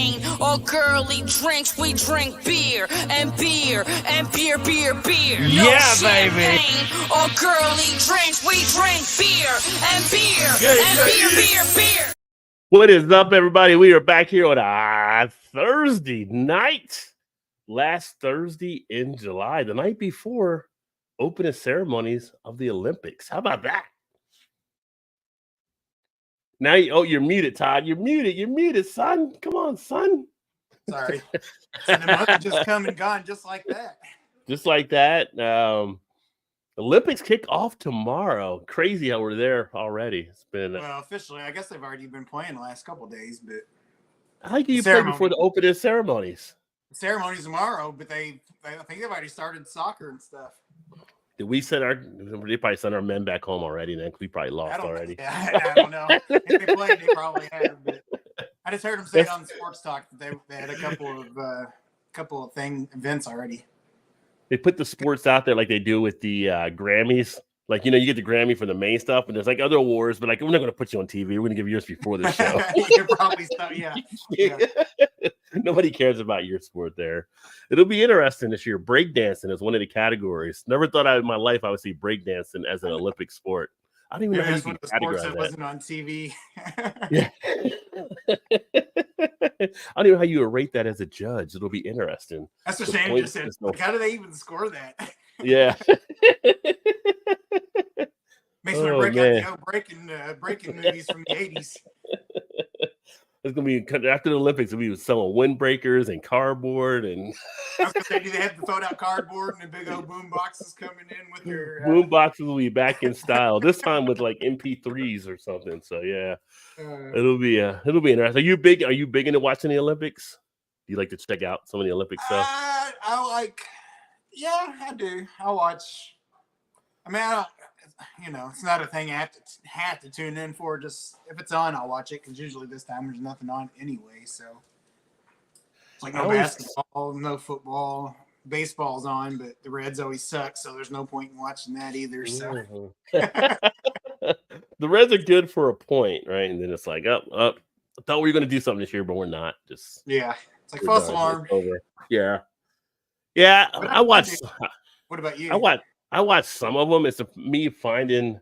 champagne or girly drinks. We drink beer and beer and beer, beer, beer. Yeah, no baby. champagne or girly drinks. We drink beer and beer and beer, beer, beer. What is up, everybody? We are back here on a Thursday night. Last Thursday in July, the night before opening ceremonies of the Olympics. How about that? Now, you're muted, Todd. You're muted, son. Come on, son. Sorry. So the month just come and gone just like that. Just like that. Olympics kick off tomorrow. Crazy how we're there already. It's been well, officially, I guess they've already been playing the last couple of days, but how do you play before the opening ceremonies? The ceremony's tomorrow, but I think they've already started soccer and stuff. Did we send they probably sent our men back home already? Then we probably lost already. I don't know. If they played, they probably have. But I just heard them say on Sports Talk that they had a couple of events already. They put the sports out there like they do with the Grammys. Like, you get the Grammy for the main stuff, and there's like other awards, but like, we're not going to put you on TV. We're going to give yours before the show. You're probably yeah. Nobody cares about your sport there. It'll be interesting this year. Breakdancing is one of the categories. Never thought in my life I would see breakdancing as an Olympic sport. I don't even know how you can categorize that. Wasn't on TV. Yeah. I don't even know how you would rate that as a judge. It'll be interesting. That's a shame. Just said, how do they even score that? Yeah. Makes me break out the breaking movies from the 80s. It's gonna be after the Olympics. It'll be selling windbreakers and cardboard and. I was gonna say, do they have the fold out cardboard and the big old boom boxes coming in with their boom boxes will be back in style this time with like MP3s or something. So yeah, it'll be interesting. Are you big into watching the Olympics? Do you like to check out some of the Olympic stuff? Yeah, I do. I watch. I mean, it's not a thing I have to tune in for. Just if it's on, I'll watch it because usually this time there's nothing on anyway. So it's like no basketball, no football, baseball's on, but the Reds always suck, so there's no point in watching that either. So the Reds are good for a point, right? And then it's like, up. I thought we were going to do something this year, but we're not. It's like false alarm. Yeah. I watch. What about you? I watch some of them. It's me finding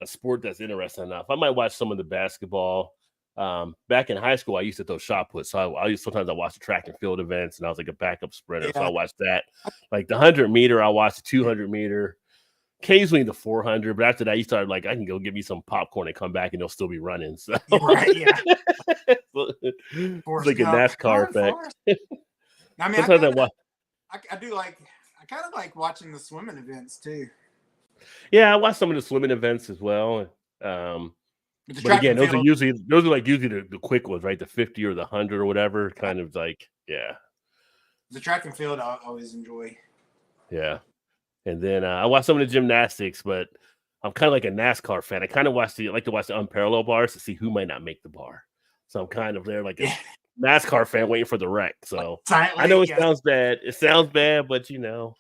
a sport that's interesting enough. I might watch some of the basketball. Back in high school, I used to throw shot put. So sometimes I watch the track and field events, and I was like a backup sprinter. Yeah. So I watched that. Like the 100-meter, I watched the 200-meter, occasionally the 400. But after that, you started like, I can go get me some popcorn and come back, and they'll still be running. So right, yeah. It's like a NASCAR effect. I mean, I do like. I kind of like watching the swimming events too. Yeah, I watch some of the swimming events as well. But again, those are usually the quick ones, right? The 50 or the 100 or whatever. Kind of like, yeah. The track and field I always enjoy. Yeah, and then I watch some of the gymnastics, but I'm kind of like a NASCAR fan. I kind of like to watch the unparalleled bars to see who might not make the bar. So I'm kind of there like a NASCAR fan waiting for the wreck. So I know it sounds bad. It sounds bad, but silently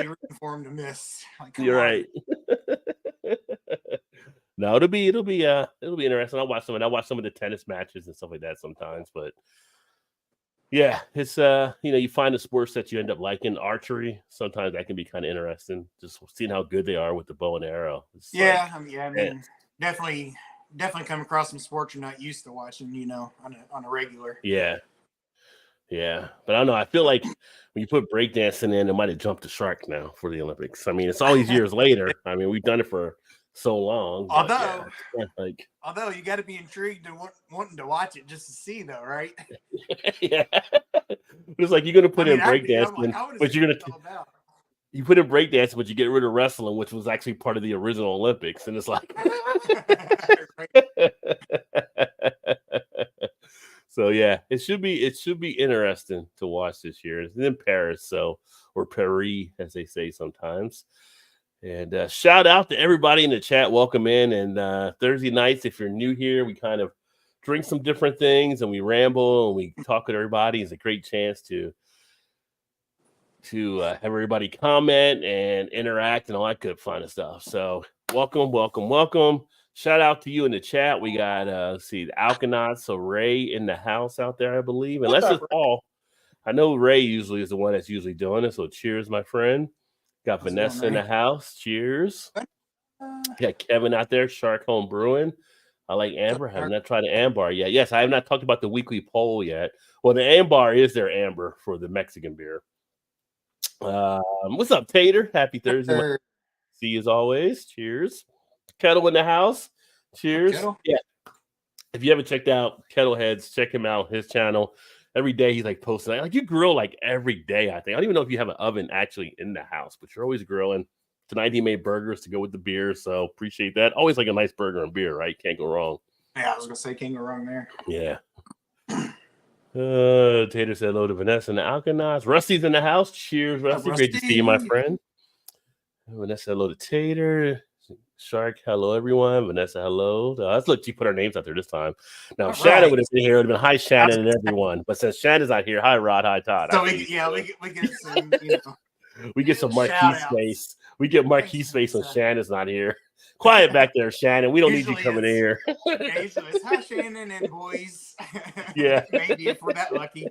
rooting for him to miss. You're right. No, it'll be interesting. I watch some of the tennis matches and stuff like that sometimes, but yeah, it's you find the sports that you end up liking. Archery, sometimes that can be kind of interesting, just seeing how good they are with the bow and arrow. I mean, definitely come across some sports you're not used to watching, on a regular. Yeah. But I don't know. I feel like when you put breakdancing in, it might have jumped the shark now for the Olympics. I mean, it's all these years later. I mean, we've done it for so long. Although you got to be intrigued and wanting to watch it just to see, though, right? Yeah. It's like you're going to put in breakdancing, but you're going to you put in breakdancing, but you get rid of wrestling, which was actually part of the original Olympics, and it's like. So yeah, it should be interesting to watch this year. It's in Paris, or Paris, as they say sometimes. And shout out to everybody in the chat. Welcome in. And Thursday nights, if you're new here, we kind of drink some different things and we ramble and we talk with everybody. It's a great chance to have everybody comment and interact and all that good fun stuff. So welcome. Shout out to you in the chat. We got let's see, the Alkanauts, so Ray in the house out there, I believe. Unless it's Paul. I know Ray usually is the one that's usually doing it. So cheers, my friend. Got Vanessa in the house. Cheers. Got Kevin out there, Shark Home Brewing. I like Amber. I have not tried the Amber yet. Yes, I have not talked about the weekly poll yet. Well, the Amber is their Amber for the Mexican beer. What's up, Tater? Happy Thursday. See you as always. Cheers. Kettle in the house. Cheers. Yeah. If you haven't checked out Kettleheads, check him out, his channel. Every day he's like posting. Like you grill like every day, I think. I don't even know if you have an oven actually in the house, but you're always grilling. Tonight he made burgers to go with the beer, so appreciate that. Always like a nice burger and beer, right? Can't go wrong. Yeah, I was gonna say can't go wrong there. Yeah. Tater said hello to Vanessa and the Alkanauts. Rusty's in the house. Cheers, Rusty. Great to see you, my friend. Vanessa, hello to Tater. Shark, hello everyone. Vanessa, hello. Let's look. She put our names out there this time. Now, Shannon would have been here. It would have been hi, Shannon, and everyone. But since Shannon's not here, hi, Rod, hi, Todd. So we get some, we get some marquee space. We get marquee space when Shannon's not here. Quiet back there, Shannon. We don't need you coming in here. Usually it's hi, Shannon and boys. Yeah. Maybe if we're that lucky.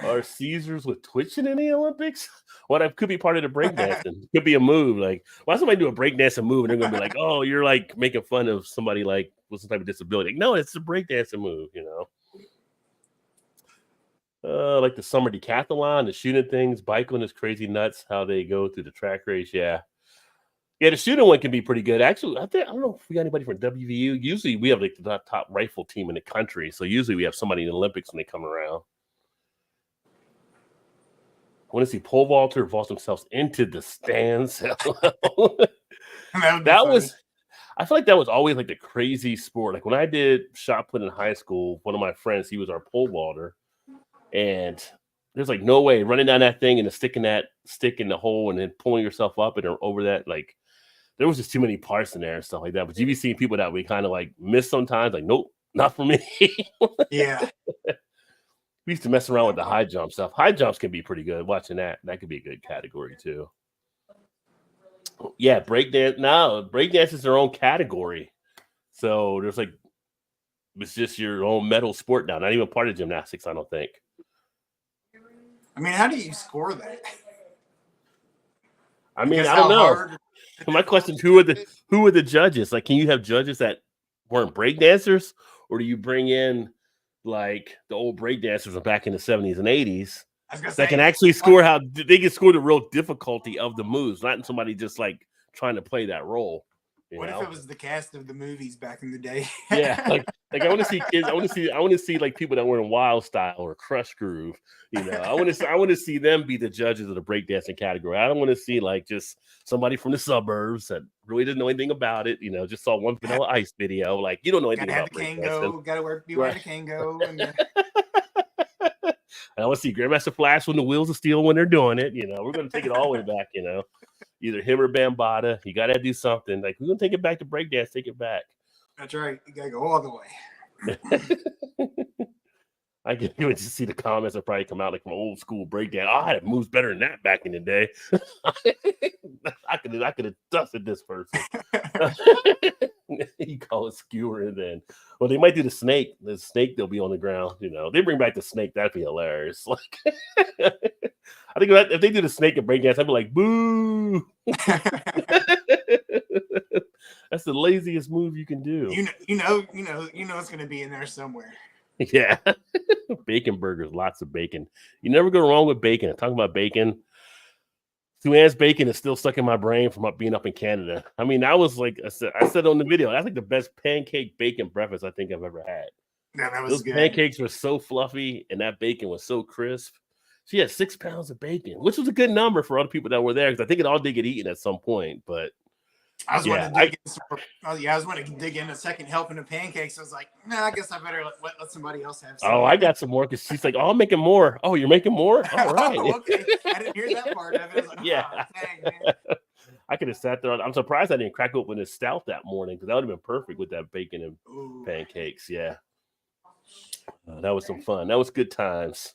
Are Caesars with twitching in the Olympics? Well, that could be part of the breakdancing. Could be a move. Like, why somebody do a breakdancing move and they're gonna be like, "Oh, you're like making fun of somebody like with some type of disability." No, it's a breakdancing move. Like the summer decathlon, the shooting things, biking is crazy nuts. How they go through the track race, yeah. The shooting one can be pretty good. Actually, I don't know if we got anybody from WVU. Usually, we have like the top rifle team in the country, so usually we have somebody in the Olympics when they come around. I want to see pole vaulter vault themselves into the stands. That was, I feel like that was always like the crazy sport. Like when I did shot put in high school, one of my friends, he was our pole vaulter, and there's like no way running down that thing and sticking that stick in the hole and then pulling yourself up and over that. Like there was just too many parts in there and stuff like that. But you've seen people that we kind of like miss sometimes. Like, nope, not for me. Yeah. We used to mess around with the high jump stuff. High jumps can be pretty good. Watching that could be a good category too. Yeah, breakdance. Now, breakdance is their own category. So there's like, it's just your own medal sport now. Not even part of gymnastics, I don't think. I mean, how do you score that? I mean, I don't know. My question is, who are the judges? Like, can you have judges that weren't breakdancers, or do you bring in like the old breakdancers from back in the 70s and 80s that can actually score how they can score the real difficulty of the moves, not somebody just like trying to play that role. What if it was the cast of the movies back in the day? Yeah, like I want to see kids. I want to see like people that were in Wild Style or Crush Groove. I want to see them be the judges of the breakdancing category. I don't want to see like just somebody from the suburbs that really didn't know anything about it. Just saw one Vanilla Ice video. Like you don't know anything about breakdancing. Gotta be wearing a Kango. And I want to see Grandmaster Flash when the wheels of steel when they're doing it. We're going to take it all the way back. Either him or Bambaataa. You got to do something. Like, we're going to take it back to breakdance. Take it back. That's right. You got to go all the way. I can even just see the comments that probably come out like from old school breakdance. Oh, I had moves better than that back in the day. I could have dusted this person. You call it skewering then. Well, they might do the snake. The snake, they'll be on the ground. They bring back the snake. That'd be hilarious. Like, I think if they do the snake and breakdance, I'd be like, boo. That's the laziest move you can do. You know it's gonna be in there somewhere. Yeah. Bacon burgers, lots of bacon. You never go wrong with bacon. Talking about bacon. Suan's bacon is still stuck in my brain from being up in Canada. I mean, that was like I said on the video, that's like the best pancake bacon breakfast I think I've ever had. Yeah, that was Those good. pancakes were so fluffy and that bacon was so crisp. She had 6 pounds of bacon, which was a good number for all the people that were there because I think it all did get eaten at some point. But I was wanting to dig in a second helping of pancakes. I was like, nah, I guess I better let somebody else have some. Oh, I got some more because she's like, oh, I'm making more. Oh, you're making more? All right. Okay. I didn't hear that part of it. I was like, yeah. Dang, man. I could have sat there. I'm surprised I didn't crack open this stout that morning because that would have been perfect with that bacon and pancakes. Yeah. That was some fun. That was good times.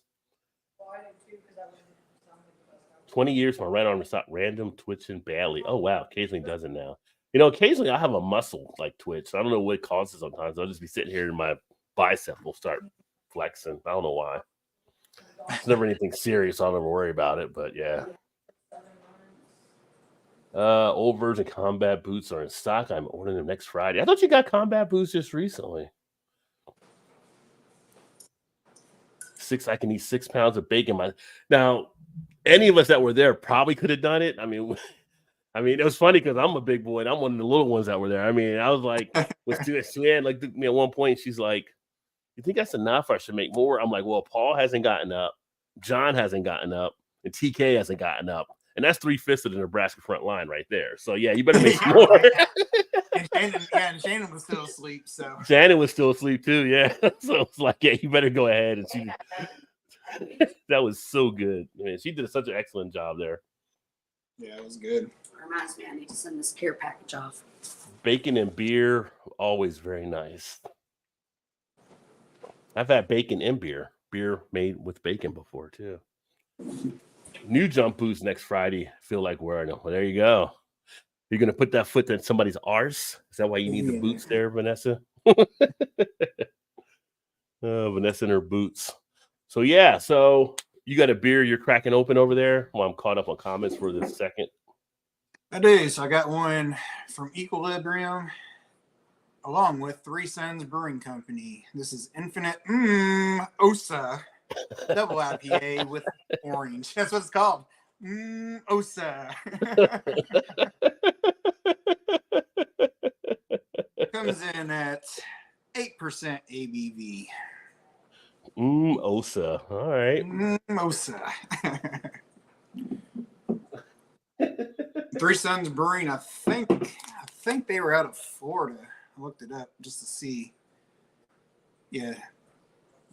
20 years, my right arm stopped random twitching badly. Oh, wow. Occasionally doesn't now. You know, occasionally I have a muscle like twitch. I don't know what causes. Sometimes I'll just be sitting here and my bicep will start flexing. I don't know why. It's never anything serious. I'll never worry about it. But yeah. Old version combat boots are in stock. I'm ordering them next Friday. I thought you got combat boots just recently. I can eat 6 pounds of bacon. Now, any of us that were there probably could have done it. I mean, it was funny because I'm a big boy and I'm one of the little ones that were there. I mean, I was like, Sue-Ann like me at one point. She's like, "You think that's enough? Or I should make more?" I'm like, "Well, Paul hasn't gotten up, John hasn't gotten up, and TK hasn't gotten up, and that's 3/5 of the Nebraska front line right there. So yeah, you better make more." And Shannon was still asleep. So Shannon was still asleep too. Yeah, so it's like, yeah, you better go ahead. And she, that was so good. I mean, she did such an excellent job there. Yeah, it was good. Reminds me, I need to send this care package off. Bacon and beer, always very nice. I've had bacon and beer made with bacon before too. New jump boots next Friday. Feel like wearing them. Well, there you go. You're gonna put that foot in somebody's arse. Is that why you need the boots there, Vanessa? Vanessa and her boots. So yeah, so you got a beer you're cracking open over there. Well, I'm caught up on comments for this second. I do. So I got one from Equilibrium along with Three Sons Brewing Company. This is Infinite Osa double IPA with orange. That's what it's called. Osa. Comes in at 8% ABV. Osa. All right. Osa. Three Sons Brewing. I think they were out of Florida. I looked it up just to see. Yeah,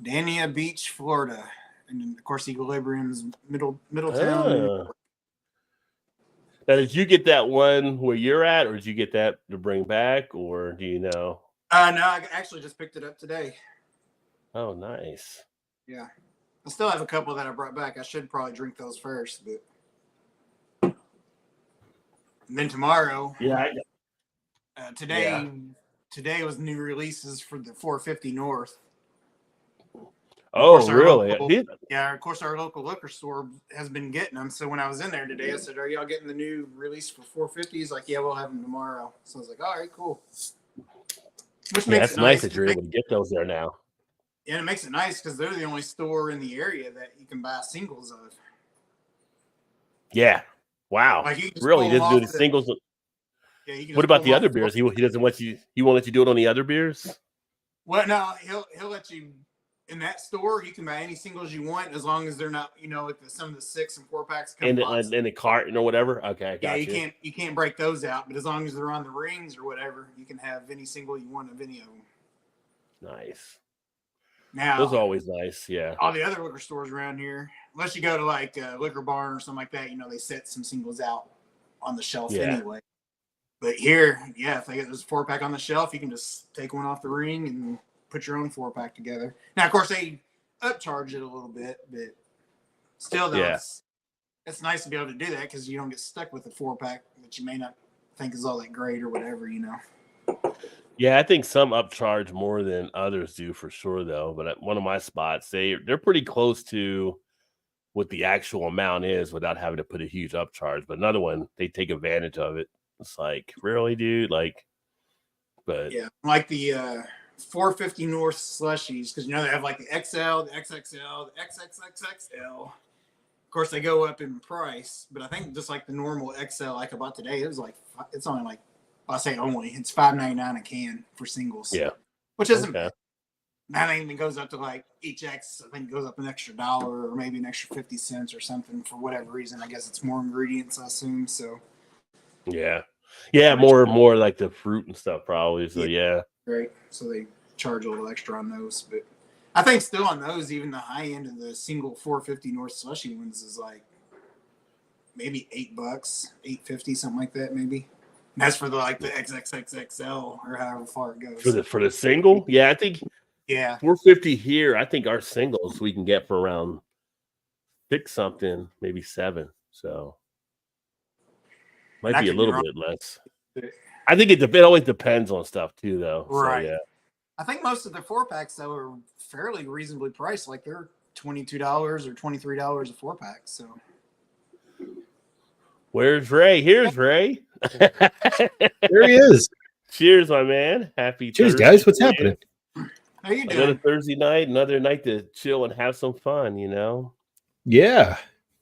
Dania Beach, Florida, and then, of course Equilibrium's Middletown. Now, did you get that one where you're at, or did you get that to bring back, or do you know? No, I actually just picked it up today. Oh, nice. Yeah, I still have a couple that I brought back. I should probably drink those first, but and then tomorrow. Yeah. Today was new releases for the 450 North. Oh, really? Of course, our local liquor store has been getting them. So when I was in there today, I said, "Are y'all getting the new release for 450?" He's like, "Yeah, we'll have them tomorrow." So I was like, "All right, cool." Which makes it nice that you're able to get those there now. Yeah, it makes it nice because they're the only store in the area that you can buy singles of. Yeah. Wow. Like really? He doesn't do the singles. Yeah, what about the other beers? He doesn't want you. He won't let you do it on the other beers. Well, no, he'll let you. In that store, you can buy any singles you want as long as they're not, like some of the 6 and 4 packs come in the carton or whatever. Okay, yeah, you can't break those out, but as long as they're on the rings or whatever, you can have any single you want of any of them. Nice. Now those are always nice. Yeah. All the other liquor stores around here, unless you go to like a Liquor Barn or something like that, they set some singles out on the shelf anyway. But here, if they get this 4-pack on the shelf, you can just take one off the ring and put your own 4-pack together. Now, of course, they upcharge it a little bit, but still, though, it's nice to be able to do that because you don't get stuck with a 4-pack that you may not think is all that great or whatever, Yeah, I think some upcharge more than others do for sure, though. But at one of my spots, they're pretty close to what the actual amount is without having to put a huge upcharge. But another one, they take advantage of it. It's like, really, dude? But yeah, like the 450 North slushies, because they have like the XL, the XXL, the XXXXL. Of course, they go up in price, but I think just like the normal XL, like I bought today, it's only like, I say only, it's $5.99 a can for singles. Yeah, which isn't bad. That even goes up to like each X. I think goes up an extra $1 or maybe an extra 50 cents or something for whatever reason. I guess it's more ingredients, I assume. So. Yeah, more like the fruit and stuff probably. So yeah. Right. So they charge a little extra on those, but I think still on those, even the high end of the single 450 North slushy ones is like maybe $8, $8.50, something like that, maybe. And that's for the XXXXL or however far it goes. For the single, yeah, I think 450 here. I think our singles we can get for around 6 something, maybe 7. So might be a little bit less. I think it always depends on stuff too, though. Right. So, yeah. I think most of the 4-packs though are fairly reasonably priced. Like they're $22 or $23 a 4-pack. So Where's Ray? Here's Ray. There he is. Cheers, my man. Happy Cheers, Thursday guys. What's to you. happening? how you Another doing? Thursday night, another night to chill and have some fun, Yeah.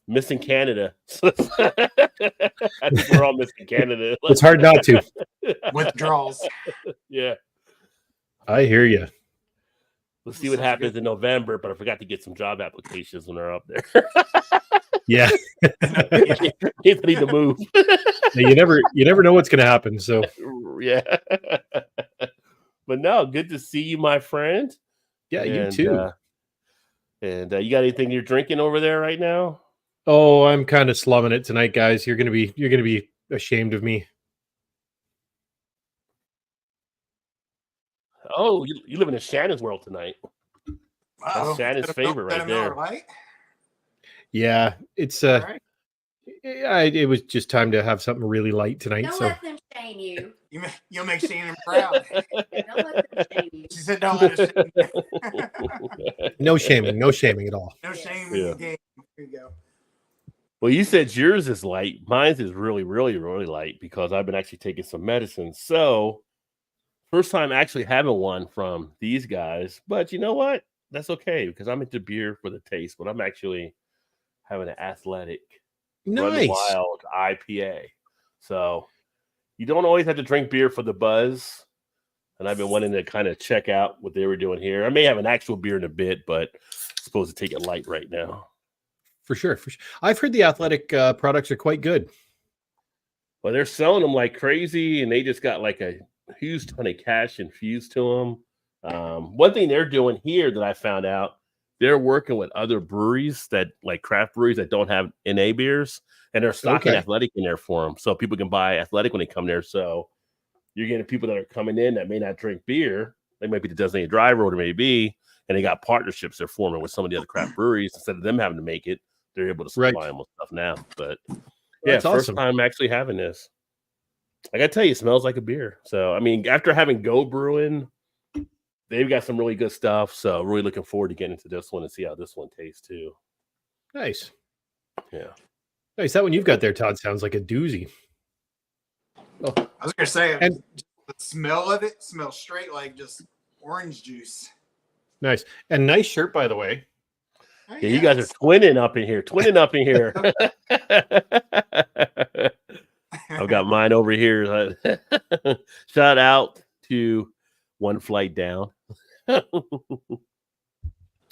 Missing Canada. I think we're all missing Canada. It's hard not to. Withdrawals. Yeah. I hear you. We'll see what Such a happens good- in November, but I forgot to get some job applications when they're up there. Yeah. Can't need to move. You never know what's going to happen. So Yeah. But no, good to see you, my friend. yeah, you And, too. And you got anything you're drinking over there right now? Oh, I'm kind of slumming it tonight, guys. You're gonna be ashamed of me. Oh, you live in a Shannon's world tonight. Uh-oh. Shannon's Is that a favorite right is that a Miller there. Lite? Yeah, it's All right. it was just time to have something really light tonight. Don't So let them shame you. You'll make Shannon proud. Don't let them shame you. She said, "Don't let us shame you." no shaming at all. No shame Yeah. in the game. Here you go. Well, you said yours is light. Mine's is really, really, really light because I've been actually taking some medicine. So, first time actually having one from these guys. But you know what? That's okay because I'm into beer for the taste. But I'm actually having an Athletic Run Nice. Wild IPA. So, you don't always have to drink beer for the buzz. And I've been wanting to kind of check out what they were doing here. I may have an actual beer in a bit, but I'm supposed to take it light right now. For sure. I've heard the Athletic products are quite good. Well, they're selling them like crazy, and they just got like a huge ton of cash infused to them. One thing they're doing here that I found out, they're working with other breweries that like craft breweries that don't have NA beers, and they're stocking Okay. Athletic in there for them, so people can buy Athletic when they come there. So you're getting people that are coming in that may not drink beer. They might be the designated driver, or they may be, and they got partnerships they're forming with some of the other craft breweries. Instead of them having to make it, they're able to supply Right. them with stuff now. But Well, yeah, that's first awesome. time actually having this. I gotta tell you, it smells like a beer. So I mean, after having Go Brewing, they've got some really good stuff. So really looking forward to getting into this one and see how this one tastes too. Nice. Yeah. Nice. That one you've got there, Todd, sounds like a doozy. I was gonna say, And- the smell of it smells straight like just orange juice. Nice. And nice shirt, by the way. Oh, Yeah, you guys are twinning up in here. I've got mine over here. Shout out to One Flight Down.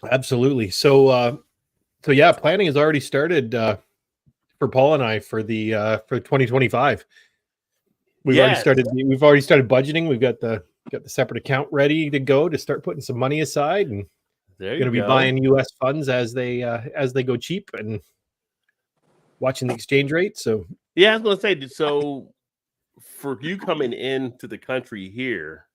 Absolutely. So yeah, planning has already started for Paul and I for 2025. We've already started budgeting. We've got the separate account ready to go to start putting some money aside, and There you going to go. be buying US funds as they go cheap and watching the exchange rate. So Yeah, I was gonna say, so for you coming into the country here,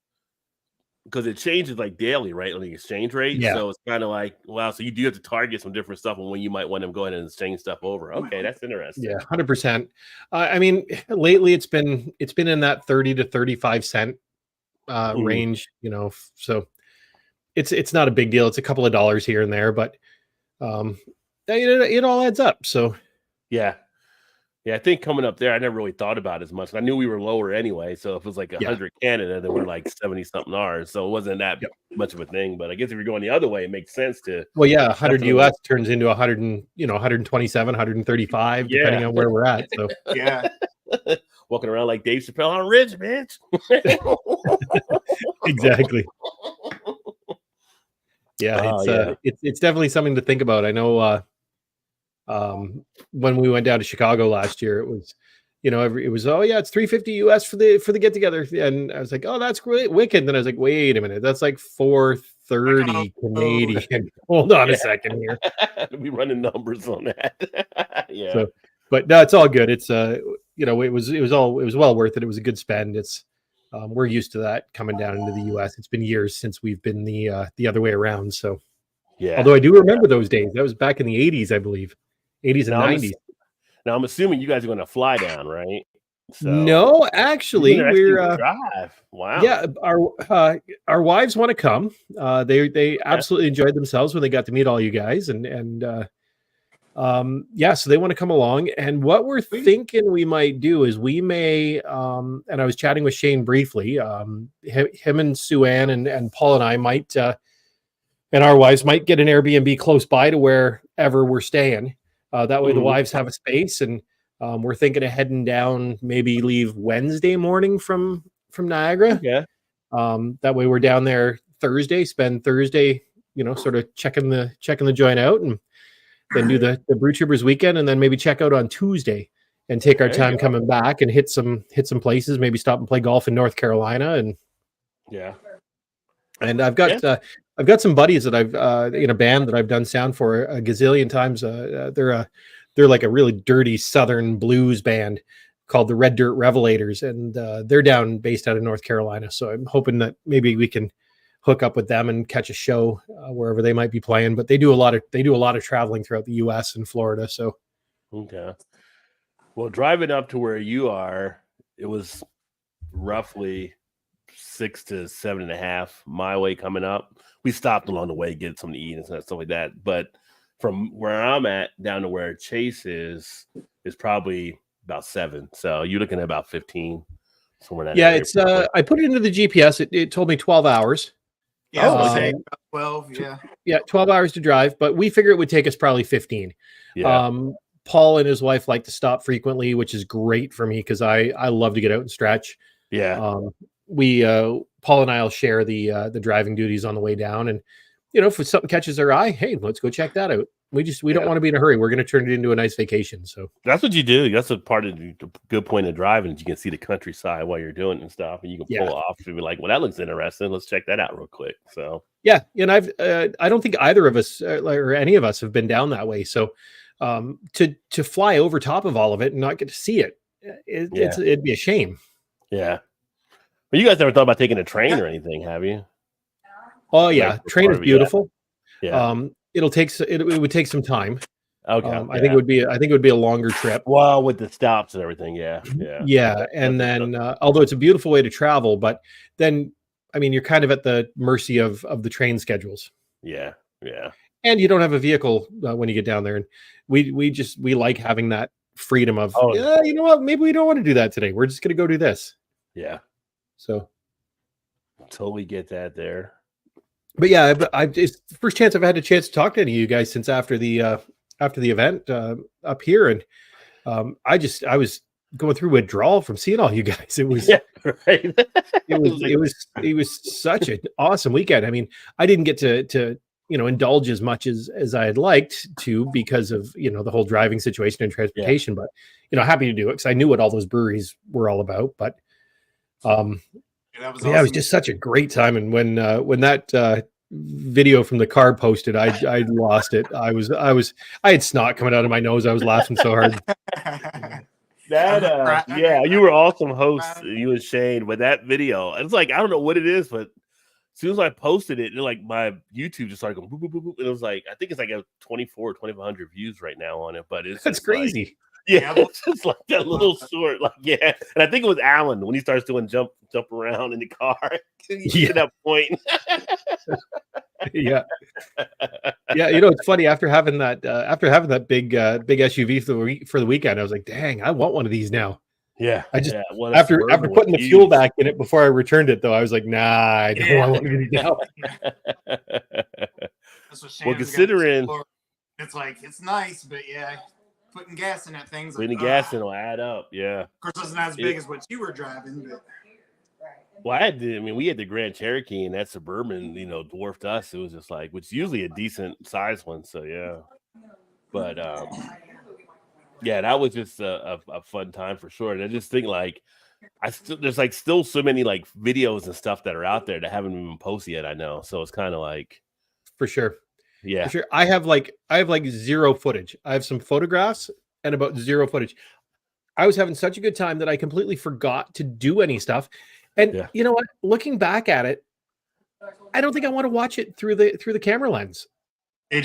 because it changes like daily, right, on the exchange rate. Yeah. So it's kind of like, wow, so you do have to target some different stuff on when you might want them go ahead and exchange stuff over. Okay, that's interesting. yeah, 100%. I mean, lately it's been in that 30 to 35 cent range, so it's not a big deal. It's a couple of dollars here and there, but it all adds up. So Yeah. Yeah, I think coming up there, I never really thought about it as much. I knew we were lower anyway. So if it was like 100 Canada, then we're like 70 something ours. So it wasn't that much of a thing. But I guess if you're going the other way, it makes sense to. Well, yeah, 100 Definitely. US turns into 100 and 127, 135, depending Yeah. on where we're at. So Yeah. Walking around like Dave Chappelle on Ridge, bitch. exactly. Yeah, Oh, it's definitely something to think about. I know when we went down to Chicago last year, it was it was it's $350 US for the get together, and I was like, oh, that's great, wicked. Then I was like, wait a minute, that's like $430 Canadian. Hold on a second here. We running numbers on that. Yeah. So, but no, it's all good. It's it was well worth it. It was a good spend. It's we're used to that coming down into the US. It's been years since we've been the other way around. So Yeah. although I do remember those days, that was back in the 80s, I believe, 80s and Now, 90s. Now I'm assuming you guys are going to fly down, right? So No, actually, we're drive. Wow. yeah, our wives want to come. They absolutely enjoyed themselves when they got to meet all you guys, and yeah, so they want to come along. And what we're thinking we might do is we may, and I was chatting with Shane briefly, him and Sue Ann and Paul and I might, and our wives might get an Airbnb close by to wherever we're staying. That way the wives have a space, and we're thinking of heading down, maybe leave Wednesday morning from Niagara. Yeah. That way we're down there Thursday, spend Thursday, sort of checking the joint out, and then do the Brew Troopers weekend, and then maybe check out on Tuesday and take our time coming back and hit some places, maybe stop and play golf in North Carolina. And and I've got some buddies that I've in a band that I've done sound for a gazillion times. They're like a really dirty Southern blues band called the Red Dirt Revelators, and they're based out of North Carolina. So I'm hoping that maybe we can hook up with them and catch a show wherever they might be playing. But they do a lot of traveling throughout the U.S. and Florida. So well, driving up to where you are, it was roughly 6 to 7.5 my way coming up. We stopped along the way, get something to eat and stuff like that. But from where I'm at down to where Chase is probably about 7. So you're looking at about 15. Somewhere in that area. It's I put it into the GPS. It told me 12 hours. Yeah, 12. Yeah, 12 hours to drive, but we figure it would take us probably 15. Yeah. Paul and his wife like to stop frequently, which is great for me because I love to get out and stretch. Yeah. Paul and I'll share the driving duties on the way down, and if something catches our eye, hey, let's go check that out. We don't want to be in a hurry. We're going to turn it into a nice vacation. So that's what you do. That's a part of the good point of driving is you can see the countryside while you're doing it and stuff, and you can pull off and be like, well, that looks interesting. Let's check that out real quick. So yeah, and I don't think either of us or any of us have been down that way. So to fly over top of all of it and not get to see it, it'd be a shame. Yeah. But you guys never thought about taking a train or anything, have you? Oh yeah, train is beautiful. Yeah. It would take some time. Okay. I think it would be a longer trip. Well, with the stops and everything, yeah. And then, although it's a beautiful way to travel, but then, I mean, you're kind of at the mercy of the train schedules. Yeah. And you don't have a vehicle when you get down there, and we like having that freedom of, you know what? Maybe we don't want to do that today. We're just going to go do this. Yeah. So, totally get that there. But yeah, it's the first chance I've had a chance to talk to any of you guys since after the event up here, and I was going through withdrawal from seeing all you guys. It was right. it was such an awesome weekend. I mean, I didn't get to indulge as much as I had liked to because of the whole driving situation and transportation, but happy to do it because I knew what all those breweries were all about. But it was just such a great time. And when that video from the car posted, I lost it. I had snot coming out of my nose. I was laughing so hard. You were awesome hosts, you and Shane, with that video. It's like, I don't know what it is, but as soon as I posted it, like my YouTube just started going boop, boop, boop, boop, and it was like, I think it's like a 2,500 views right now on it, but that's crazy. Like, it's just like that little short, and I think it was Alan when he starts doing jump around in the car. To that point. yeah. It's funny after having that big SUV for the weekend, I was like, dang, I want one of these now. Yeah. I just after putting the fuel back in it before I returned it, though, I was like, nah, I don't want one of these now. Well, considering it's like it's nice, but putting gas in that thing's putting gas in will add up. Yeah. Of course, it's not as big as what you were driving, but. Well, we had the Grand Cherokee, and that Suburban, dwarfed us. It was just like, which is usually a decent size one. So yeah, but that was just a fun time for sure. And I just think there's still so many videos and stuff that are out there that haven't been posted yet. I know, so it's kind of like for sure. Yeah, for sure. I have zero footage. I have some photographs and about zero footage. I was having such a good time that I completely forgot to do any stuff. And you know what? Looking back at it, I don't think I want to watch it through the camera lens. To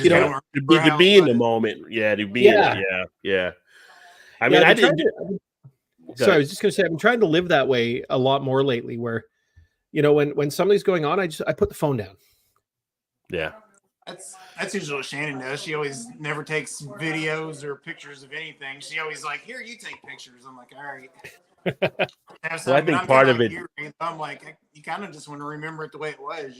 be in the moment. Yeah, to be in it. Yeah. I mean, So I was just going to say, I'm trying to live that way a lot more lately, where, when something's going on, I put the phone down. Yeah. That's usually what Shannon does. She always never takes videos or pictures of anything. She always like, here, you take pictures. I'm like, all right. Well, I think part of it. I'm like, you kind of just want to remember it the way it was,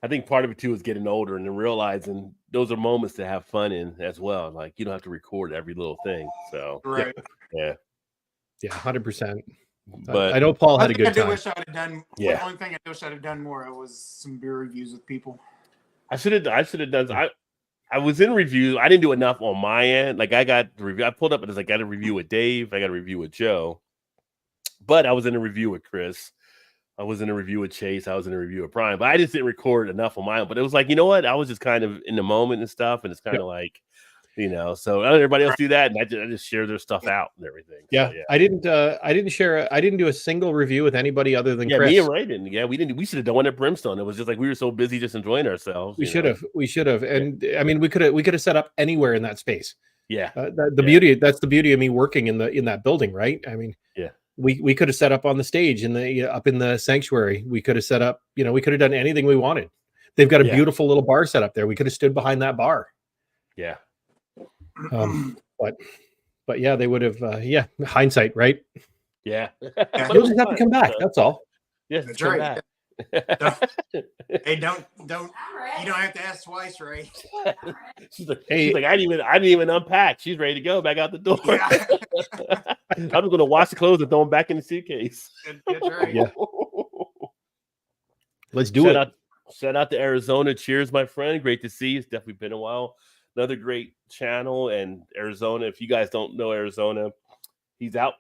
I think part of it too is getting older and then realizing those are moments to have fun in as well. Like you don't have to record every little thing. So right. Yeah. 100%. But I know Paul had a good time. Wish I'd have done. Yeah. The only thing I wish I'd have done more was some beer reviews with people. I should have done. I was in reviews. I didn't do enough on my end. Like I got the review. I pulled up and I got a review with Dave. I got a review with Joe. But I was in a review with Chris. I was in a review with Chase. I was in a review with Brian. But I just didn't record enough on my own. But it was like, you know what? I was just kind of in the moment and stuff. And it's kind of like, so everybody else do that. And I just share their stuff out and everything. Yeah. So, I didn't do a single review with anybody other than Chris. Me and Ray didn't. Yeah, we didn't. We should have done one at Brimstone. It was just like we were so busy just enjoying ourselves. We should have. And I mean, we could have set up anywhere in that space. Yeah. That's the beauty of me working in that building, right? I mean, yeah. We could have set up on the stage up in the sanctuary. We could have set up, we could have done anything we wanted. They've got a beautiful little bar set up there. We could have stood behind that bar. Yeah. But yeah, they would have. Hindsight, right? Yeah. You'll just have to come back. That's all. Yes, that's right. Hey, don't. You don't have to ask twice, Ray. She's like, I didn't even unpack. She's ready to go back out the door. Yeah. I'm just gonna wash the clothes and throw them back in the suitcase. That's right. Yeah. Let's do it. Shout out to Arizona. Cheers, my friend. Great to see you. It's definitely been a while. Another great channel. And Arizona, if you guys don't know Arizona, he's out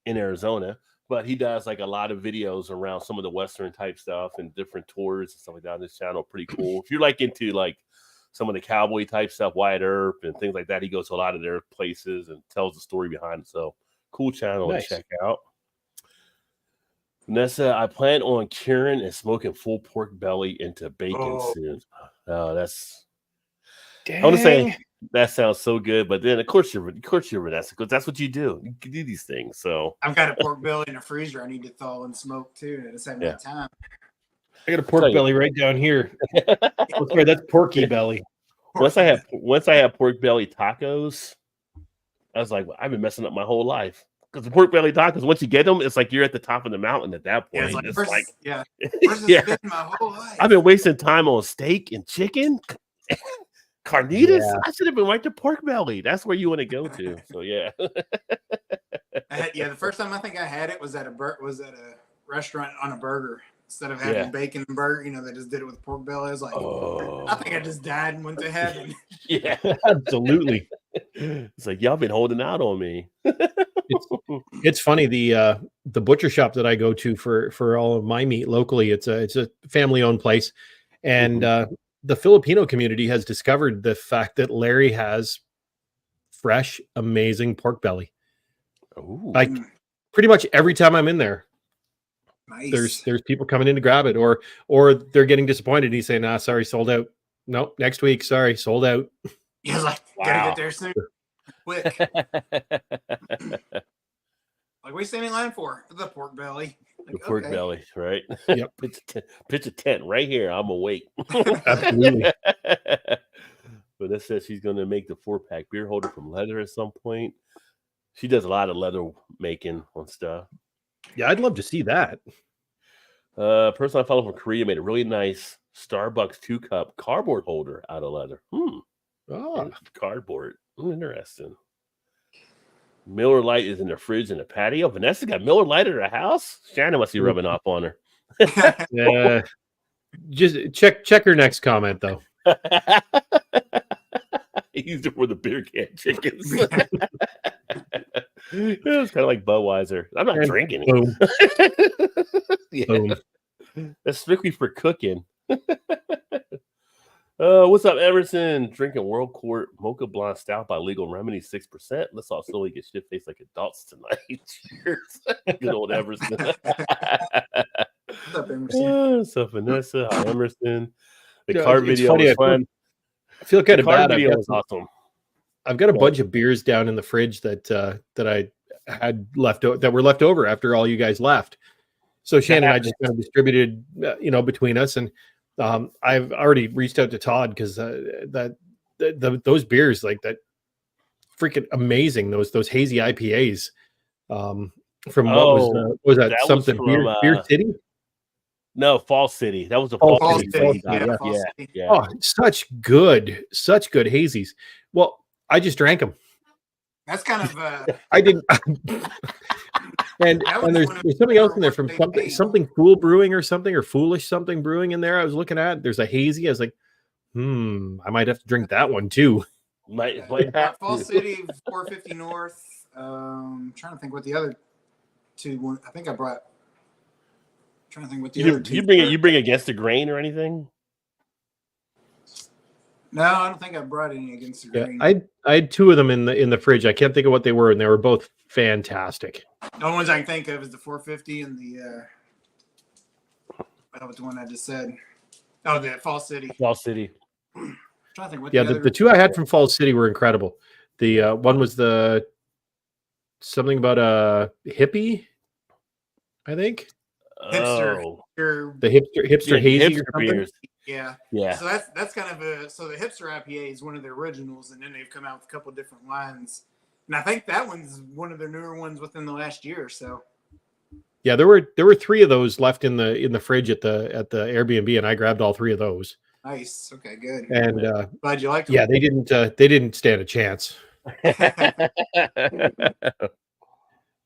in Arizona, but he does like a lot of videos around some of the Western type stuff and different tours and stuff like that on this channel. Pretty cool. If you're like into like some of the cowboy type stuff, Wyatt Earp and things like that, he goes to a lot of their places and tells the story behind it. So cool channel to check out. Vanessa, I plan on curing and smoking full pork belly into bacon soon. Oh, that's. Dang. I want to say that sounds so good, but then of course you're Vanessa, because that's what you do. You can do these things. So I've got a pork belly in a freezer. I need to thaw and smoke too at the same time. I got a pork belly right down here. Sorry, that's porky belly. Once I have pork belly tacos, I was like, I've been messing up my whole life. Because the pork belly tacos, once you get them, it's like you're at the top of the mountain at that point. It's my whole life. I've been wasting time on steak and chicken. Carnitas? Yeah. I should have been right to pork belly. That's where you want to go to. So yeah. The first time I think I had it was at a restaurant on a burger. Instead of having bacon and burger, they just did it with pork belly. I was like, I think I just died and went to heaven. Yeah, absolutely. It's like y'all been holding out on me. It's funny, the butcher shop that I go to for all of my meat locally, it's a family owned place, and the Filipino community has discovered the fact that Larry has fresh, amazing pork belly. Ooh. Like pretty much every time I'm in there, nice. There's people coming in to grab it, or they're getting disappointed. He's saying, sorry, sold out. Nope, next week, sorry, sold out. He's like, gotta get there soon. Quick. Like, what are you standing in line for? The pork belly. Like, the pork belly, right? Yep. Pitch a tent right here. I'm awake. Absolutely. But that says she's going to make the 4-pack beer holder from leather at some point. She does a lot of leather making on stuff. Yeah, I'd love to see that. Person I follow from Korea made a really nice Starbucks 2-cup cardboard holder out of leather. Cardboard. Interesting. Miller Lite is in the fridge in the patio. Vanessa got Miller Lite at her house. Shannon must be rubbing off on her. Yeah. Just check her next comment though. He used it for the beer can chickens. It was kind of like Budweiser. I'm not drinking it. Boom. That's strictly for cooking. What's up, Everson? Drinking World Court Mocha Blonde Stout by Legal Remedy, 6%. Let's all slowly get shit-faced like adults tonight. Cheers. Good old Everson. What's up, Emerson? What's up, Vanessa? Hi, Emerson. The car video funny, was fun. I feel kind of bad. The video was awesome. I've got a bunch of beers down in the fridge that had that were left over after all you guys left. So Shane and I just kind of distributed, between us, and I've already reached out to Todd because those beers, like that, freaking amazing. Those hazy IPAs from what was that something from, Beer City? No, Fall City. That was a Fall Fall City. City. Yeah. Oh, such good hazies. Well, I just drank them. That's kind of I didn't. And there's something else in there from something Fool Brewing or something, or Foolish something brewing in there. I was looking at. There's a hazy. I was like, I might have to drink that one too. Might have Fall to. City, 450 North. Trying to think what the other two. I think I brought. Trying to think what the other two. You bring Against the Grain or anything? No, I don't think I brought any Against the Grain. I had two of them in the fridge. I can't think of what they were, and they were both fantastic. The only ones I can think of is the 450 and the what was the one I just said? Oh, the Fall City. Fall City. I'm trying to think what the two I had from Fall City were incredible. The one was the something about a hippie, I think. Hipster. The hipster hazy or something. Beers. Yeah. So that's kind of the hipster IPA is one of the originals, and then they've come out with a couple of different lines. And I think that one's one of their newer ones within the last year or so. Yeah, there were three of those left in the fridge at the Airbnb, and I grabbed all three of those. Nice. Okay, good. And glad you liked them. Yeah, they didn't stand a chance.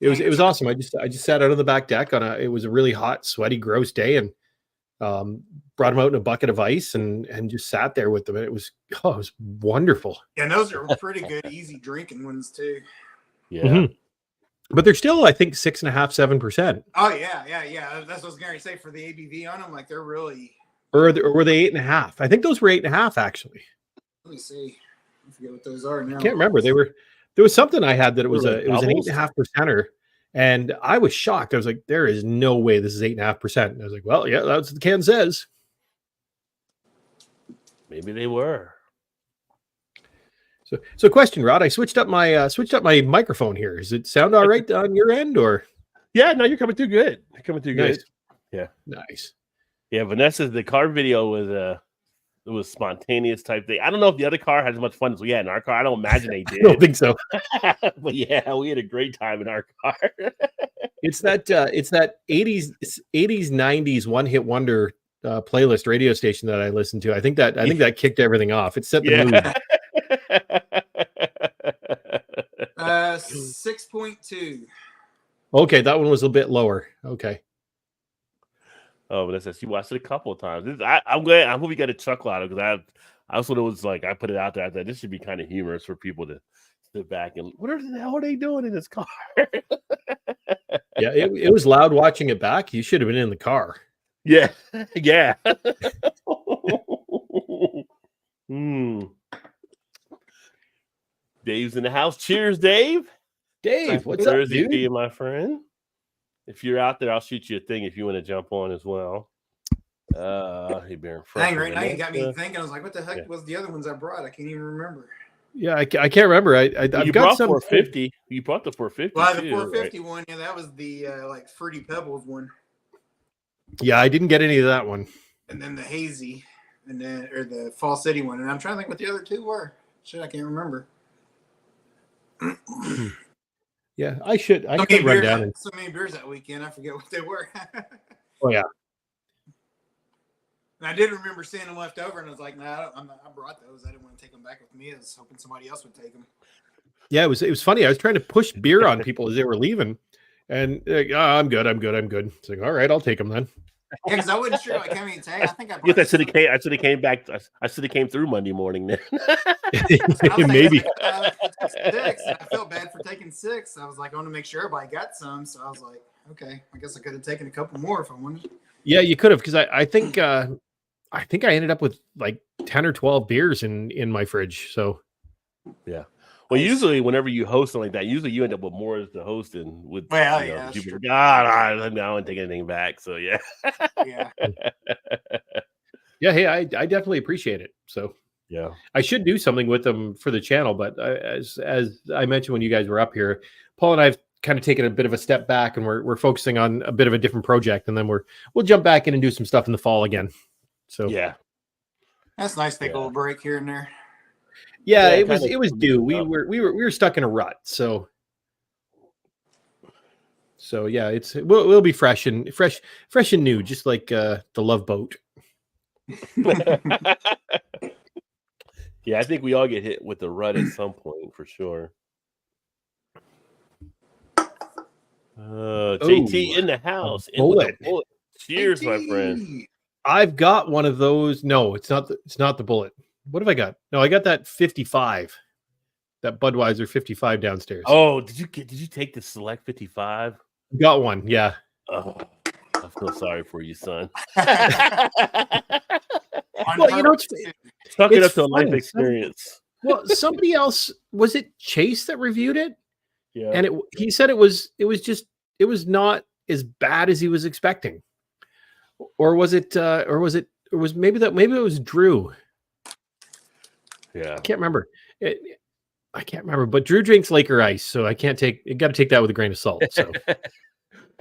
It was awesome. I just sat out on the back deck it was a really hot, sweaty, gross day, and brought them out in a bucket of ice and just sat there with them. And it was wonderful. Yeah, and those are pretty good, easy drinking ones too. Yeah. Mm-hmm. But they're still, I think, 6.5%, 7%. Oh yeah. That's what I was going to say for the ABV on them. Like they're really. Or were they 8.5? I think those were 8.5 actually. Let me see. I forget what those are now. I can't remember. There was something I had that it was an 8.5%er, and I was shocked. I was like, there is no way this is 8.5%. And I was like, well, yeah, that's what the can says. Maybe they were. So question, Rod, I switched up my microphone here. Does it sound all right on your end, or? Yeah, no, you're coming through good. You're coming through nice. Good. Yeah. Nice. Yeah, the car video was spontaneous type thing. I don't know if the other car had as much fun as we had in our car. I don't imagine they did. I don't think so. But yeah, we had a great time in our car. It's that 80s 90s one hit wonder playlist radio station that I listened to. I think that kicked everything off. It set the mood. 6.2. Okay, that one was a bit lower. Okay. Oh, but that's you watched it a couple of times. I'm glad. I hope you got a chuckle out of it, because I also was like, I put it out there. I thought this should be kind of humorous for people to sit back and what the hell are they doing in this car? Yeah, it was loud watching it back. You should have been in the car. Yeah. Dave's in the house. Cheers, Dave. Dave, what's up, dude? Thursday, my friend. If you're out there, I'll shoot you a thing if you want to jump on as well. Hey, Baron. Dang, right now you got me thinking. I was like, what the heck was the other ones I brought? I can't even remember. Yeah, I can't remember. I've got some 450. You brought the 450. Well, the 450 one, yeah, that was the like Fruity Pebbles one. Yeah, I didn't get any of that one. And then the hazy, and then or the Fall City one. And I'm trying to think what the other two were. Shit, I can't remember. Yeah, I could run down. And... So many beers that weekend, I forget what they were. Oh yeah. And I did remember seeing them left over, and I was like, "Nah, I brought those. I didn't want to take them back with me. I was hoping somebody else would take them." Yeah, it was funny. I was trying to push beer on people as they were leaving, and like, I'm good. It's like, all right, I'll take them then. Yeah, because I wasn't sure. Like, I mean, I think I. Yes, I should have came back. I should have came through Monday morning then. Maybe. I took 6, and I felt bad for taking 6. I was like, I want to make sure everybody got some. So I was like, okay, I guess I could have taken a couple more if I wanted. Yeah, you could have, because I think I ended up with like 10 or 12 beers in my fridge. So yeah. Well, usually whenever you host something like that, usually you end up with more as the host and with people. I don't take anything back. So yeah. Yeah. Yeah. Hey, I definitely appreciate it. So yeah, I should do something with them for the channel. But as I mentioned when you guys were up here, Paul and I have kind of taken a bit of a step back, and we're focusing on a bit of a different project, and then we'll jump back in and do some stuff in the fall again. So Yeah, That's nice. Take a little break here and there. yeah, Yeah, it was due. We were stuck in a rut. So yeah, we'll be fresh and new, just like the Love Boat. Yeah, I think we all get hit with the rut at some point for sure. JT in the house. Bullet. Cheers, my friend. I've got one of those. No, it's not the Bullet. What have I got? No, I got that 55. That Budweiser 55 downstairs. Oh, did you take the Select 55? Got one, yeah. Oh, I feel sorry for you, son. Well, you know, Suck it up to a life experience. Well, somebody else, was it Chase that reviewed it? Yeah. And he said it was not as bad as he was expecting. Or was it maybe it was Drew. Yeah. I can't remember. I can't remember, but Drew drinks Laker Ice, so I can't got to take that with a grain of salt. So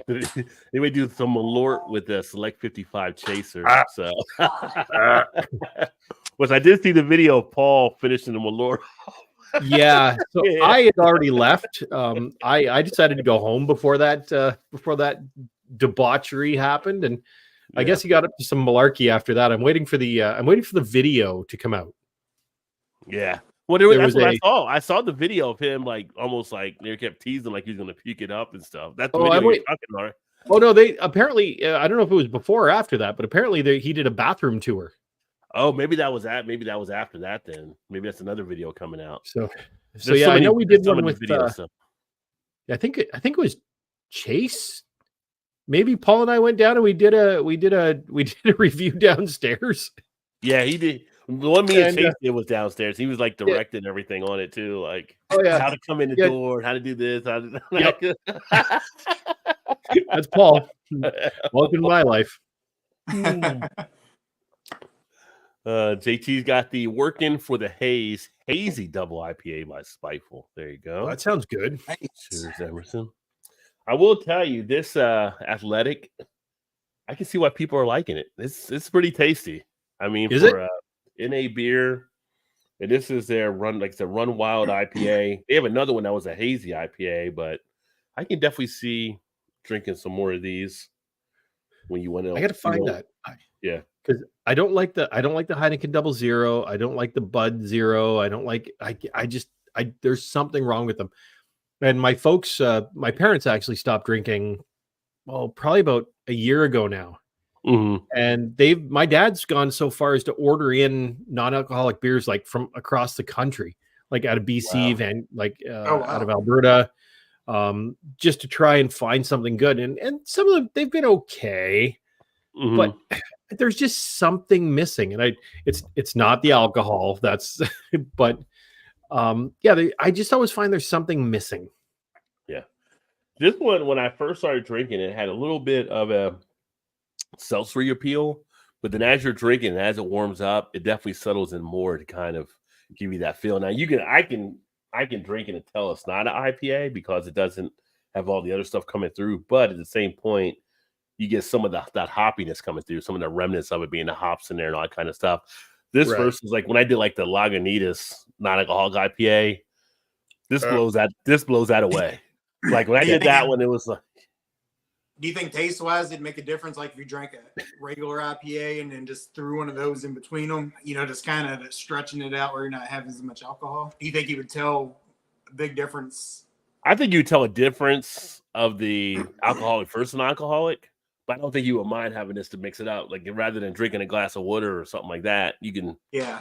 they would do some Malort with the Select 55 Chaser. So, which I did see the video of Paul finishing the Malort. Yeah, so yeah. I had already left. I decided to go home before that debauchery happened, and I guess he got up to some malarkey after that. I'm waiting for the video to come out. Yeah. Well, that's what I saw. I saw the video of him, like almost like they kept teasing, like he was going to puke it up and stuff. That's the video you're talking about. Oh no, they apparently I don't know if it was before or after that, but apparently he did a bathroom tour. Oh, maybe that was after that. Then maybe that's another video coming out. So yeah, I know we did one with. I think it was Chase. Maybe Paul and I went down and we did a review downstairs. Yeah, he did. The one me and Chase did was downstairs. He was like directing everything on it too, like how to come in the door, how to do this. That's Paul. Welcome to my life. JT's got the Working for the Hazy Double IPA by Spiteful. There you go. Oh, that sounds good. Cheers, Emerson. I will tell you this Athletic. I can see why people are liking it. It's pretty tasty. I mean, is for it? NA beer, and this is their Run Wild IPA. They have another one that was a hazy IPA, but I can definitely see drinking some more of these when you want to. I got to find that. Yeah, because I don't like the Heineken 00. I don't like the Bud Zero. I don't like. There's something wrong with them. And my folks, my parents actually stopped drinking. Well, probably about a year ago now. Mm-hmm. And my dad's gone so far as to order in non-alcoholic beers like from across the country, like out of BC and out of Alberta, just to try and find something good. And some of them, they've been okay, but there's just something missing. And it's not the alcohol, that's, but I just always find there's something missing. Yeah. This one, when I first started drinking, it had a little bit of a seltzery appeal, but then as you're drinking, as it warms up, it definitely settles in more to kind of give you that feel. Now I can drink it and tell it's not an IPA because it doesn't have all the other stuff coming through, but at the same point, you get some of that hoppiness coming through, some of the remnants of it being the hops in there and all that kind of stuff. This versus like when I did like the Lagunitas non-alcoholic IPA, this blows that away. Like when I did that one, it was like. Do you think taste-wise it'd make a difference? Like if you drank a regular IPA and then just threw one of those in between them, just kind of stretching it out where you're not having as much alcohol? Do you think you would tell a big difference? I think you would tell a difference of the alcoholic versus non-alcoholic, but I don't think you would mind having this to mix it out. Like rather than drinking a glass of water or something like that, you can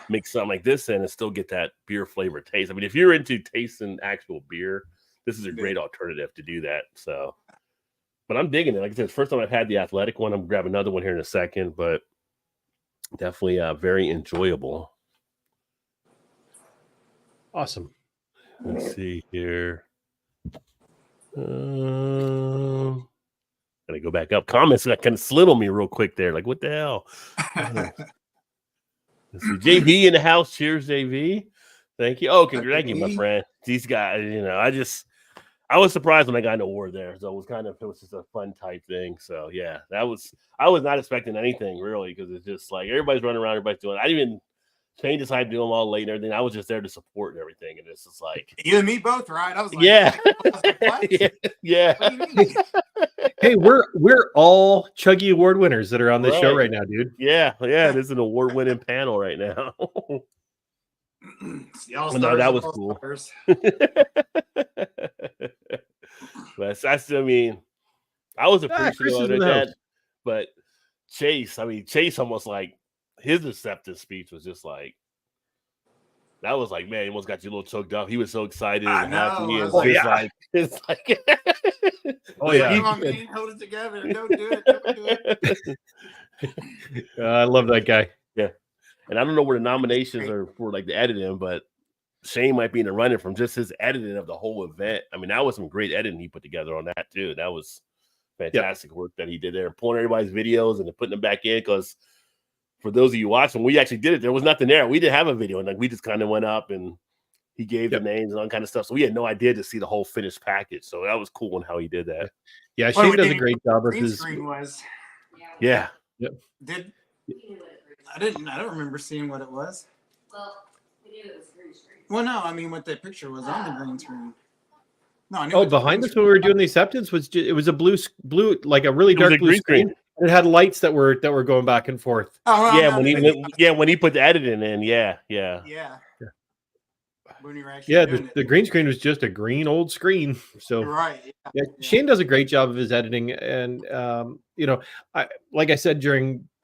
mix something like this in and still get that beer flavor taste. I mean, if you're into tasting actual beer, this is a great alternative to do that. So. But I'm digging it. Like I said, it's the first time I've had the Athletic one. I'm going to grab another one here in a second, but definitely very enjoyable. Awesome. Let's see here. Gotta go back up. Comments that kind of slid on me real quick there. Like, what the hell? Let's see. JV in the house. Cheers, JV. Thank you. Oh, thank you, my friend. These guys, I was surprised when I got an award there. So it was just a fun type thing. So yeah, I was not expecting anything really because it's just like everybody's running around, everybody's doing. I didn't even change decided to do them all late and everything. I was just there to support and everything, and it's just like you and me both, right? I was like, yeah, what? yeah. What do you mean? Hey, we're all Chuggy Award winners that are on this show Right. right now, dude. Yeah. This is an award-winning panel right now. No, that was cool. But I mean, I was appreciative of that. But Chase almost like his acceptance speech was just like that was like, man, he almost got you a little choked up. He was so excited and happy. And it's like oh yeah. Come on, man, hold it together. Don't do it. Don't do it. I love that guy. Yeah. And I don't know where the nominations are for like the editing, but Shane might be in the running from just his editing of the whole event. I mean, that was some great editing he put together on that too. That was fantastic work that he did there, pulling everybody's videos and then putting them back in. Because for those of you watching, we actually did it. There was nothing there. We didn't have a video, and like we just kind of went up and he gave the names and all kind of stuff. So we had no idea to see the whole finished package. So that was cool on how he did that. Yeah, Shane does a great job of his screen was. Yeah. Yep. I don't remember seeing what it was. Well, we knew it was green screen. Well, no, I mean what the picture was on the green screen. No, I knew behind us when we were doing the acceptance it was a blue, like a really dark blue screen. It had lights that were going back and forth. Oh, yeah, when he put the editing in, yeah. When you were the green screen was just a green old screen. So right, yeah, Shane does a great job of his editing, and like I said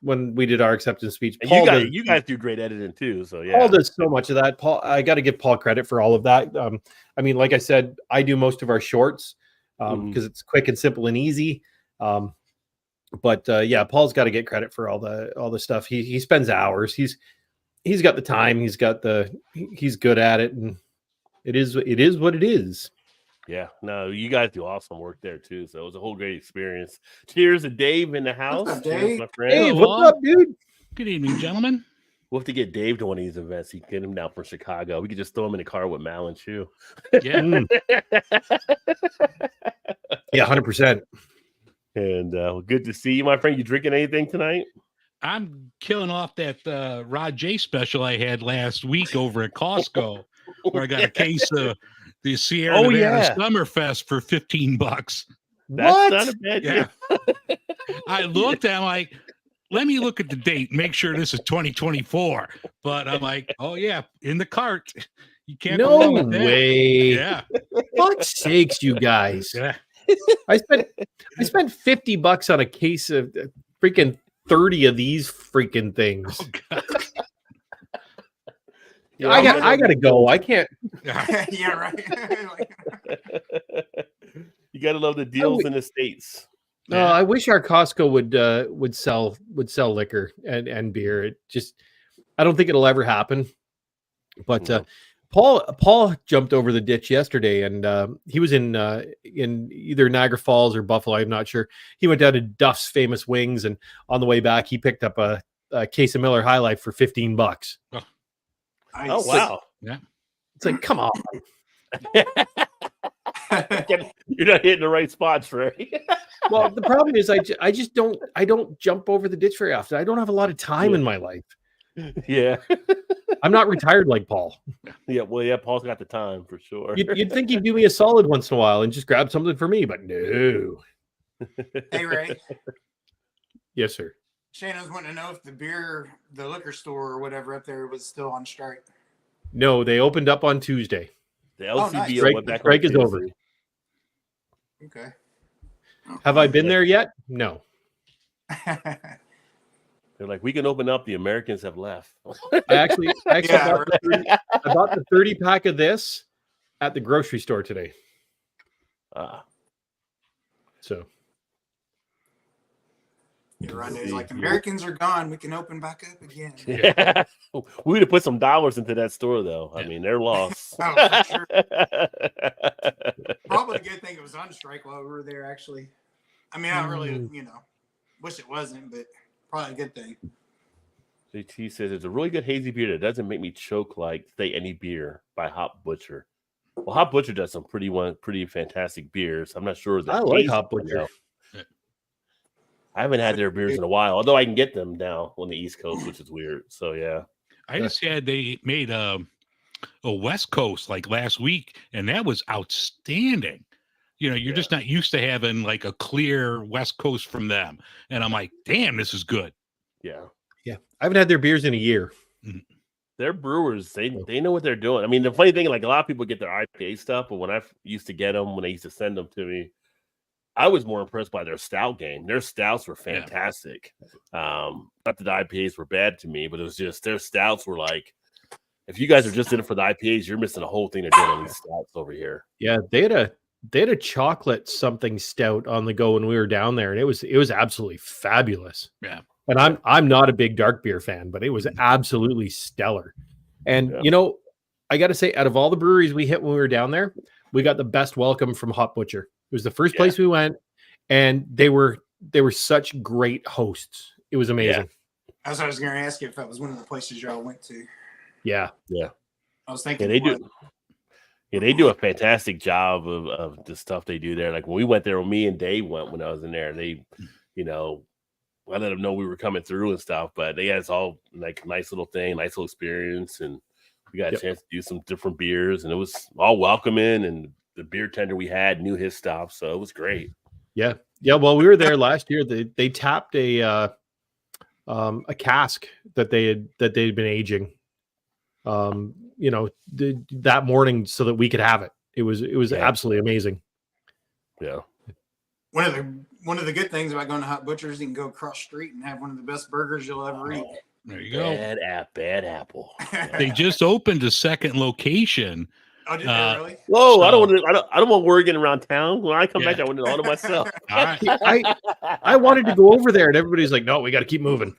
when we did our acceptance speech, you guys do great editing too. So yeah, Paul does so much of that. Paul, I got to give Paul credit for all of that. I mean, like I said, I do most of our shorts because it's quick and simple and easy. But Paul's got to get credit for all the stuff. He spends hours. He's got the time. He's good at it, and it is what it is. Yeah, no, you guys do awesome work there too. So it was a whole great experience. Cheers to Dave in the house. What's up, Cheers, Dave? my friend. Hey, what's up, dude? Good evening, gentlemen. We'll have to get Dave to one of these events. He get him down from Chicago. We could just throw him in the car with Mal and Chew. Yeah. Yeah, 100%. And good to see you, my friend. You drinking anything tonight? I'm killing off that Rod J special I had last week over at Costco, where I got a case of the Sierra Nevada Summerfest for $15. That's not a bad deal. Yeah. I looked at like, let me look at the date, make sure this is 2024. But I'm like, oh yeah, in the cart. You can't. No way. Yeah. Fuck's sakes, you guys. Yeah. I spent $50 on a case of freaking 30 of these freaking things. Oh, Yeah, I gotta go. I can't. Yeah, right. You gotta love the deals in the States. I wish our Costco would sell liquor and beer. It just, I don't think it'll ever happen. But Paul jumped over the ditch yesterday, and he was in either Niagara Falls or Buffalo. I'm not sure. He went down to Duff's Famous Wings, and on the way back, he picked up a case of Miller High Life for $15. Oh wow! Yeah, it's like, come on. You're not hitting the right spots, Ray. Well, the problem is I just don't jump over the ditch very often. I don't have a lot of time in my life. Yeah. I'm not retired like Paul. Yeah, well, yeah, Paul's got the time for sure. You'd think he'd do me a solid once in a while and just grab something for me, but no. Hey, Ray. Yes, sir. Shane was wanting to know if the liquor store or whatever up there was still on strike. No, they opened up on Tuesday. The LCBO nice. went back. Strike is over. Okay. Have I been there yet? No. They're like, we can open up. The Americans have left. I actually bought the 30 pack of this at the grocery store today. So. It's like Americans are gone. We can open back up again. Yeah. We would have put some dollars into that store, though. I mean, they're lost. Oh, for sure. Probably a good thing it was on strike while we were there, actually. I mean, I really, wish it wasn't, but probably a good thing. JT says it's a really good hazy beer that doesn't make me choke like, say, any beer by Hop Butcher. Well, Hot Butcher does some pretty fantastic beers. I'm not sure that I like Hot Butcher. I haven't had their beers in a while, although I can get them now on the East Coast, which is weird. So yeah, I just had they made a West Coast like last week, and that was outstanding. You're just not used to having like a clear West Coast from them, and I'm like, damn, this is good. Yeah. I haven't had their beers in a year. They're brewers. They know what they're doing. I mean, the funny thing, like a lot of people get their IPA stuff, but when I used to get them, when they used to send them to me, I was more impressed by their stout game. Their stouts were fantastic. Not that the IPAs were bad to me, but it was just their stouts were like, if you guys are just in it for the IPAs, you're missing the whole thing they're doing on these stouts over here. Yeah, they had a chocolate something stout on the go when we were down there, and it was absolutely fabulous. Yeah. And I'm not a big dark beer fan, but it was absolutely stellar. And I got to say, out of all the breweries we hit when we were down there, we got the best welcome from Hot Butcher. It was the first place we went, and they were such great hosts. It was amazing. That's what I was going to ask you if that was one of the places y'all went to. Yeah. I was thinking they do. Yeah, they do a fantastic job of the stuff they do there. Like when we went there, when me and Dave went when I was in there, they, I let them know we were coming through and stuff, but they had us all like nice little thing, nice little experience, and we got a chance to do some different beers, and it was all welcoming. And the beer tender we had knew his stuff, so it was great. Yeah. Well, we were there last year. They tapped a cask that they'd been aging, that morning so that we could have it. It was absolutely amazing. Yeah. One of the good things about going to Hot Butchers, you can go across the street and have one of the best burgers you'll ever eat. There you go. Bad apple. They just opened a second location. Oh, did they really? Whoa! I don't want word getting around town. When I come back, I want to order myself. All right. I wanted to go over there, and everybody's like, "No, we got to keep moving."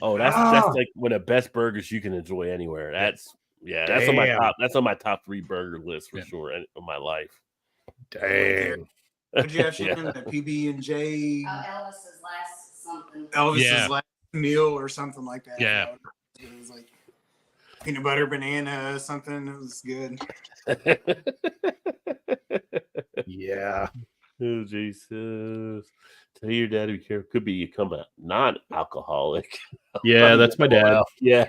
Oh, that's like one of the best burgers you can enjoy anywhere. That's on my top. That's on my top 3 burger list for sure in my life. Dang. Did you have chicken at PB&J? Elvis's last something. Elvis's last meal or something like that. Yeah. It was like peanut butter banana something. It was good. Yeah. Oh, Jesus. Tell your dad to be careful. Could become a non-alcoholic. Yeah, that's my dad. Yeah.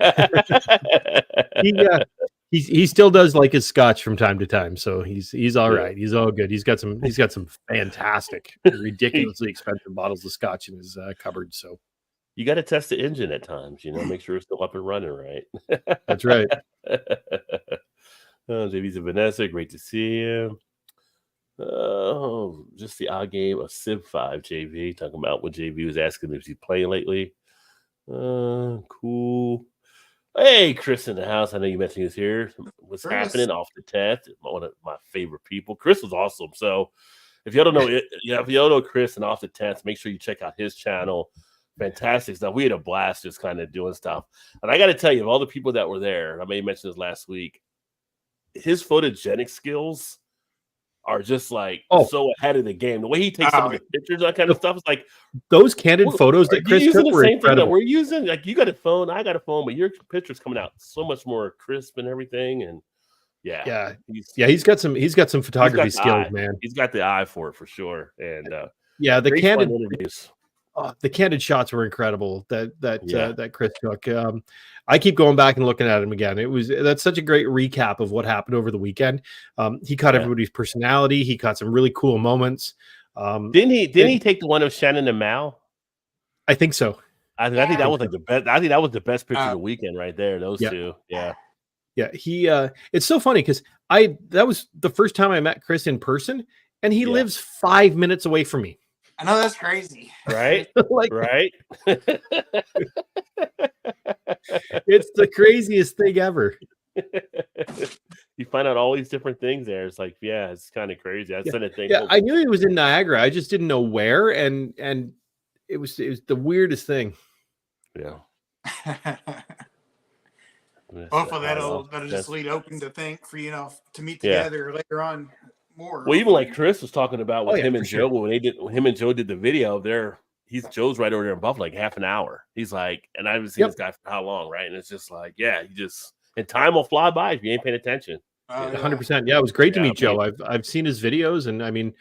He still does like his scotch from time to time, so he's all right. He's all good. He's got some fantastic, ridiculously expensive bottles of scotch in his cupboard. So you got to test the engine at times, make sure it's still up and running right. That's right. JV's and Vanessa, great to see you. Just the odd game of Civ 5, JV. Talking about what JV was asking if he's playing lately. Cool. Hey, Chris in the house. I know you mentioned he was here. What's happening off the test? One of my favorite people. Chris was awesome. So if y'all don't know if y'all know Chris and off the test, make sure you check out his channel. Fantastic stuff. We had a blast just kind of doing stuff. And I got to tell you, of all the people that were there, I may have mentioned this last week, his photogenic skills are just like so ahead of the game. The way he takes some of the pictures, that kind of stuff, is like those candid photos that Chris took were incredible. We're using, like, you got a phone, I got a phone, but your picture's coming out so much more crisp and everything. And he's got some photography skills, man. He's got the eye for it for sure. And the candid interviews. The candid shots were incredible that Chris took. I keep going back and looking at him again. That's such a great recap of what happened over the weekend. He caught everybody's personality. He caught some really cool moments. Didn't he take the one of Shannon and Mal? I think so. I think that was like the best. I think that was the best picture of the weekend right there. Those two. Yeah. Yeah. He it's so funny because that was the first time I met Chris in person, and he lives 5 minutes away from me. I know, that's crazy. Right? Right? It's the craziest thing ever. You find out all these different things there. It's like, it's kind of crazy. I I knew he was in Niagara. I just didn't know where, and it was the weirdest thing. Yeah. Hopefully that'll just lead open to think for to meet together later on more. Well, even like Chris was talking about with him and Joe when him and Joe did the video there. Joe's right over there in Buffalo, like half an hour. He's like, and I haven't seen this guy for how long, right? And it's just like, and time will fly by if you ain't paying attention. Oh, yeah. 100%. Yeah, it was great to Yeah, meet Joe. I've seen his videos, and I mean,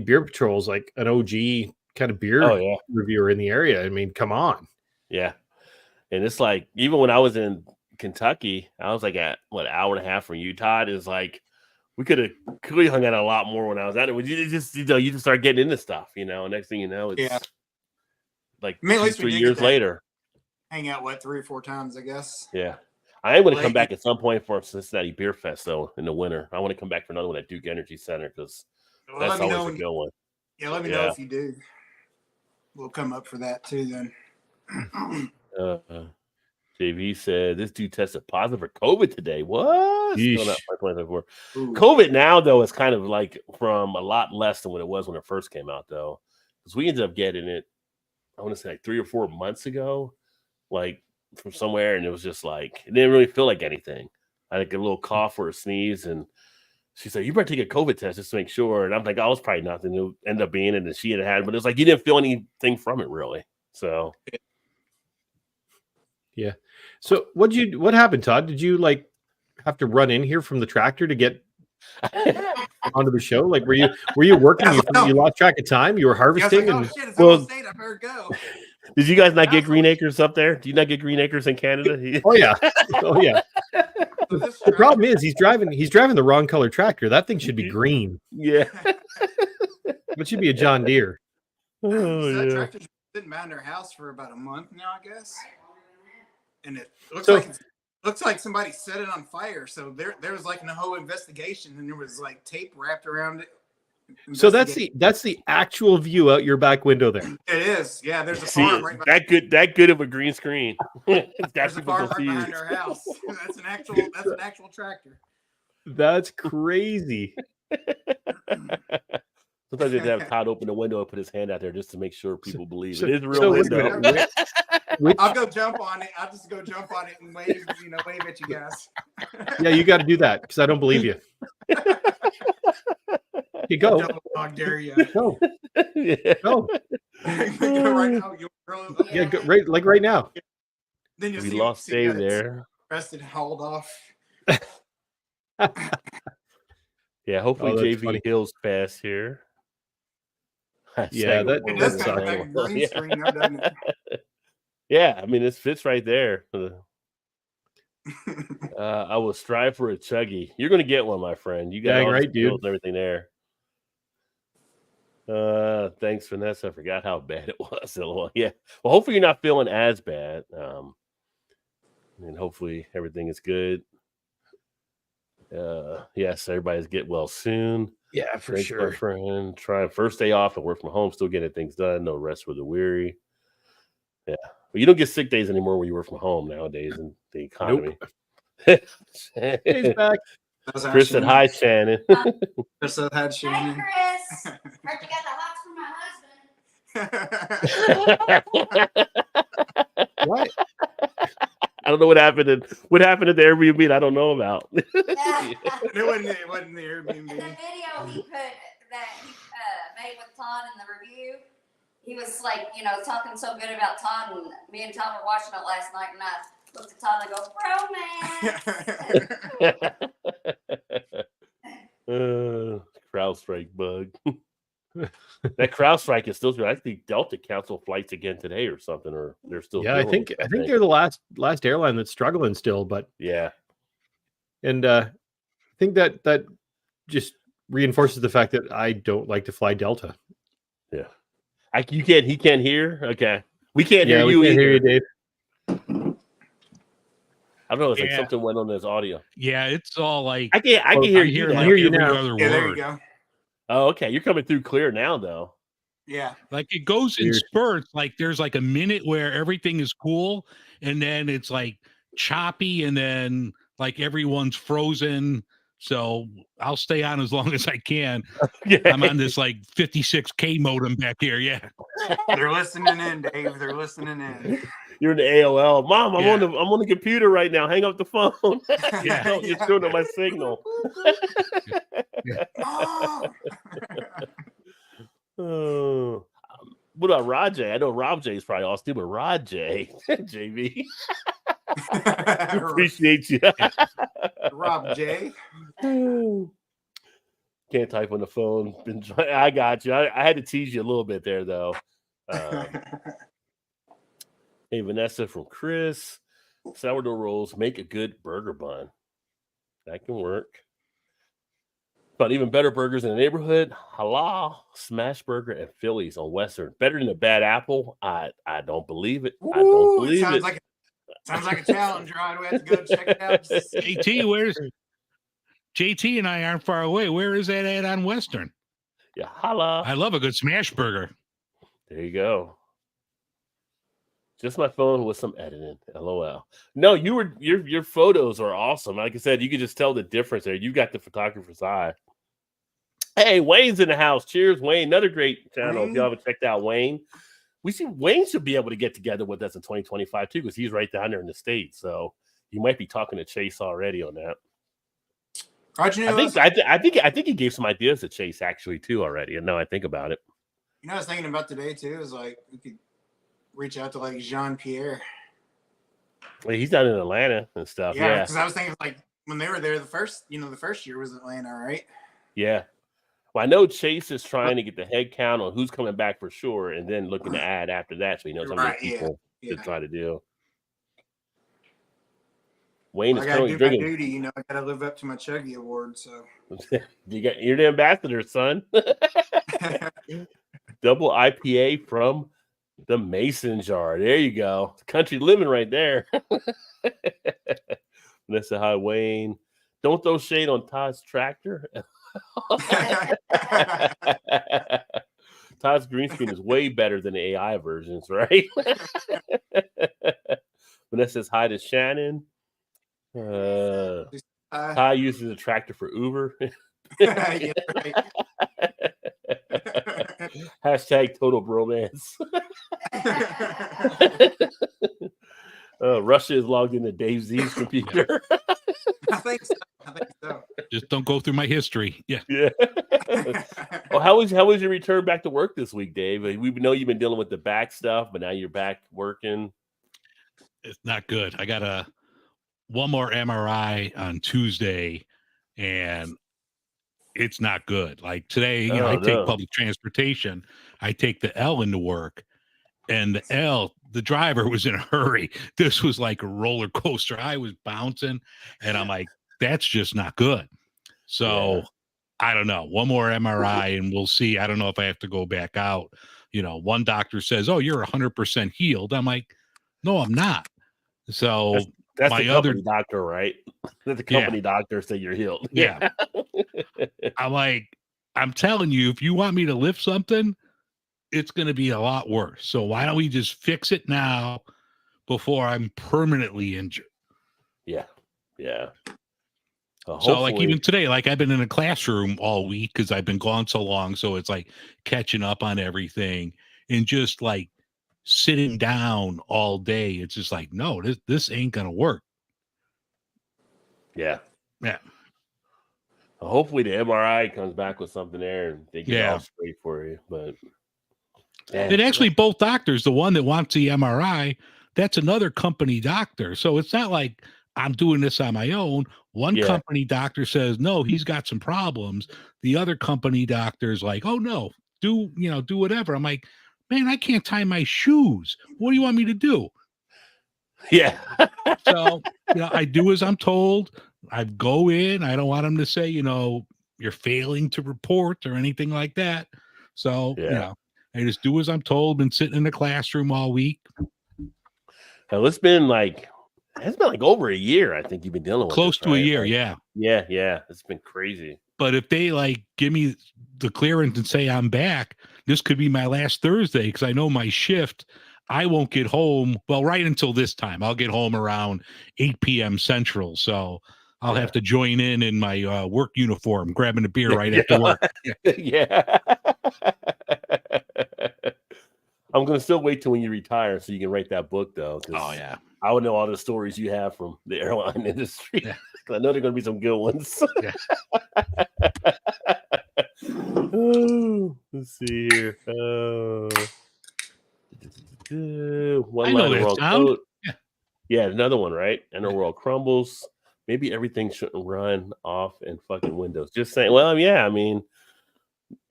Beer Patrol's like an OG kind of beer Oh yeah, reviewer in the area. I mean, come on. yeah. And it's like even when I was in Kentucky, I was like at what hour and a half from Utah. It's like we could have clearly hung out a lot more when I was at it. You just start getting into stuff, Next thing you know, it's like I mean, at least 3 years later. Hang out 3 or 4 times, I guess. Yeah. I am going to come back at some point for Cincinnati Beer Fest, though, in the winter. I want to come back for another one at Duke Energy Center because that's always a good one. Yeah, let me know if you do. We'll come up for that too then. JV said this dude tested positive for COVID today. What? Still not Ooh. COVID now, though, is kind of like from a lot less than what it was when it first came out, though, because we ended up getting it, I want to say like 3 or 4 months ago, like from somewhere, and it was just like it didn't really feel like anything. I had like a little cough or a sneeze, and she said, "You better take a COVID test just to make sure." And I'm like, "Oh, it's probably nothing." It ended up being it, and she had, but it was like you didn't feel anything from it really. So, yeah. So what happened, Todd? Did you like have to run in here from the tractor to get onto the show? Like, were you working? You lost track of time. You were harvesting, I better go. Did you guys not get Green Acres up there? Do you not get Green Acres in Canada? Oh yeah, oh yeah. The problem is he's driving the wrong color tractor. That thing should be green. Yeah, it should be a John Deere. Oh, that tractor's been behind our house for about a month now, I guess. And it looks like somebody set it on fire. So there was like a whole investigation, and there was like tape wrapped around it. So that's the actual view out your back window there. It is. Yeah, there's a farm right behind that good of a green screen. There's a farm right behind our house. That's an actual tractor. That's crazy. Sometimes you have to have Todd open the window and put his hand out there just to make sure people believe it is a real window. I'll go jump on it. I'll just go jump on it and wave at you guys. Yeah, you got to do that because I don't believe you. You go. How dare you? Go. Yeah. Go. Go right now. Yeah, go, right now. Then you we lost Dave there. Arrested, hauled off. Yeah, hopefully JV funny. Hills pass here. Yeah, it does kind of like a green screen, though, doesn't it? Yeah, I mean, this fits right there. I will strive for a chuggy. You're going to get one, my friend. You got all right, dude. And everything there. Thanks, Vanessa. I forgot how bad it was. Yeah. Well, hopefully you're not feeling as bad. And hopefully everything is good. Yes, everybody's get well soon. Yeah, for Thanks, sure. my friend. Trying first day off and work from home, still getting things done. No rest for the weary. Yeah. But you don't get sick days anymore when you work from home nowadays in the economy. Nope. He's back. Chris said hi, Shannon. Chris said hi, Shannon. Hi, Chris. Heard you got the hots from my husband. What? I don't know what happened. What happened at the Airbnb? I don't know about. It wasn't the Airbnb. The video he put that he made with Todd in the review, he was like, talking so good about Todd, and me and Tom were watching it last night, and I looked at Todd and go, romance. CrowdStrike bug. That CrowdStrike is still. I think Delta canceled flights again today or something, or they're still. Yeah, I think they're the last airline that's struggling still, but yeah. And I think that just reinforces the fact that I don't like to fly Delta. Yeah, he can't hear. Okay, we can't hear you. We can't either. hear you, Dave. I don't know. It's like something went on his audio. Yeah, it's all like I can hear you. I hear you now. Yeah, there you go. Oh, okay. You're coming through clear now, though. Yeah. Like it goes in spurts. Like there's like a minute where everything is cool, and then it's like choppy, and then like everyone's frozen. So I'll stay on as long as I can. Okay. I'm on this like 56K modem back here. Yeah. They're listening in, Dave. They're listening in. You're in the AOL. Mom, I'm on the computer right now. Hang up the phone. Yeah. You're screwing up my signal. Oh. What about Rajay? I know Rajay is probably all stupid. Rajay, JV. Appreciate you. Rob J. Can't type on the phone. I got you. I had to tease you a little bit there, though. Hey, Vanessa from Chris. Sourdough rolls make a good burger bun. That can work. But even better burgers in the neighborhood, halal, smash burger, and Phillies on Western. Better than a bad apple? I don't believe it. I don't believe it. Sounds like a challenge, Rod. We have to go check it out. JT and I aren't far away. Where is that at on Western? Yeah, holla. I love a good smash burger. There you go. Just my phone with some editing. LOL. No, your photos are awesome. Like I said, you can just tell the difference there. You got the photographer's eye. Hey, Wayne's in the house. Cheers, Wayne. Another great channel. If you haven't checked out Wayne, we see Wayne should be able to get together with us in 2025 too, because he's right down there in the States. So you might be talking to Chase already on that. I think he gave some ideas to Chase actually too already. And now I think about it. You know, I was thinking about today too. Is like we could reach out to like Jean-Pierre. Well, he's down in Atlanta and stuff. Yeah, because I was thinking like when they were there the first year was Atlanta, right? Yeah. Well, I know Chase is trying to get the head count on who's coming back for sure, and then looking to add after that, so he knows how many people to try to do. Wayne is currently drinking. My duty, I gotta live up to my Chuggy Award. So you're the ambassador, son. Double IPA from the Mason Jar. There you go. Country living right there. Vanessa, hi, Wayne. Don't throw shade on Todd's tractor. Todd's green screen is way better than the AI versions, right? Vanessa says hi to Shannon. Todd uses a tractor for Uber. Yeah, right. Hashtag total bromance. Russia is logged into Dave Z's computer. I think so. Just don't go through my history. Yeah. Well, how was your return back to work this week, Dave? We know you've been dealing with the back stuff, but now you're back working. It's not good. I got one more MRI on Tuesday, and it's not good. Like today, I take public transportation. I take the L into work, and the driver was in a hurry. This was like a roller coaster. I was bouncing, and I'm like, that's just not good. So I don't know. One more MRI, and we'll see. I don't know if I have to go back out. One doctor says, "Oh, you're 100% healed." I'm like, "No, I'm not." So that's my the company doctor, right? The company doctor say you're healed. Yeah. I'm like, I'm telling you, if you want me to lift something, it's going to be a lot worse. So why don't we just fix it now before I'm permanently injured? Yeah. So like even today, like I've been in a classroom all week because I've been gone so long. So it's like catching up on everything and just like sitting down all day. It's just like, no, this ain't going to work. Yeah. Yeah. Well, hopefully the MRI comes back with something there and they get it all straight for you. But and actually both doctors, the one that wants the MRI, that's another company doctor. So it's not like I'm doing this on my own. One company doctor says, no, he's got some problems. The other company doctor's like, oh no, do whatever. I'm like, man, I can't tie my shoes. What do you want me to do? Yeah. So, I do as I'm told. I go in. I don't want them to say, you're failing to report or anything like that. So, I just do as I'm told. Been sitting in the classroom all week. Well, it's been like over a year. I think you've been dealing with close to a year. Yeah. It's been crazy. But if they give me the clearance and say I'm back, this could be my last Thursday because I know my shift. I won't get home. Well, right until this time, I'll get home around 8 p.m. Central. So I'll have to join in my work uniform, grabbing a beer right after work. Yeah. I'm going to still wait till when you retire so you can write that book, though. Oh, yeah. I would know all the stories you have from the airline industry. Yeah. I know they're going to be some good ones. Yeah. Let's see here. One I line know of world sound. code. Yeah, another one, right? And the world crumbles. maybe everything shouldn't run off in fucking Windows. Just saying. Well, yeah, I mean,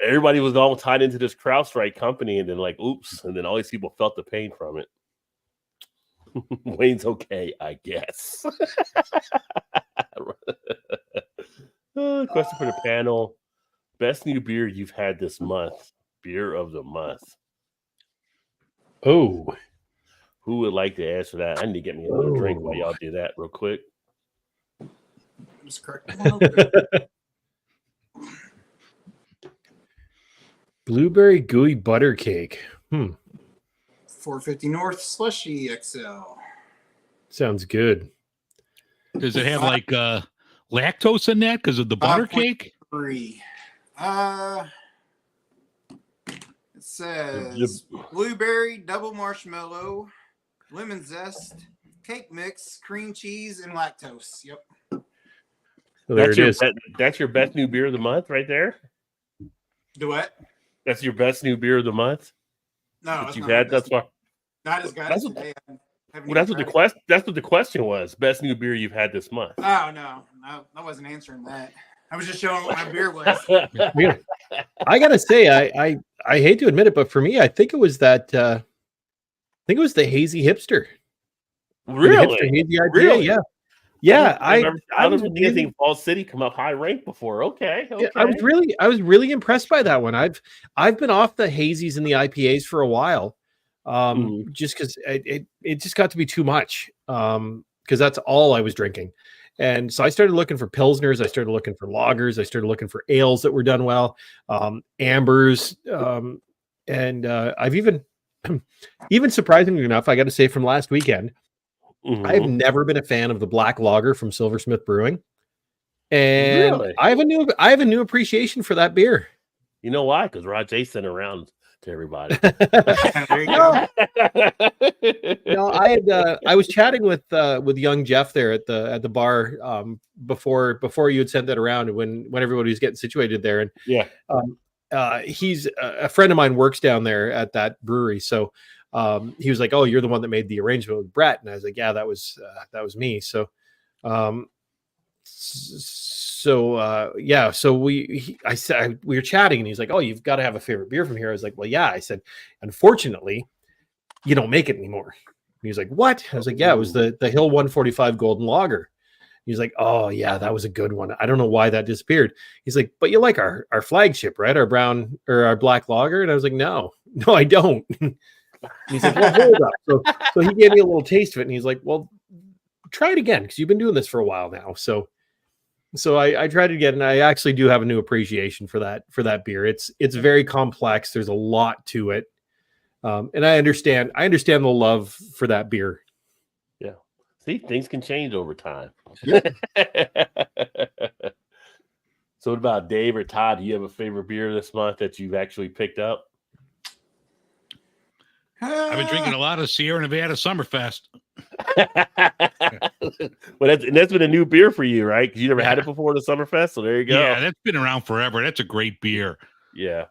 everybody was all tied into this CrowdStrike company, and then like, oops, and then all these people felt the pain from it. Wayne's okay, I guess. Question for the panel: best new beer you've had this month? Beer of the month. Oh, who would like to answer that? I need to get me another drink while y'all do that real quick. Just correct. Blueberry gooey butter cake. 450 North Slushy XL. Sounds good. Does it have like lactose in that because of the butter cake? 3. It says blueberry, double marshmallow, lemon zest, cake mix, cream cheese, and lactose. Yep. So there it is. That's your best new beer of the month right there? Do what? That's your best new beer of the month? No, that you've had thus far? I just got it today. That's what the question was. Best new beer you've had this month. Oh, no, I wasn't answering that. I was just showing what my beer was. I gotta say, I hate to admit it, but for me, I think it was that. I think it was the hazy hipster. Really? The hipster hazy IPA, really? Yeah. Yeah, I never seen anything Falls City come up high rank before. Okay. Yeah, I was really impressed by that one. I've been off the hazies and the IPAs for a while, just because it just got to be too much. Because that's all I was drinking, and so I started looking for pilsners. I started looking for lagers. I started looking for ales that were done well, ambers, and I've even surprisingly enough, I got to say from last weekend. I've never been a fan of the black lager from Silversmith Brewing, and really? I have a new appreciation for that beer. You know why? Because Rajay sent around to everybody. There you go. No, I was chatting with young Jeff there at the bar before you had sent that around, when everybody was getting situated there, and he's a friend of mine, works down there at that brewery, so. He was like, "Oh, you're the one that made the arrangement with Brett," and I was like, "Yeah, that was me." So, so we were chatting, and he's like, "Oh, you've got to have a favorite beer from here." I was like, "Well, yeah." I said, "Unfortunately, you don't make it anymore." And he's like, "What?" I was like, "Yeah, it was the Hill 145 Golden Lager." He's like, "Oh, yeah, that was a good one. I don't know why that disappeared." He's like, "But you like our flagship, right? Our brown or our black lager?" And I was like, "No, I don't." He's like, "Well, hold up." So he gave me a little taste of it, and he's like, "Well, try it again, because you've been doing this for a while now." So I tried it again, and I actually do have a new appreciation for that beer. It's very complex. There's a lot to it, and I understand the love for that beer. Yeah. See, things can change over time. Yep. So what about Dave or Todd? Do you have a favorite beer this month that you've actually picked up? I've been drinking a lot of Sierra Nevada Summerfest. Well, that's been a new beer for you, right? Because you never had it before the Summerfest, so there you go. Yeah, that's been around forever. That's a great beer. Yeah.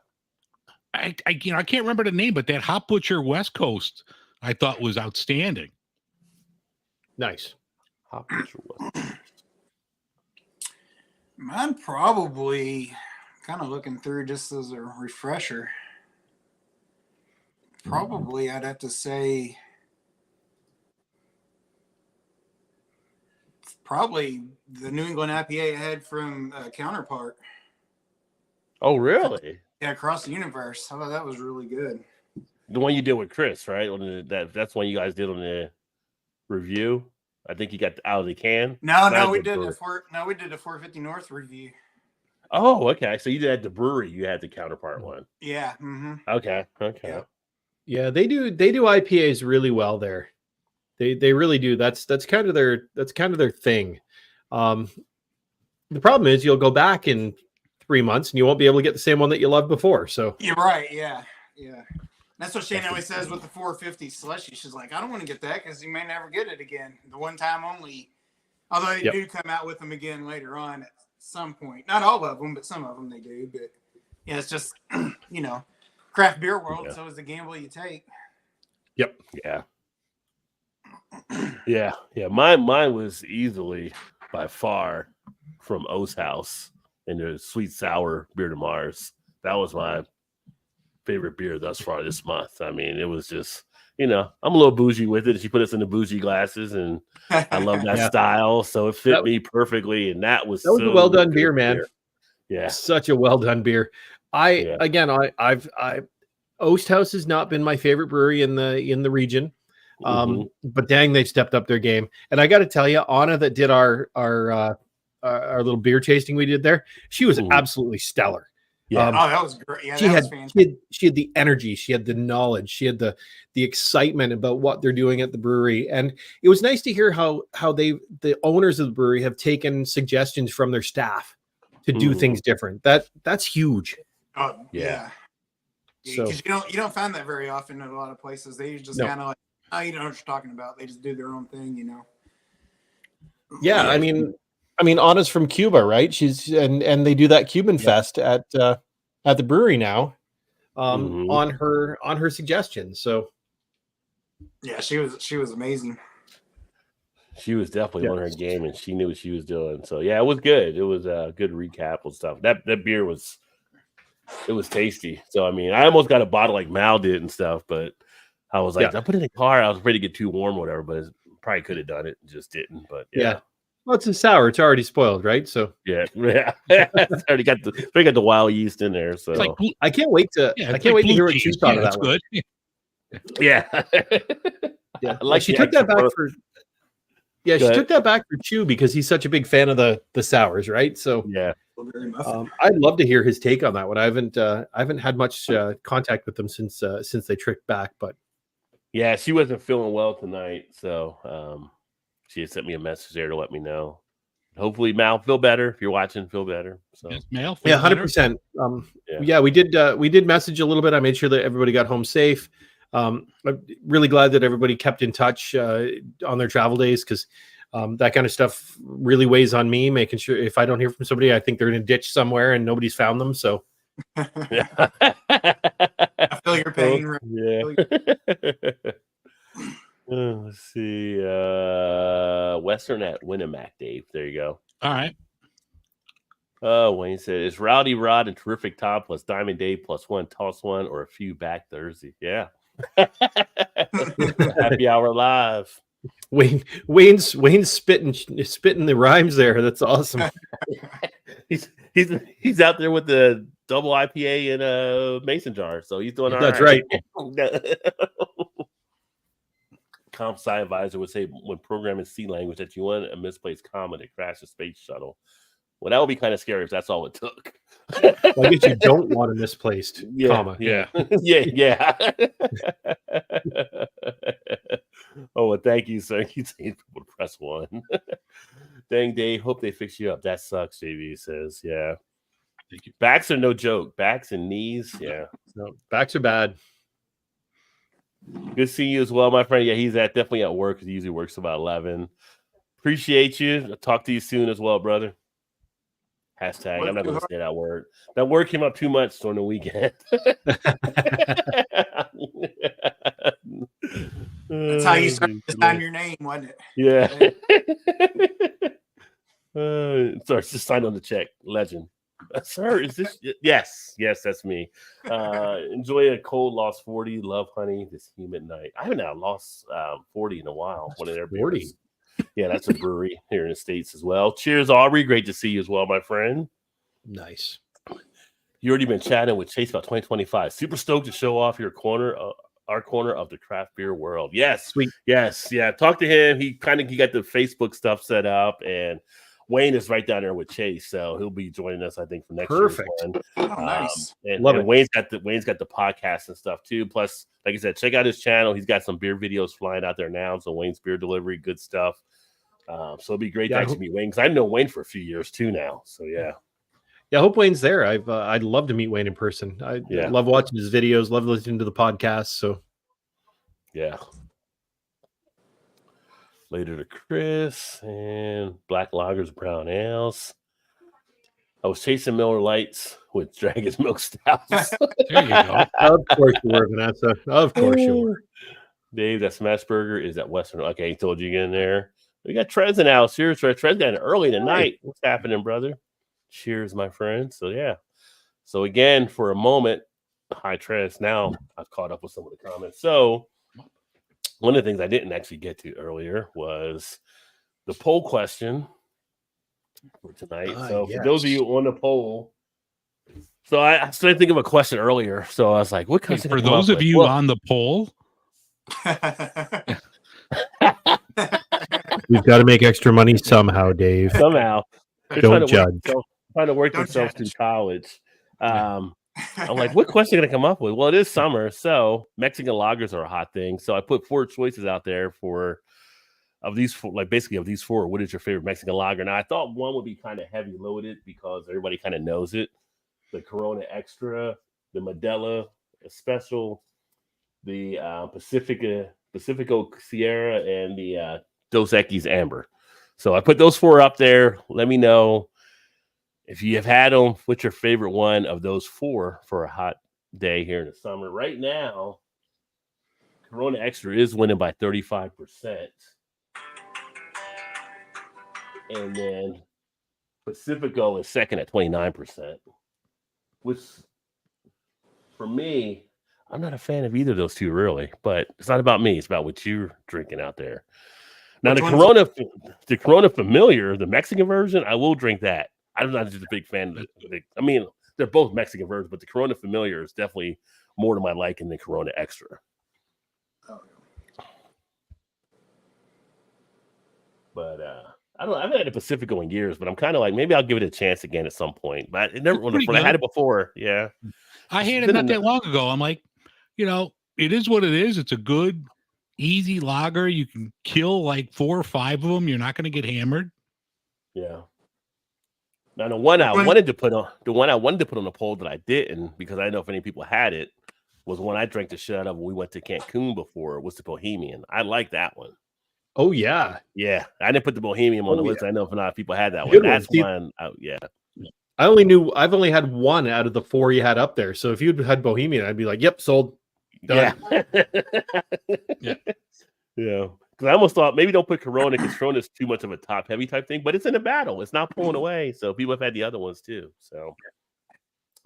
I can't remember the name, but that Hop Butcher West Coast I thought was outstanding. Nice. Hop Butcher West. Mine probably, kind of looking through just as a refresher. Probably, I'd have to say, probably the New England IPA I had from Counterpart. Oh, really? Yeah, Across the Universe. I thought that was really good. The one you did with Chris, right? That's one you guys did on the review. I think you got out of the can. No, we did a 450 North review. Oh, okay. So you did at the brewery. You had the Counterpart one. Yeah. Mm-hmm. Okay. Yeah, they do IPAs really well there. They really do. That's kind of their thing. The problem is you'll go back in 3 months and you won't be able to get the same one that you loved before. So you're right. Yeah. That's what Shane always says with the 450 slushy. She's like, I don't want to get that because you may never get it again. The one time only. Although they do come out with them again later on at some point. Not all of them, but some of them they do. But yeah, it's just craft beer world. So it's a gamble you take. Yep. Yeah. Yeah. Mine was easily by far from O's House and their sweet sour beer to Mars. That was my favorite beer thus far this month. I mean, it was just, I'm a little bougie with it. She put us in the bougie glasses, and I love that style. So it fit me perfectly, and that was a well done beer, man. Yeah, such a well done beer. I've Oast House has not been my favorite brewery in the region. But dang, they've stepped up their game. And I got to tell you, Anna that did our little beer tasting we did there, she was absolutely stellar. Yeah. That was great. Yeah, she had the energy, she had the knowledge, she had the excitement about what they're doing at the brewery. And it was nice to hear how the owners of the brewery have taken suggestions from their staff to do things different. That's huge. Yeah. So because you don't find that very often in a lot of places. They just kind of like, you know what you're talking about. They just do their own thing, Yeah, I mean, Anna's from Cuba, right? She's and they do that Cuban fest at the brewery now, on her suggestion. So, yeah, she was amazing. She was definitely on her game, and she knew what she was doing. So yeah, it was good. It was a good recap and stuff. That beer was tasty. So I mean, I almost got a bottle like Mal did and stuff, but I was like, I put it in the car. I was afraid to get too warm or whatever, but probably could have done it, just didn't. But yeah. Well, it's a sour. It's already spoiled, right? So it's already got the wild yeast in there. So I can't wait to hear what you thought of that one. Good. Yeah. She took that back for. Yeah, she took that back for Chew because he's such a big fan of the sours, right? So I'd love to hear his take on that one. I haven't had much contact with them since they tricked back, but yeah, she wasn't feeling well tonight, so she had sent me a message there to let me know. Hopefully, Mal, feel better. If you're watching, feel better. So Mal, 100%. We did message a little bit. I made sure that everybody got home safe. I'm really glad that everybody kept in touch on their travel days, because that kind of stuff really weighs on me, making sure if I don't hear from somebody, I think they're in a ditch somewhere and nobody's found them. So I feel your pain. Let's see. Western at Winnemac, Dave. There you go. All right. Wayne said, it's Rowdy Rod and Terrific Tom plus Diamond Dave plus one toss one or a few back Thursday. Yeah. Happy hour live. Wayne's spitting the rhymes there. That's awesome. he's out there with the double IPA in a mason jar, so he's doing all right. That's right. Comp sci advisor would say when programming C language that you want a misplaced comma to crash a space shuttle. Well, that would be kind of scary if that's all it took. Well, I guess you don't want a misplaced comma. Yeah. Oh, well, thank you, sir. You saying people to press one. Dang, Dave. Hope they fix you up. That sucks, JV says. Yeah. Thank you. Backs are no joke. Backs and knees. Yeah. No, backs are bad. Good seeing you as well, my friend. Yeah, he's definitely at work. He usually works about 11. Appreciate you. I'll talk to you soon as well, brother. Hashtag. I'm not going to say that word. That word came up too much during the weekend. That's how you started to sign your name, wasn't it? Yeah. Sorry, just signed on the check. Legend. Sir, is this? Yes, that's me. Enjoy a cold lost 40. Love honey this humid night. I haven't lost 40 in a while. One of their 40. Beers. Yeah, that's a brewery here in the States as well. Cheers, Aubrey. Great to see you as well, my friend. Nice. You already been chatting with Chase about 2025. Super stoked to show off your corner, our corner of the craft beer world. Yes, sweet. Yes, yeah. Talk to him. He got the Facebook stuff set up, and Wayne is right down there with Chase, so he'll be joining us, I think, for next year's one. Oh, nice. And Wayne's got the podcast and stuff too. Plus, like I said, check out his channel. He's got some beer videos flying out there now. So Wayne's Beer Delivery, good stuff. So it'll be great to actually meet Wayne, because I've known Wayne for a few years too now. So yeah. Yeah, I hope Wayne's there. I'd love to meet Wayne in person. I love watching his videos, love listening to the podcast. So yeah. Later to Chris and Black Lagers, Brown Ales. I was chasing Miller Lights with Dragon's Milk Stouts. There you go. Of course you were, Vanessa. Of course you were. Dave, that Smash Burger is at Western. Okay, he told you again there. We got Trez in the house. Cheers, Trez. Trez got in early tonight. What's happening, brother? Cheers, my friend. So, yeah. So, again, for a moment, hi, Trez. Now I've caught up with some of the comments. So, one of the things I didn't actually get to earlier was the poll question for tonight. So, for those of you on the poll, so I started thinking of a question earlier. So, I was like, what question? For those of you on the poll, We've got to make extra money somehow, Dave. Somehow. Don't judge. Trying to work themselves through college. I'm like, what question can I come up with? Well, it is summer, so Mexican lagers are a hot thing. So I put 4 choices out there of these four, like basically of these 4. What is your favorite Mexican lager? Now I thought one would be kind of heavy loaded because everybody kind of knows it. The Corona Extra, the Modelo Special, the Pacifico Sierra, and the Dos Equis Amber. So I put those 4 up there. Let me know if you have had them. What's your favorite one of those 4 for a hot day here in the summer? Right now, Corona Extra is winning by 35%. And then Pacifico is second at 29%. Which, for me, I'm not a fan of either of those 2, really. But it's not about me. It's about what you're drinking out there. Now, the Corona Familiar, the Mexican version, I will drink that. I'm not just a big fan of it. I mean, they're both Mexican versions, but the Corona Familiar is definitely more to my liking than Corona Extra. But I haven't had a Pacifico in years, but I'm kind of like, maybe I'll give it a chance again at some point. But when I had it before, yeah. I had it not that long ago. I'm like, it is what it is. It's a good, easy lager. You can kill like 4 or 5 of them. You're not going to get hammered. Yeah. Now the one I wanted to put on the poll that I didn't, because I didn't know if any people had it, was one I drank the shit out of when we went to Cancun before. Was the Bohemian. I like that one. Oh yeah. Yeah. I didn't put the Bohemian on the list. I know if not people had that Good one. That's one. Yeah. I've only had 1 out of the 4 you had up there. So if you'd had Bohemian, I'd be like, yep, sold. Done. Yeah. Yeah. Because I almost thought maybe don't put Corona because Corona is too much of a top heavy type thing, but it's in a battle. It's not pulling away. So people have had the other ones too. So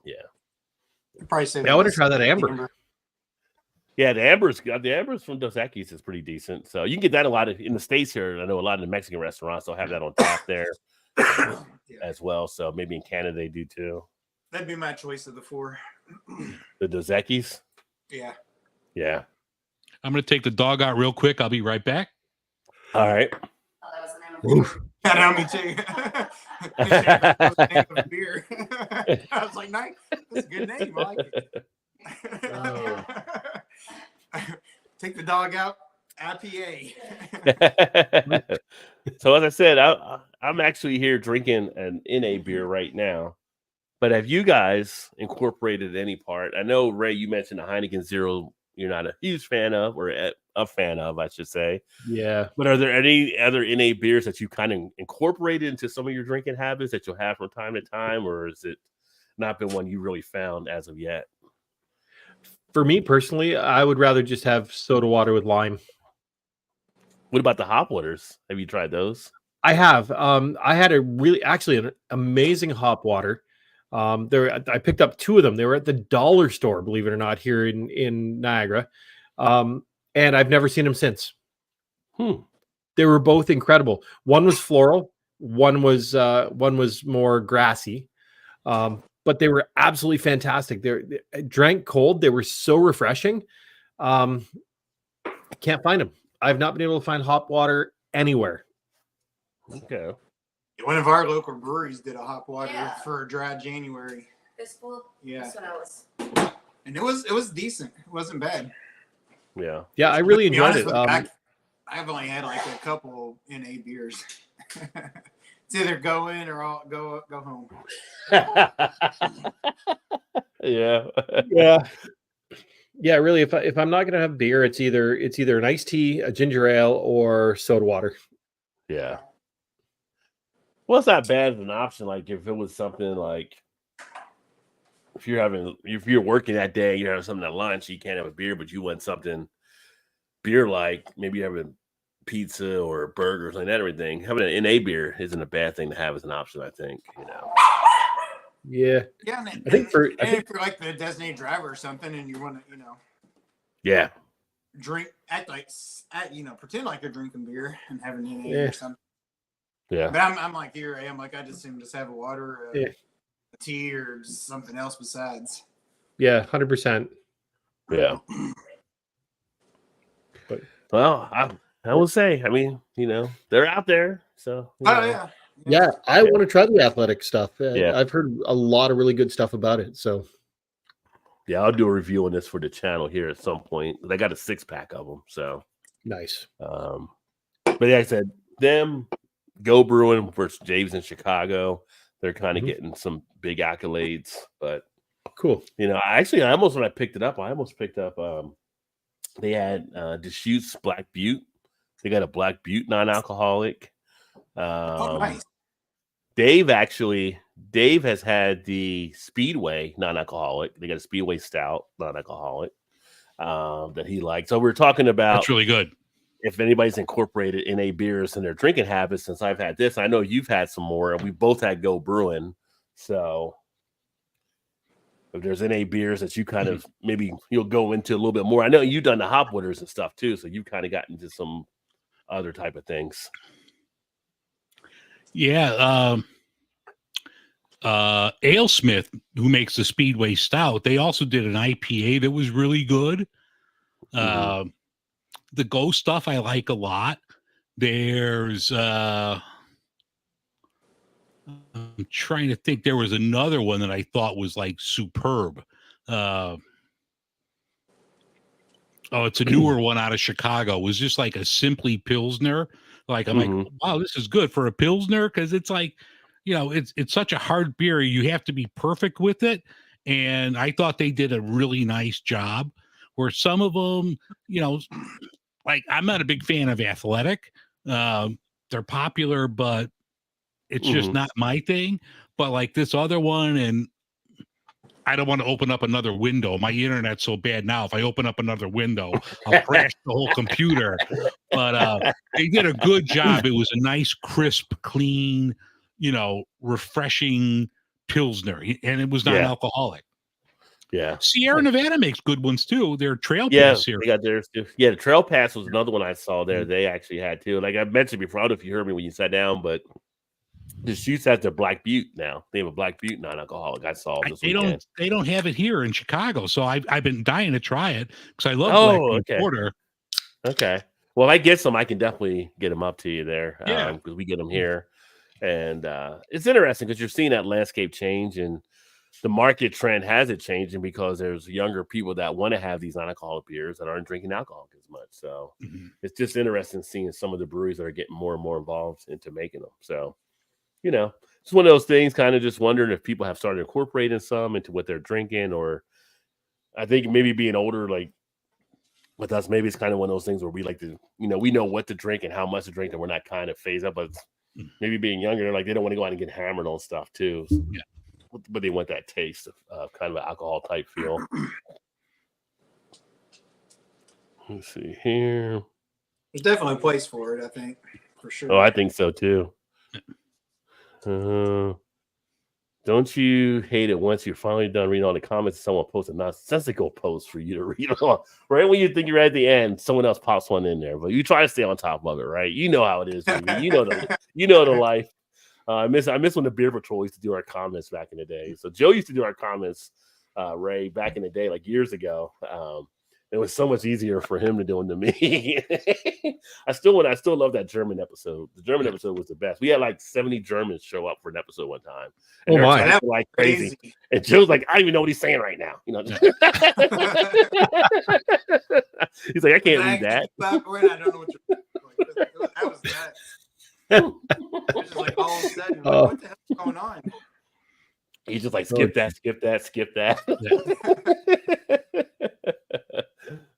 yeah. I want to try that Amber. Yeah, the Amber's from Dos Equis is pretty decent. So you can get that a lot in the States here. I know a lot of the Mexican restaurants will have that on top there as well. So maybe in Canada they do too. That'd be my choice of the 4. The Dos Equis? Yeah. Yeah. I'm going to take the dog out real quick. I'll be right back. All right. Oh, that was the name of the That me too. Name of beer. I was like, nice. That's a good name. I like it. Take the dog out. IPA. So as I said, I'm actually here drinking an NA beer right now. But have you guys incorporated any part? I know, Ray, you mentioned the Heineken Zero you're not a huge fan of, or a fan of, I should say. Yeah. But are there any other NA beers that you kind of incorporated into some of your drinking habits that you'll have from time to time, or is it not been one you really found as of yet? For me personally, I would rather just have soda water with lime. What about the hop waters? Have you tried those? I have. I had an amazing hop water. I picked up 2 of them. They were at the dollar store, believe it or not, here in Niagara. And I've never seen them since. They were both incredible. One was floral, one was more grassy. But they were absolutely fantastic. They drank cold. They were so refreshing. I can't find them. I've not been able to find hop water anywhere. Okay. One of our local breweries did a hop water for a dry January. Fistful? Yeah. That's what I was. And it was decent. It wasn't bad. Yeah. Yeah, I really enjoyed it. I've only had like a couple NA beers. It's either go in or I'll go home. Yeah. Yeah, really. If I'm not gonna have beer, it's either an iced tea, a ginger ale, or soda water. Yeah. Well, it's not bad as an option. Like if it was something like if you're working that day, you're having something at lunch, you can't have a beer, but you want something beer like maybe you're having pizza or burgers and everything, having an NA beer isn't a bad thing to have as an option. I think, you know. Yeah. Yeah, I think if you're like the designated driver or something, and you want to, Yeah. drink pretend like you're drinking beer and having NA Yeah. or something. Yeah. But I'm like you, Ray. I'm like, I just assume just have a water, Yeah. a tea, or just something else besides. Yeah, 100%. Yeah. But Well, I will say, I mean, you know, they're out there. So yeah, I want to try the athletic stuff. Yeah. I've heard a lot of really good stuff about it. So yeah, I'll do a review on this for the channel here at some point. They got a 6-pack of them. So nice. But yeah, I said them, Go Brewing versus James in Chicago. They're kind of getting some big accolades, but Cool. you know, when I picked it up, I almost picked up. They had Deschutes Black Butte. They got a Black Butte non-alcoholic. Nice. Dave has had the Speedway non-alcoholic. They got a Speedway Stout non-alcoholic that he liked. So we're talking about That's really good. if anybody's incorporated NA beers in their drinking habits. Since I've had this, I know you've had some more, and we both had Go Brewing. So if there's NA beers that you kind of maybe you'll go into a little bit more. I know you've done the hop waters and stuff too, so you've kind of gotten into some other type of things. Yeah. AleSmith, who makes the Speedway Stout, they also did an IPA that was really good. The Go stuff I like a lot. There's I'm trying to think. There was another one that I thought was like superb. It's a newer one out of Chicago. It was just like a Simply Pilsner. Like I'm like, wow, this is good for a Pilsner, because it's like, you know, it's such a hard beer. You have to be perfect with it. And I thought they did a really nice job. Where some of them, you know, like I'm not a big fan of Athletic. They're popular, but it's just not my thing. But like this other one, and I don't want to open up another window. My internet's so bad now. If I open up another window, I'll crash the whole computer. But they did a good job. It was a nice, crisp, clean, you know, refreshing Pilsner, and it was not alcoholic. Yeah. Sierra Nevada makes good ones too. Their Trail Pass here. They got theirs too. Yeah, the Trail Pass was another one I saw there. They actually had too. Like I mentioned before, I don't know if you heard me when you sat down, but the Shoots has their Black Butte now. They have a Black Butte non-alcoholic. I saw this weekend. They don't have it here in Chicago, so I've been dying to try it because I love Black Butte Porter. Okay. Well, I get some. I can definitely get them up to you there. Yeah, because we get them here, and it's interesting because you're seeing that landscape change, and the market trend has it changing because there's younger people that want to have these non-alcoholic beers that aren't drinking alcohol as much. So it's just interesting seeing some of the breweries that are getting more and more involved into making them. So, you know, it's one of those things, kind of just wondering if people have started incorporating some into what they're drinking, or I think maybe being older, like with us, maybe it's kind of one of those things where we like to, you know, we know what to drink and how much to drink, and we're not kind of phased up, but maybe being younger, like they don't want to go out and get hammered on stuff too. So, yeah. But they want that taste of kind of an alcohol type feel. Let's see here. There's definitely a place for it, I think, for sure. Oh, I think so too. Don't you hate it once you're finally done reading all the comments and someone posts a nonsensical post for you to read on? Right when you think you're at the end, someone else pops one in there. But you try to stay on top of it, right? You know how it is. You know the life. I miss when the Beer Patrol used to do our comments back in the day. So Joe used to do our comments, Ray, back in the day, like years ago. It was so much easier for him to do them to me. I still love that German episode. The German episode was the best. We had like 70 Germans show up for an episode one time. And oh my, that was like crazy. And Joe's like, I don't even know what he's saying right now. You know, he's like, I can't read that. I don't know what you're like. That was that. It's just like all of a sudden, like, what the hell's going on? He's just like, skip that.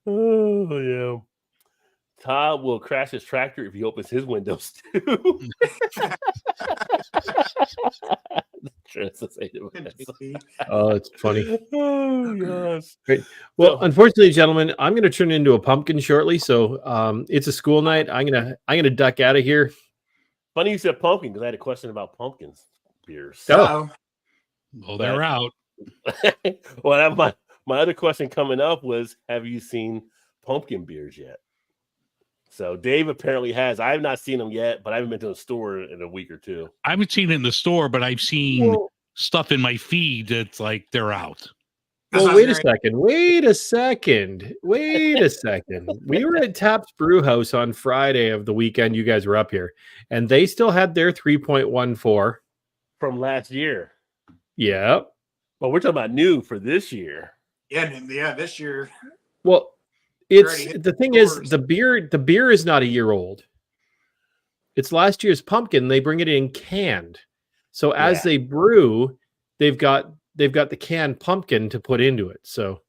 Oh yeah. Todd will crash his tractor if he opens his windows too. Transcendental Could events. be. Oh, it's funny. Oh yes. Great. Well, So- unfortunately, gentlemen, I'm going to turn into a pumpkin shortly. So it's a school night. I'm gonna duck out of here. Funny you said pumpkin because I had a question about pumpkins beers. Oh. Well, they're out. Well, my other question coming up was, have you seen pumpkin beers yet? So Dave apparently has. I have not seen them yet, but I haven't been to the store in a week or two. I haven't seen it in the store, but I've seen stuff in my feed that's like they're out. Well, wait a second. Wait a second. Wait a second. We were at Taps Brew House on Friday of the weekend. You guys were up here, and they still had their 3.14 from last year. Yeah. But we're talking about new for this year. Yeah, this year. Well, it's the thing is the beer is not a year old. It's last year's pumpkin. They bring it in canned. So as they brew, they've got the canned pumpkin to put into it. So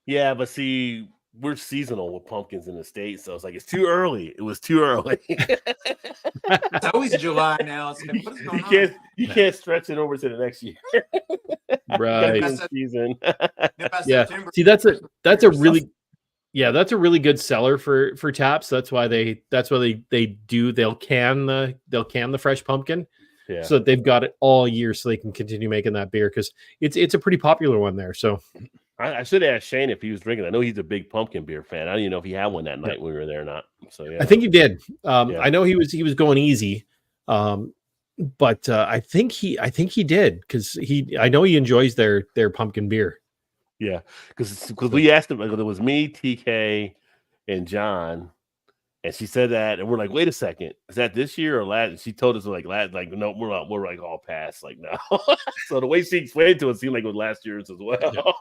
yeah, but see, we're seasonal with pumpkins in the States, so it's like it's too early. It was too early. It's always July now. It's like, what is going on? You can't stretch it over to the next year. Right. Season. Yeah. See, that's a really good seller for Taps. That's why they'll can the fresh pumpkin. Yeah. So that they've got it all year so they can continue making that beer because it's a pretty popular one there. So I should ask Shane if he was drinking. I know he's a big pumpkin beer fan. I don't even know if he had one that night when we were there or not. So yeah, I think he did. I know he was going easy, but I think he did because I know he enjoys their pumpkin beer. Yeah, because we asked him. It was me, TK, and John, and she said that, and we're like, "Wait a second, is that this year or last?" And she told us like no, we're like all past, like no. So the way she explained to us seemed like it was last year's as well.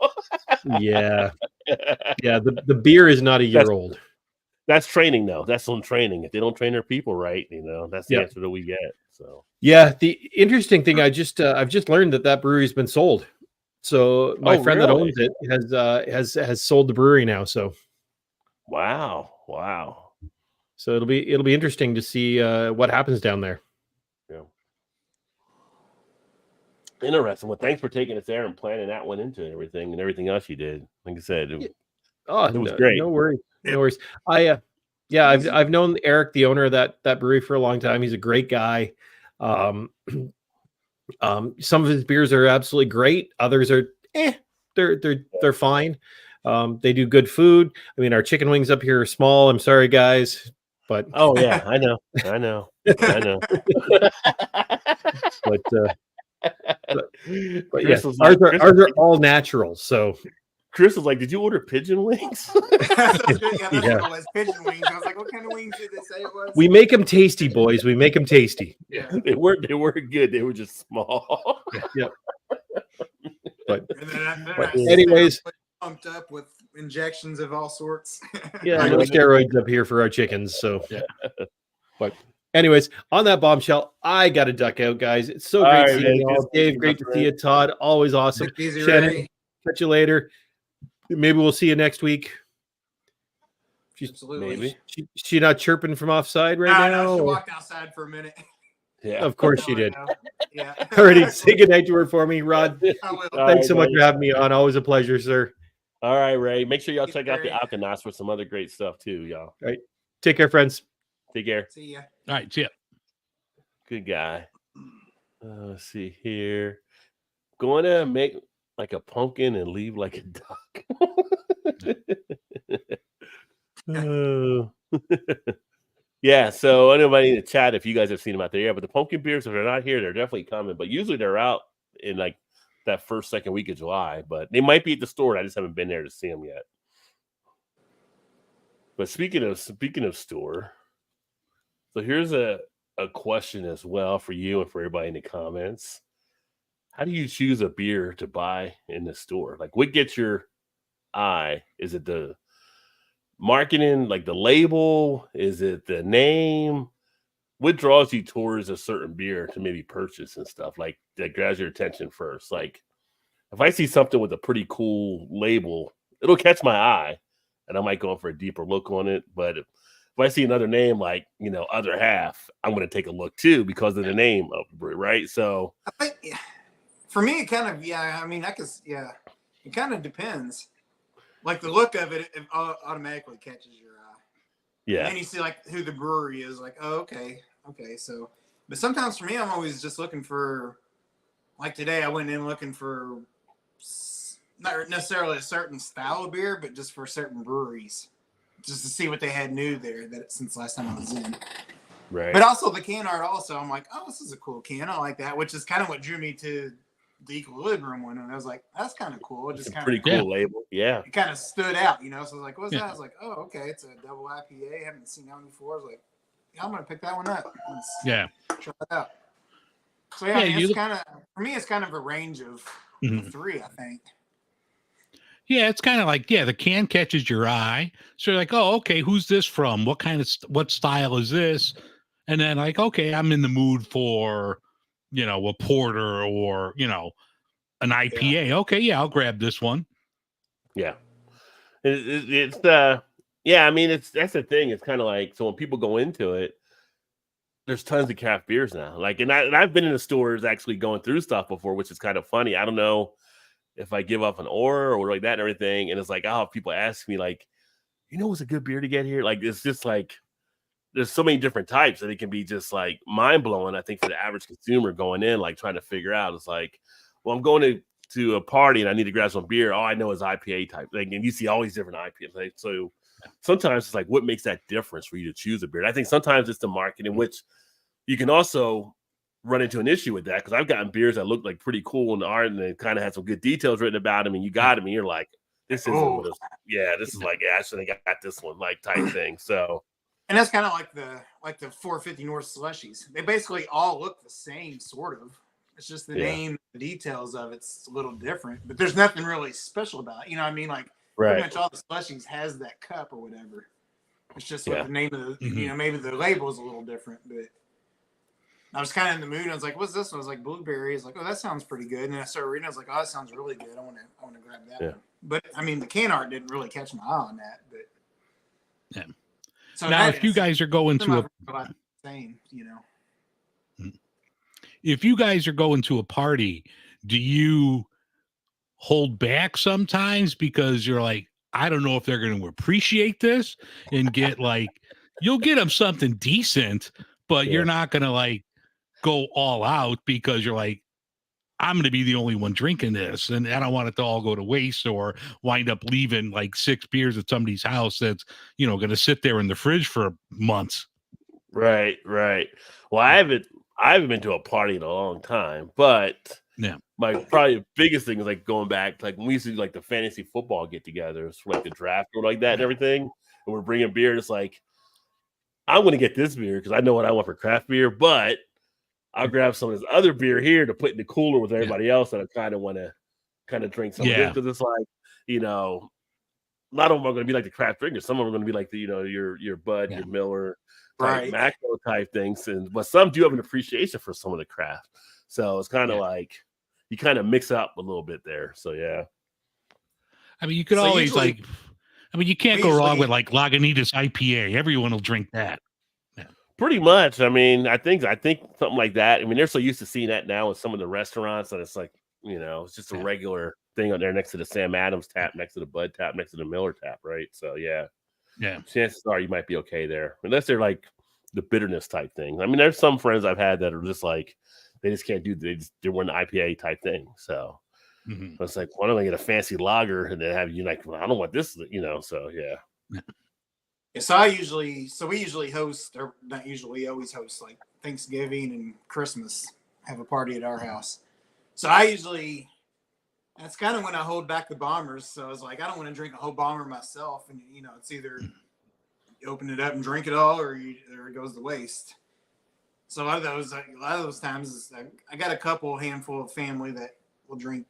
Yeah. The beer is not a year old. That's training, though. That's some training. If they don't train their people right, that's the answer that we get. So yeah, the interesting thing I've just learned that brewery's been sold. So my friend that owns it has sold the brewery now. So wow. So it'll be interesting to see what happens down there. Yeah. Interesting. Well, thanks for taking us there and planning that one into everything and everything else you did. Like I said, it was great. No worries. No worries. I've known Eric, the owner of that brewery, for a long time. He's a great guy. Some of his beers are absolutely great. Others are they're fine. They do good food. I mean, our chicken wings up here are small. I'm sorry, guys, but oh yeah, I know. But yeah, ours are all natural. So Chris was like, "Did you order pigeon wings?" Yeah. Pigeon wings. I was like, "What kind of wings did they say it was?" We make them tasty, boys. We make them tasty. Yeah, they were good. They were just small. Yeah. But then anyways, pumped up with injections of all sorts. Yeah, no steroids up here for our chickens. So, but anyways, on that bombshell, I got to duck out, guys. It's so great seeing you all. Dave, great to see you. Todd, always awesome. Shannon, catch you later. Maybe we'll see you next week. Absolutely. Maybe. She not chirping from offside right now? No, she walked outside for a minute. Yeah, of course she did. Yeah. Alrighty, say goodnight to her for me, Rod. Thanks so much for having me on. Always a pleasure, sir. All right, Ray. Make sure y'all check out the Alkanaz for some other great stuff too, y'all. All right. Take care, friends. Take care. See ya. All right, see ya. Good guy. Let's see here. Going to make like a pumpkin and leave like a duck. Yeah, so anybody in the chat, if you guys have seen them out there, yeah, but the pumpkin beers, if they're not here, they're definitely coming. But usually they're out in like that second week of July. But they might be at the store. I just haven't been there to see them yet. But speaking of store, so here's a question as well for you and for everybody in the comments. How do you choose a beer to buy in the store? Like, what gets your eye? Is it the marketing, like the label? Is it the name? What draws you towards a certain beer to maybe purchase and stuff? Like, that grabs your attention first. Like, if I see something with a pretty cool label, it'll catch my eye, and I might go for a deeper look on it. But if I see another name like, Other Half, I'm going to take a look too because of the name of the brewery, right? So For me, it kind of, yeah. I mean, it kind of depends. Like the look of it automatically catches your eye. Yeah. And then you see like who the brewery is. Like, oh, okay. So, but sometimes for me, I'm always just looking for. Like today, I went in looking for not necessarily a certain style of beer, but just for certain breweries, just to see what they had new there since last time I was in. Right. But also the can art. Also, I'm like, oh, this is a cool can. I like that, which is kind of what drew me to the Equilibrium one. And I was like, that's kind of cool. It It's just a kind pretty of cool label. Yeah. It kind of stood out, So I was like, what's Yeah. that? I was like, oh, okay, it's a double IPA. I haven't seen that one before. I was like, yeah, I'm gonna pick that one up. Yeah. Try it out. So yeah, I mean, you it's kind of for me. It's kind of a range of three, I think. Yeah, it's kind of like, the can catches your eye. So you're like, oh, okay, who's this from? What style is this? And then like, okay, I'm in the mood for, a porter or, an IPA. Yeah. Okay, I'll grab this one. Yeah. It's I mean, that's the thing. It's kind of like, so when people go into it, there's tons of craft beers now. Like, and I've been in the stores actually going through stuff before, which is kind of funny. I don't know if I give up an order or like that and everything. And it's like, oh, people ask me like, what's a good beer to get here? Like, it's just like, there's so many different types that it can be just like mind blowing. I think for the average consumer going in, like trying to figure out, it's like, well, I'm going to a party and I need to grab some beer. All I know is IPA type. Like, and you see all these different IPAs. Like, so sometimes it's like, what makes that difference for you to choose a beer? And I think sometimes it's the marketing, which you can also run into an issue with that, because I've gotten beers that look like pretty cool in the art and they kind of had some good details written about them, and you got them and you're like, this isn't what it's, this is like, I should have got this one, like type thing. So, and that's kind of like the 450 North slushies. They basically all look the same, sort of. It's just the name, the details of it's a little different, but there's nothing really special about it. You know what I mean? Like pretty much all the slushies has that cup or whatever. It's just what the name of the, maybe the label is a little different, but I was kind of in the mood. I was like, what's this one? I was like, blueberry. I was like, oh, that sounds pretty good. And then I started reading. I was like, oh, that sounds really good. I want to grab that one. But I mean, the can art didn't really catch my eye on that. But so now, if you guys are going to if you guys are going to a party, do you hold back sometimes because you're like, I don't know if they're going to appreciate this and get like, you'll get them something decent, but you're not going to like go all out because you're like, I'm going to be the only one drinking this, and I don't want it to all go to waste or wind up leaving like 6 beers at somebody's house that's, going to sit there in the fridge for months. Right. Well, I haven't been to a party in a long time, but my probably biggest thing is like going back, like when we used to do like the fantasy football get-togethers for like the draft or like that and everything, and we're bringing beer. It's like, I'm going to get this beer because I know what I want for craft beer, but I'll grab some of this other beer here to put in the cooler with everybody else that I kind of want to drink some of this, because it's like, not of them are going to be like the craft drinkers. Some of them are going to be like the, your Bud, your Miller, macro type things, but some do have an appreciation for some of the craft. So it's kind of like you kind of mix up a little bit there. So I mean, you could always you can't go wrong with like Lagunitas IPA. Everyone will drink that. Pretty much. I mean, I think something like that. I mean, they're so used to seeing that now in some of the restaurants that it's like, it's just a regular thing out there next to the Sam Adams tap, next to the Bud tap, next to the Miller tap, right? So chances are you might be okay there, unless they're like the bitterness type thing. I mean, there's some friends I've had that are just like, they just can't do, they want an IPA type thing. So it's like, why don't I get a fancy lager and then have you like, well, I don't want this, so So we usually host, or not usually, we always host like Thanksgiving and Christmas, have a party at our house. So that's kind of when I hold back the bombers. So I was like, I don't want to drink a whole bomber myself. And, it's either you open it up and drink it all or it goes to waste. So a lot of those times I got a handful of family that will drink,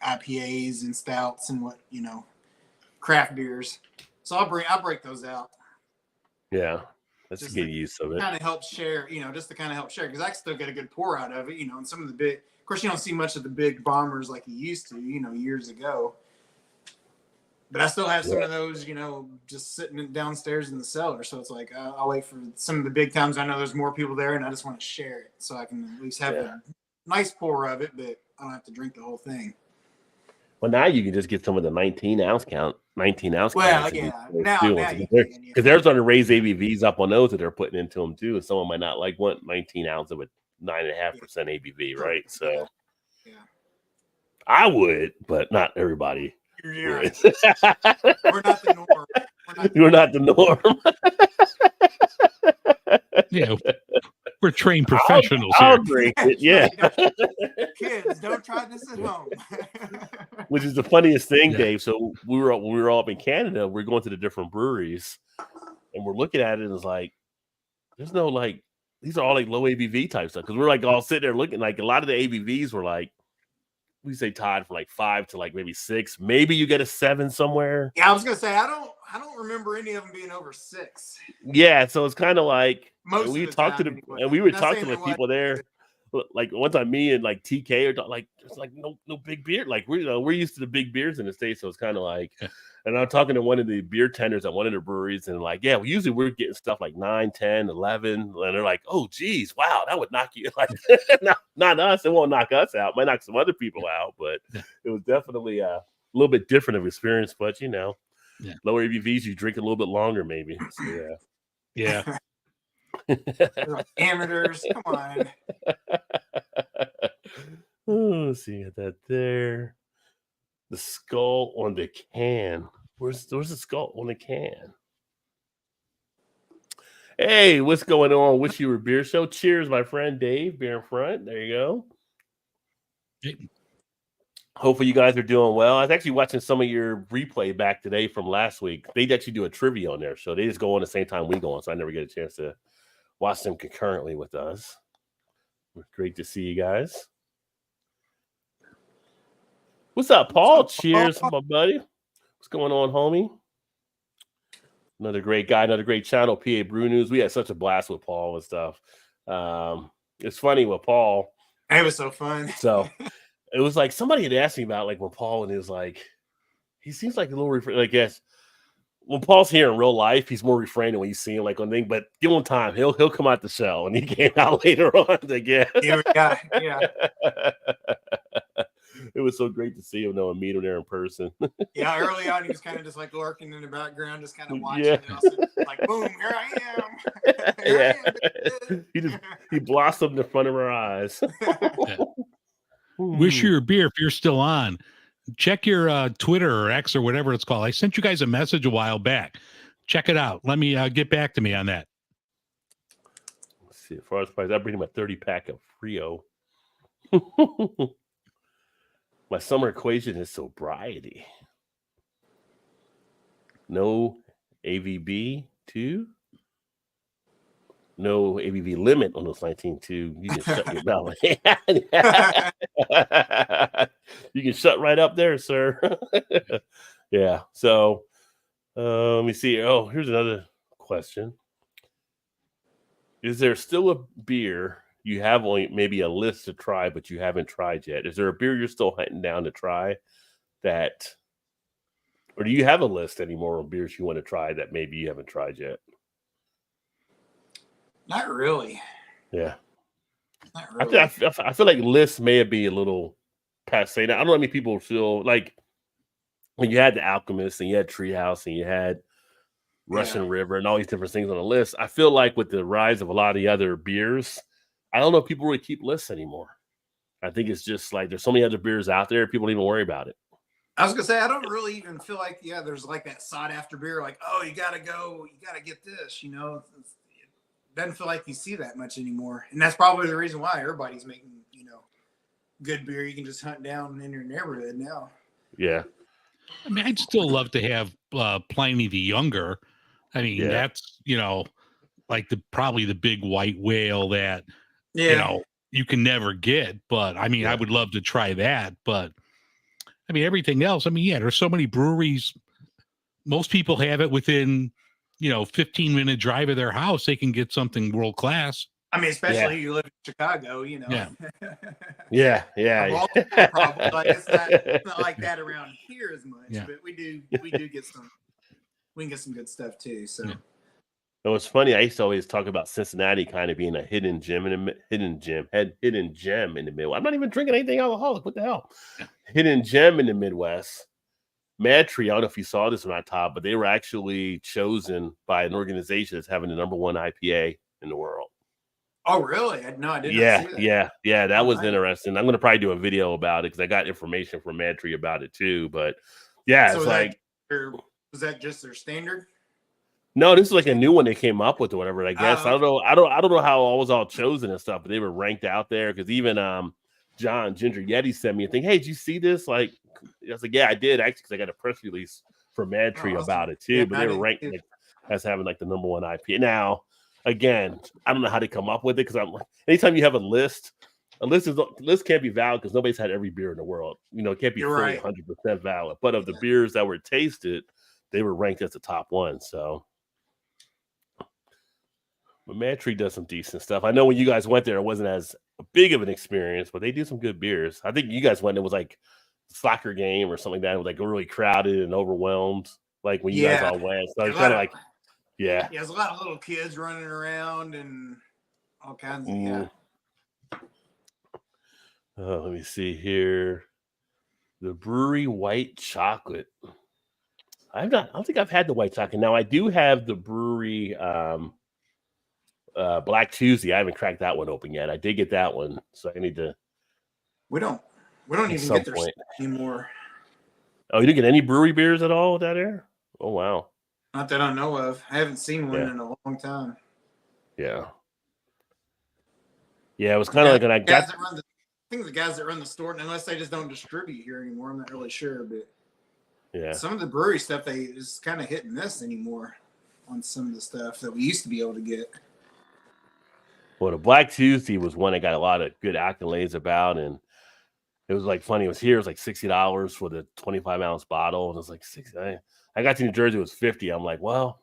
IPAs and stouts and craft beers. So I'll break those out. Yeah, let's get used of it. Kind of help share, just to kind of help share, because I still get a good pour out of it, and some of the big. Of course, you don't see much of the big bombers like you used to, years ago. But I still have some of those, just sitting downstairs in the cellar. So it's like I'll wait for some of the big times. I know there's more people there, and I just want to share it so I can at least have nice pour of it, but I don't have to drink the whole thing. Well, now you can just get some of the 19 ounce Well, cans yeah. and Now you can. because they're starting to raise ABVs up on those that they're putting into them too. And someone might not like want 19 ounce of a 9.5% ABV, right? So Yeah. I would, but not everybody. Yeah. would. We're not the norm. You're not the norm. Yeah, we're trained I'll professionals here. drink it, yeah. Kids, don't try this at home. Which is the funniest thing, Yeah. Dave. So we were all up in Canada. We're going to the different breweries, and we're looking at it, and it's like there's no like these are all like low ABV type stuff because we're like all sitting there looking like a lot of the ABVs were like we say Todd from like 5 to like maybe 6. Maybe you get a 7 somewhere. Yeah, I was gonna say I don't remember any of them being over 6. Yeah, so it's kind of like Most we of the talked to time, the anyway. and we would Not talk saying to the there people there. Like one time, me and like TK are like, there's like no big beer. Like we're used to the big beers in the States, so it's kind of like. And I'm talking to one of the beer tenders at one of the breweries, and like, yeah, usually we're getting stuff like 9, 10, 11, and they're like, oh, geez, wow, that would knock you like, not us. It won't knock us out. Might knock some other people out, but it was definitely a little bit different of experience. But lower ABVs, you drink a little bit longer, maybe. So, Yeah. Like, amateurs, come on. Oh, let's see, got that there. The skull on the can. Where's the skull on the can? Hey, what's going on? Wish You Were Beer Show. Cheers, my friend Dave. Beer in front. There you go. Hey. Hopefully you guys are doing well. I was actually watching some of your replay back today from last week. They actually do a trivia on there, so they just go on the same time we go on, so I never get a chance to watch them concurrently with us. Great to see you guys. What's up, Paul? Cheers, my buddy. What's going on, homie? Another great guy, another great channel, PA Brew News. We had such a blast with Paul and stuff. It's funny with Paul. It was so fun. So it was like somebody had asked me about like when Paul and his like, he seems like a little like yes. When Paul's here in real life, he's more refrained when you see him like on thing, but give him time. He'll come out the shell, and he came out later on again. Yeah. It was so great to see him though and meet him there in person. Yeah, early on he was kind of just like lurking in the background, just kind of watching. Yeah. And also, like, boom, here I am. Here I am. He blossomed in front of our eyes. Wish You Were Beer, if you're still on, check your Twitter or X or whatever it's called. I sent you guys a message a while back. Check it out. Let me get back to me on that. Let's see. As far as price, I bring him a 30-pack of Frio. My summer equation is sobriety. No AVB 2. No ABV limit on those 19.2. You can shut your belly. You can shut right up there, sir. Yeah. So let me see. Oh, here's another question. Is there still a beer you have only maybe a list to try, but you haven't tried yet? Is there a beer you're still hunting down to try that, or do you have a list anymore of beers you want to try that maybe you haven't tried yet? Not really. Yeah. Not really. I feel like lists may be a little passe. Now, I don't know how many people feel like when you had the Alchemist and you had Treehouse and you had Russian River and all these different things on the list. I feel like with the rise of a lot of the other beers, I don't know if people really keep lists anymore. I think it's just like there's so many other beers out there, people don't even worry about it. I was gonna say I don't really even feel like there's like that sought after beer, like, oh, you gotta get this, it doesn't feel like you see that much anymore. And that's probably the reason why everybody's making, good beer you can just hunt down in your neighborhood now. Yeah. I mean, I'd still love to have Pliny the Younger. I mean, that's, like probably the big white whale that, you can never get. But I mean, I would love to try that. But I mean, everything else, there's so many breweries. Most people have it within, 15-minute drive of their house. They can get something world class. I mean, especially if you live in Chicago, Yeah. Yeah. Probably like it's not like that around here as much, but we do get some. We can get some good stuff too. So, It was funny. I used to always talk about Cincinnati kind of being a hidden gem in the hidden gem in the Midwest. I'm not even drinking anything alcoholic. What the hell? Hidden gem in the Midwest. Mad Tree. I don't know if you saw this on our top, but they were actually chosen by an organization that's having the #1 IPA in the world. Oh, really? No, I did not Yeah, see that. yeah. That Oh, was nice. interesting. I'm gonna probably do a video about it because I got information from Mad Tree about it too. But yeah, So it's was like was that just their standard? no, this is like a new one they came up with or whatever. I guess I Oh, don't know. I don't know how all was all chosen and stuff, but they were ranked out there because even John Ginger Yeti sent me a thing. Hey, did you see this? Like, I was like, yeah, I did actually because I got a press release from Mad Tree awesome. about it too. Yeah, But I they were didn't ranked see like, as having like the #1 IPA. Now, again, I don't know how they come up with it because I'm like, anytime you have a list can't be valid because nobody's had every beer in the world. You know, it can't be You're fully right. 100% valid. But of the Yeah. beers that were tasted, they were ranked as the top one. So. But Mad Tree does some decent stuff. I know when you guys went there, it wasn't as big of an experience, but they do some good beers. I think you guys went, it was like a soccer game or something like that. It was like really crowded and overwhelmed, like when you guys Yeah. all went. So Yeah, it's kind of like, yeah. there's a lot of little kids running around and all kinds of Oh, let me see here. The brewery white chocolate. I don't think I've had the white chocolate. Now I do have the brewery Black Tuesday. I haven't cracked that one open yet. I did get that one, so I need to We don't at even some get there point. anymore. Oh, you didn't get any brewery beers at all down there? Oh wow. Not that I know of. I haven't seen one Yeah. in a long time. Yeah. Yeah, it was kind of like when I got I think the guys that run the store, unless they just don't distribute here anymore, I'm not really sure. But yeah. some of the brewery stuff they is kind of hit and miss anymore on some of the stuff that we used to be able to get. Well, the Black Tuesday was one that got a lot of good accolades about, and it was like funny. It was here, it was like $60 for the 25-ounce bottle, and it was like 60. I got to New Jersey, it was 50. I'm like, well,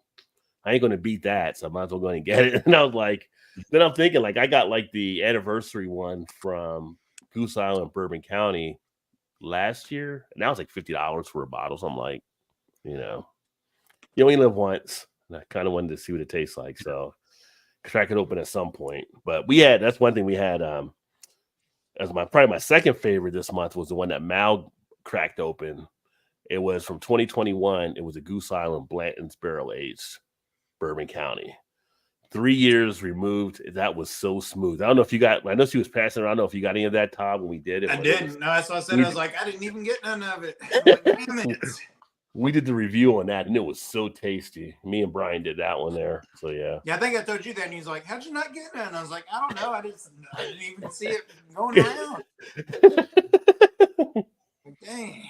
I ain't gonna beat that, so I might as well go and get it. And I was like, then I'm thinking like I got like the anniversary one from Goose Island, Bourbon County last year, and that was like $50 for a bottle. So I'm like, you only live once, and I kind of wanted to see what it tastes like, so crack it open at some point. But that's one thing we had as probably my second favorite this month was the one that Mal cracked open. It was from 2021. It was a Goose Island Blanton's barrel aged Bourbon County. 3 years removed. That was so smooth. I don't know if you got. I know she was passing around. I don't know if you got any of that, Todd, when we did it. I didn't. No, that's what I said. I was like, I didn't even get none of it. I'm like, damn it. We did the review on that, and it was so tasty. Me and Brian did that one there. So yeah. Yeah, I think I told you that, and he's like, "How'd you not get none?" I was like, "I don't know. I didn't even see it going around." Dang.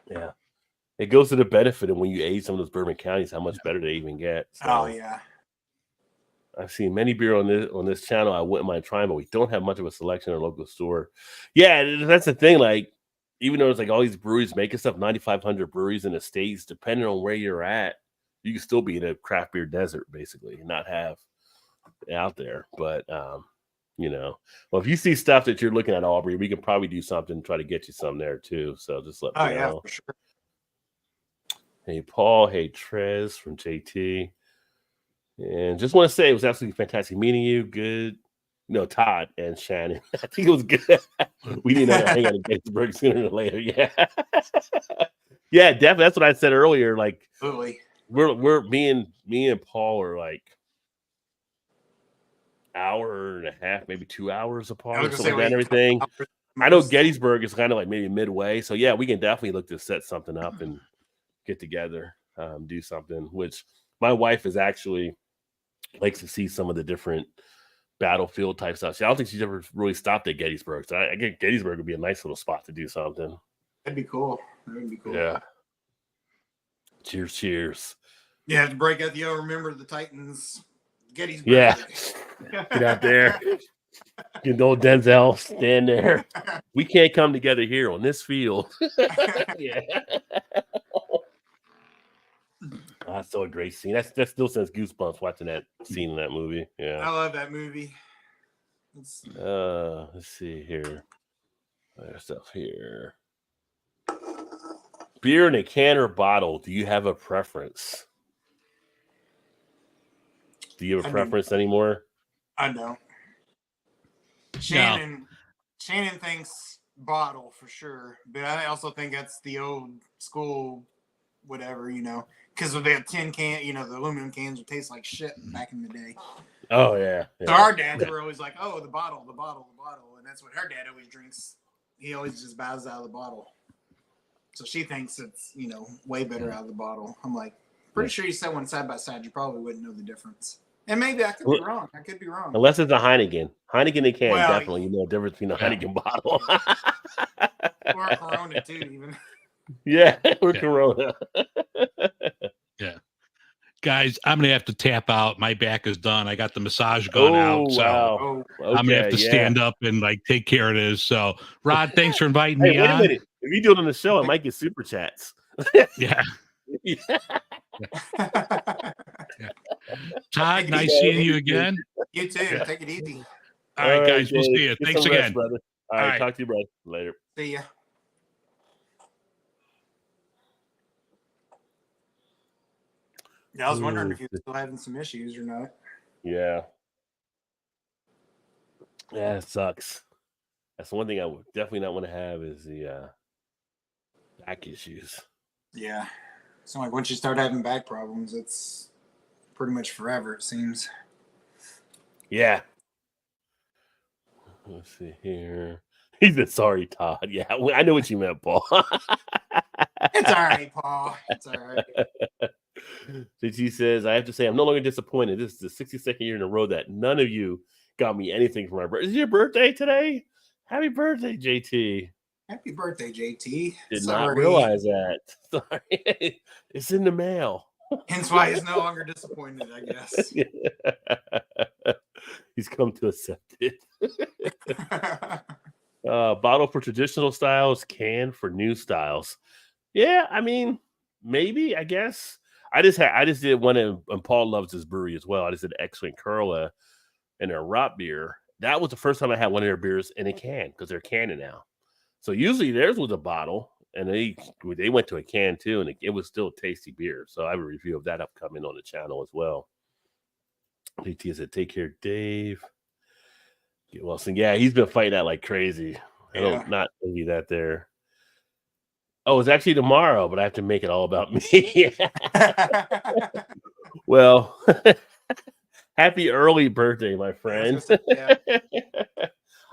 Yeah. It goes to the benefit of when you age some of those bourbon counties, how much better they even get. So, Oh yeah. I've seen many beer on this channel I wouldn't mind trying, but we don't have much of a selection in our local store. Yeah, that's the thing. Like, even though it's like all these breweries making stuff, 9,500 breweries in the States, depending on where you're at, you can still be in a craft beer desert, basically, and not have it out there. But, well, if you see stuff that you're looking at, Aubrey, we can probably do something, try to get you some there too. So just let me know. Yeah, for sure. Hey, Paul. Hey, Trez from JT. And just want to say it was absolutely fantastic meeting you. Good. Todd and Shannon. I think it was good. We need to hang out in Gettysburg sooner than later. Yeah. Yeah, definitely. That's what I said earlier. Like, Absolutely. we're me and Paul are like hour and a half, maybe 2 hours apart or something like that and everything. I know Gettysburg is kind of like maybe midway. So yeah, we can definitely look to set something up and get together, do something, which my wife is actually likes to see some of the different battlefield type stuff. I don't think she's ever really stopped at Gettysburg. So I get Gettysburg would be a nice little spot to do something. That'd be cool. Yeah. Cheers. Yeah, to break out the remember the Titans, Gettysburg. Yeah. Get out there. You know, Denzel, stand there. We can't come together here on this field. Yeah. That's so a great scene. That still sends goosebumps watching that scene in that movie. Yeah. I love that movie. Let's see here. There's stuff here. Beer in a can or bottle. Do you have a preference? Do you have a I do. preference anymore? I don't. Shannon thinks bottle for sure, but I also think that's the old school, whatever, because with that tin can, the aluminum cans would taste like shit back in the day. Oh yeah. So our dads were always like, "Oh, the bottle," and that's what her dad always drinks. He always just bows out of the bottle. So she thinks it's way better out of the bottle. I'm like, pretty sure you set one side by side, you probably wouldn't know the difference. And maybe I could be wrong. Unless it's a Heineken. Heineken, they can definitely. Yeah. You know the difference between a Heineken bottle. Or a Corona too, even. Yeah, or Corona. Yeah. Guys, I'm going to have to tap out. My back is done. I got the massage gun out. So Wow. Okay, I'm going to have to stand up and take care of this. So, Rod, thanks for inviting me wait on. a minute. If you do it on the show, I might get super chats. Yeah. Yeah. Todd, nice seeing you again. You too. Take it easy. All right, guys. We'll Dave. see you. Get Thanks some again. rest, brother. All right. Talk to you, brother. Later. See ya. Yeah, I was wondering if you were still having some issues or not. Yeah. Yeah, it sucks. That's one thing I would definitely not want to have is the back issues. Yeah. So like once you start having back problems, it's pretty much forever, it seems. Yeah. Let's see here. He said, "Sorry, Todd." Yeah, I know what you meant, Paul. It's all right, Paul. It's all right. JT says, "I have to say, I'm no longer disappointed. This is the 62nd year in a row that none of you got me anything for my birthday. Is it your birthday today? Happy birthday, JT." Happy birthday, JT. Did not realize that. Sorry. It's in the mail. Hence why he's no longer disappointed, I guess. He's come to accept it. Bottle for traditional styles, can for new styles. Yeah, I mean, maybe, I guess. I just did one, and Paul loves this brewery as well. I just did X-Wing Curla and their rot beer. That was the first time I had one of their beers in a can because they're canning now. So usually theirs was a bottle, and they went to a can too, and it was still a tasty beer. So I have a review of that upcoming on the channel as well. DT said, "Take care, Dave." Get Wilson. Yeah, he's been fighting that like crazy. I don't not envy that there. Oh, it's actually tomorrow, but I have to make it all about me. Well, happy early birthday, my friend. Yeah.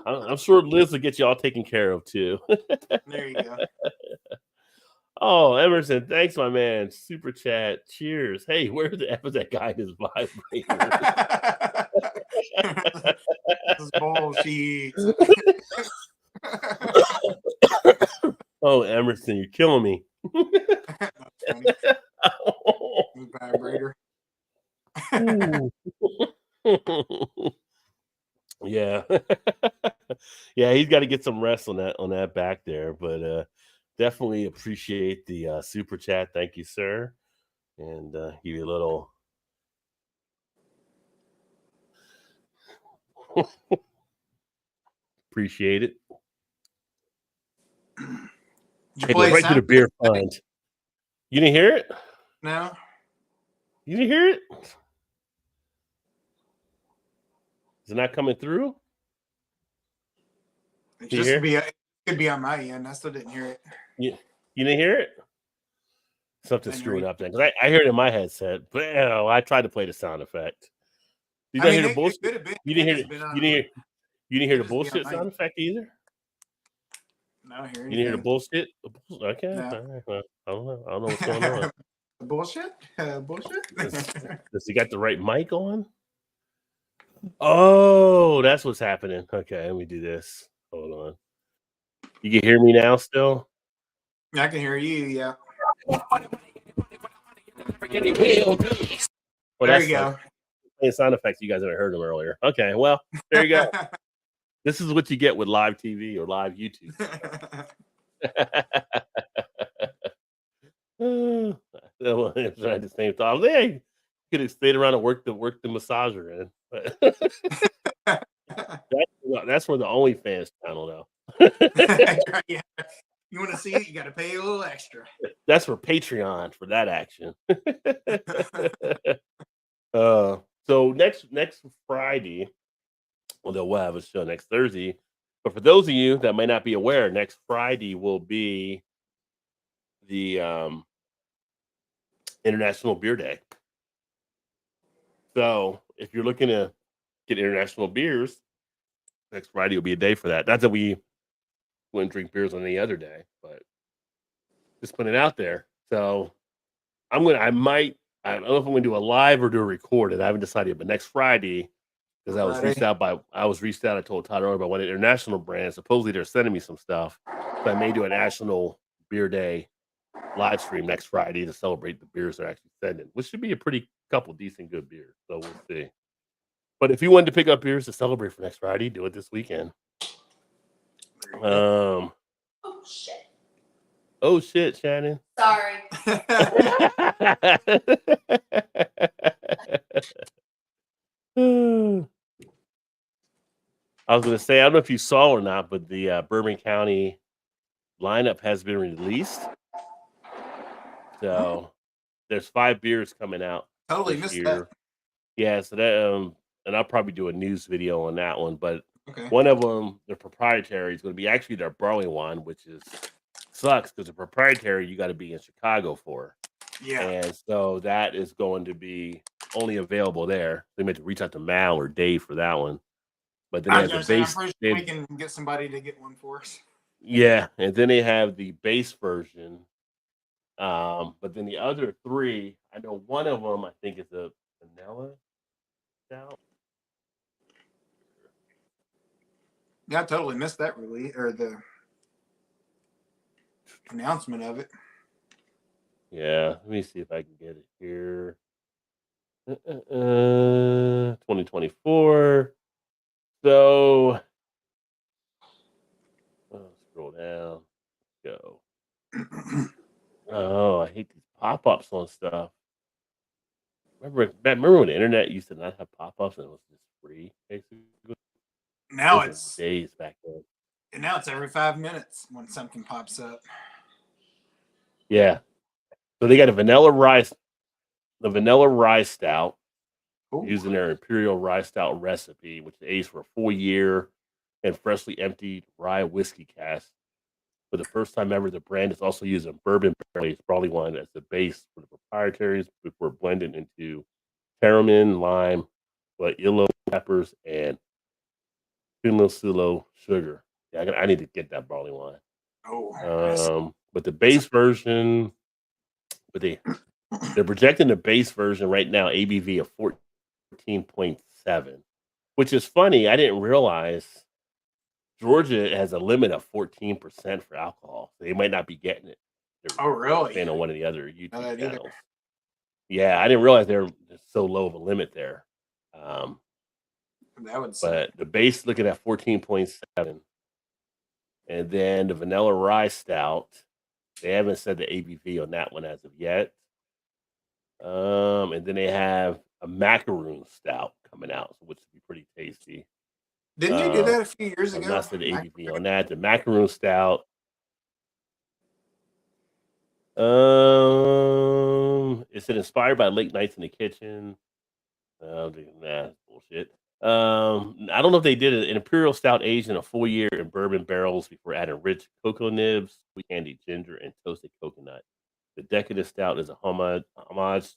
I'm sure Liz will get you all taken care of too. There you go. Oh, Emerson, thanks, my man. Super chat. Cheers. Hey, where's the F is that guy in his vibrator? This is bullshit. Oh, Emerson, you're killing me. Vibrator. Yeah. Yeah, he's got to get some rest on that back there, but definitely appreciate the super chat. Thank you, sir. And give you a little appreciate it. Hey, go right to the beer fund. You didn't hear it? No. You didn't hear it? Is it not coming through? It could be on my end. I still didn't hear it. You didn't hear it? Something's screwing up then. Because I heard it in my headset, but I tried to play the sound effect. You didn't hear the bullshit? You didn't hear the bullshit sound effect either? No, I hear you didn't hear the bullshit? Okay. No. Well, I don't know what's going on. Bullshit? Bullshit? Does he got the right mic on? Oh, that's what's happening. Okay, let me do this. Hold on. You can hear me now still? I can hear you, yeah. Oh, there you go. Sound effects. You guys haven't heard them earlier. Okay, well, there you go. This is what you get with live TV or live YouTube. At the same time, hey, could have stayed around and worked the massager in. That's for the OnlyFans channel now. Yeah. You want to see it? You got to pay a little extra. That's for Patreon for that action. So So next Friday, although we'll have a show next Thursday. But for those of you that might not be aware, next Friday will be the International Beer Day. So if you're looking to get international beers, next Friday will be a day for that. Not that we wouldn't drink beers on any other day, but just putting it out there. So I don't know if I'm gonna do a live or do a recorded. I haven't decided, but next Friday, because I was reached out. I told Todd earlier about one international brand. Supposedly they're sending me some stuff. So I may do a national beer day live stream next Friday to celebrate the beers they're actually sending, which should be a pretty couple decent good beers. So we'll see. But if you wanted to pick up beers to celebrate for next Friday, do it this weekend. Oh shit. Oh shit, Shannon. Sorry. I was going to say, I don't know if you saw or not, but the Bourbon County lineup has been released. So there's 5 beers coming out. Totally this missed year. that. Yeah, so that and I'll probably do a news video on that one. But Okay. one of them, the proprietary, is going to be actually their barley wine, which sucks because the proprietary you got to be in Chicago for. Yeah. And so that is going to be only available there. They meant to reach out to Mal or Dave for that one. But then I they was have gonna the say, I'm base. pretty sure we can get somebody to get one for us. Yeah, and then they have the base version. But then the other 3, I know one of them I think is a vanilla stout. Yeah, I totally missed that release or the announcement of it. Yeah, let me see if I can get it here. 2024. So, scroll down. Go. Oh, I hate these pop-ups on stuff. Remember when the internet used to not have pop-ups and it was just free, basically? Now Those it's were days back then. and now it's every 5 minutes when something pops up. Yeah. So they got the vanilla rye stout. Ooh. Using their imperial rye stout recipe, which is aged for a full year and freshly emptied rye whiskey cask. For the first time ever, the brand is also using bourbon barley wine as the base for the proprietaries before blending into caramel, lime, yellow peppers, and silo sugar. Yeah, I need to get that barley wine. Oh. But the base version, they're projecting the base version right now ABV of 14.7, which is funny. I didn't realize Georgia has a limit of 14% for alcohol. So they might not be getting it. Oh, really? Saying on one of the other Know YouTube that either. channels. Yeah, I didn't realize they're so low of a limit there. That would suck. But the base looking at 14.7. And then the vanilla rye stout, they haven't said the ABV on that one as of yet. And then they have a macaroon stout coming out, which would be pretty tasty. Didn't you do that a few years I'm ago? not saying the ABV on that. The macaroon stout. Is it inspired by late nights in the kitchen? Nah, bullshit. I don't know if they did an imperial stout aged in a full year in bourbon barrels before adding rich cocoa nibs, sweet candied ginger, and toasted coconut. The decadent stout is a homage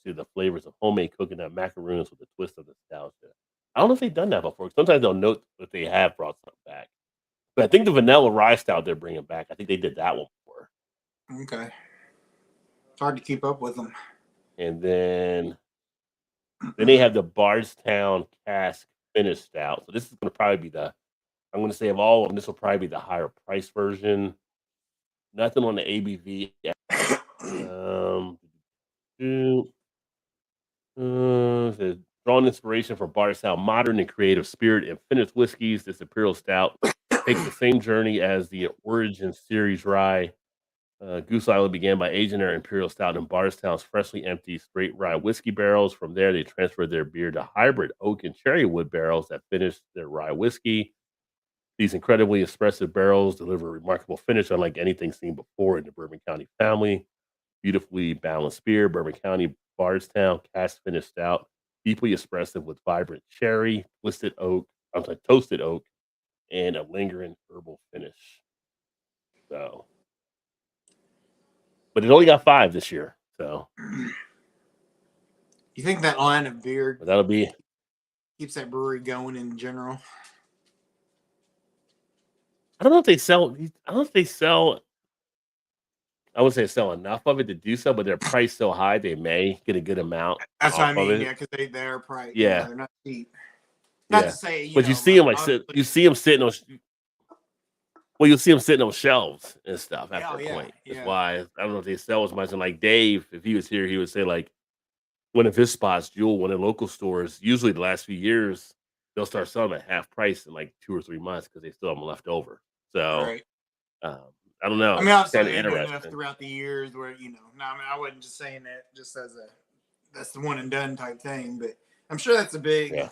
to the flavors of homemade coconut macaroons with a twist of nostalgia. I don't know if they've done that before. Sometimes they'll note that they have brought something back. But I think the vanilla rye stout they're bringing back, I think they did that one before. Okay. It's hard to keep up with them. And then they have the Bardstown Cask Finished Stout. So this is going to probably be I'm going to say of all of them, this will probably be the higher price version. Nothing on the ABV. Says, drawing inspiration from Bardstown modern and creative spirit and finished whiskeys, this Imperial Stout takes the same journey as the Origin Series rye. Goose Island began by aging their Imperial Stout in Bardstown's freshly emptied straight rye whiskey barrels. From there, they transferred their beer to hybrid oak and cherry wood barrels that finished their rye whiskey. These incredibly expressive barrels deliver a remarkable finish unlike anything seen before in the Bourbon County family. Beautifully balanced beer, Bourbon County Bardstown Cask Finished Stout. deeply espresso with vibrant cherry, toasted oak, and a lingering herbal finish. So, but it only got 5 this year. So, You think that line of beer but that'll be. keeps that brewery going in general? I don't know if they sell. I don't know if they sell. I would say sell enough of it to do so, but they're priced so high they may get a good amount That's what I off of mean. it. Yeah, because they're probably Yeah, they're not cheap. Not yeah. to say But you see them like obviously, you see them sitting on. Well, you'll see them sitting on shelves and stuff at yeah, that point. That's yeah. why I don't know if they sell as much. And like Dave, if he was here, he would say like one of his spots, Jewel, one of the local stores. Usually, the last few years, they'll start selling at half price in like 2 or 3 months because they still have them left over. So Right. um, I don't know. I mean, It's obviously kind of they do enough interesting. throughout the years where No, I mean, I wasn't just saying that just as that's the one and done type thing, but I'm sure that's Yeah,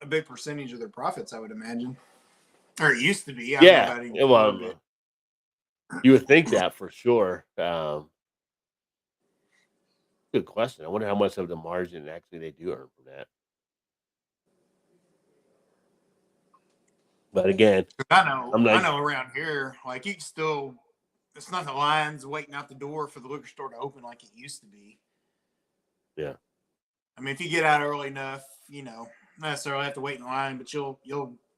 a big percentage of their profits. I would imagine, or it used to be. I don't know yeah. about anymore, Well, but you would think that for sure. Good question. I wonder how much of the margin actually they do earn from that. But again, I'm I like, know around here, like you can still, it's not the lines waiting out the door for the liquor store to open like it used to be. yeah, I mean, if you get out early enough, not necessarily have to wait in line, but you'll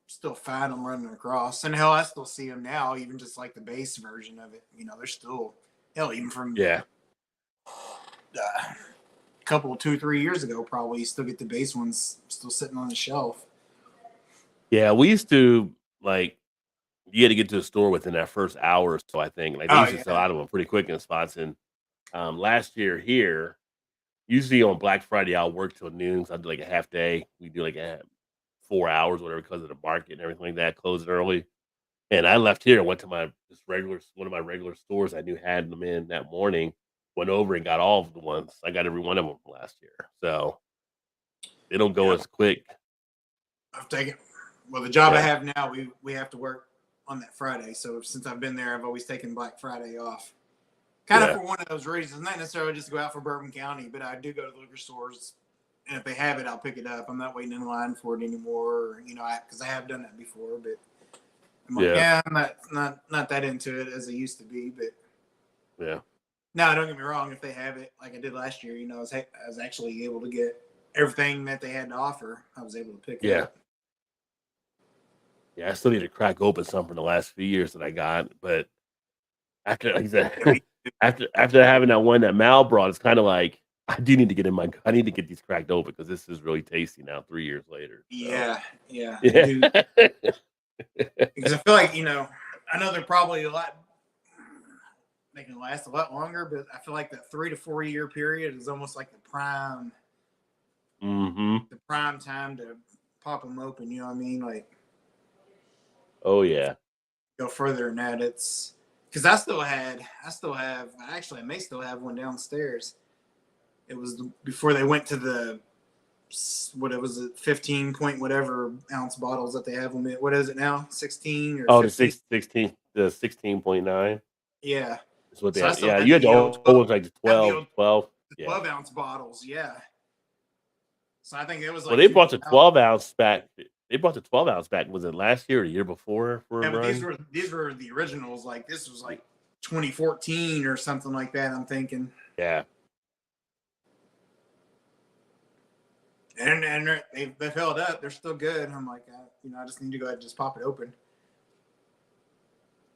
still find them running across. And hell, I still see them now, even just like the base version of it. They're still hell, even from yeah, a couple, 2, 3 years ago, probably you still get the base ones still sitting on the shelf. yeah. We used to like you had to get to the store within that first hour or so. I think like they Oh used to sell yeah, out of them pretty quick in spots. And last year here, usually on Black Friday, I'll work till noon. So I do like a half day. We do like a 4 hours, whatever, because of the market and everything like that, closing early. And I left here and went to one of my regular stores I knew had them in that morning. Went over and got all of the ones. I got every one of them from last year. So they don't go yeah. as quick. I've taken. Well, the job I Yeah, have now, we have to work on that Friday. So since I've been there, I've always taken Black Friday off. Kind of yeah, for one of those reasons, not necessarily just to go out for Bourbon County, but I do go to the liquor stores, and if they have it, I'll pick it up. I'm not waiting in line for it anymore, because I have done that before. But I'm like, yeah, yeah, I'm not that into it as I used to be. But yeah, no, don't get me wrong. If they have it, like I did last year, I was actually able to get everything that they had to offer. I was able to pick yeah. up. Yeah, I still need to crack open some from the last few years that I got. But after like I Yeah, said, after having that one that Mal brought, it's kind of like I do need to I need to get these cracked open because this is really tasty now, 3 years later. So yeah, yeah. dude. Because I feel like I know they're probably they can last a lot longer, but I feel like that 3 to 4 year period is almost like the Mm-hmm. prime time to pop them open. You know what I mean? Like Oh yeah. go further than that. It's because I still have. Actually, I may still have one downstairs. It was before they went to the what it was, 15 point whatever ounce bottles that they have them in. What is it now? 16 or Oh, 15? 16.9 Yeah. is what they So I have. still Yeah, had you had the the old old ones like the have the 12, old 12. the Yeah. 12-ounce bottles. Yeah. So I think it was Well, like they brought the 2,000. 12-ounce back. They brought the 12-ounce back. Was it last year or the year before for a Yeah, but run? these were the originals. Like this was like 2014 or something like that. I'm thinking, Yeah. and they've held up. They're still good. I'm like, I just need to go ahead and just pop it open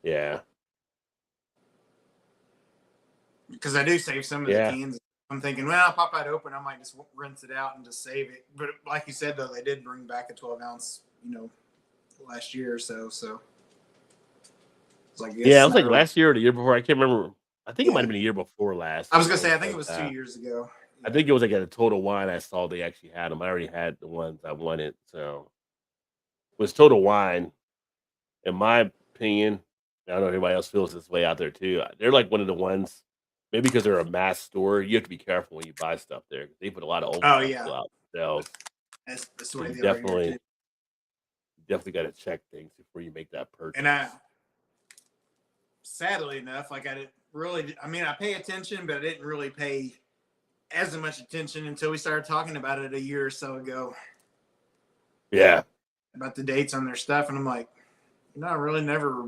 Yeah. because I do save some of the Yeah. cans. I'm thinking, well, I'll pop that open. I might just rinse it out and just save it. But like you said, though, they did bring back a 12-ounce, last year or so. So it's like, Yeah, it's it was not like really. last year or the year before. I can't remember. I think it might Yeah, have been the year before last I was or gonna say, I something think it like was that. 2 years ago. I Yeah. think it was like at a Total Wine. I saw they actually had them. I already had the ones I wanted. So it was Total Wine, in my opinion. I don't know if everybody else feels this way out there too. They're like one of the ones, maybe because they're a mass store. You have to be careful when you buy stuff there. They put a lot of old Oh stuff yeah, still out themselves. that's the So way you they are here too. definitely got to check things before you make that purchase. And sadly enough, like I didn't really. I mean, I pay attention, but I didn't really pay as much attention until we started talking about it a year or so ago. Yeah. About the dates on their stuff, and I'm like, I really never. I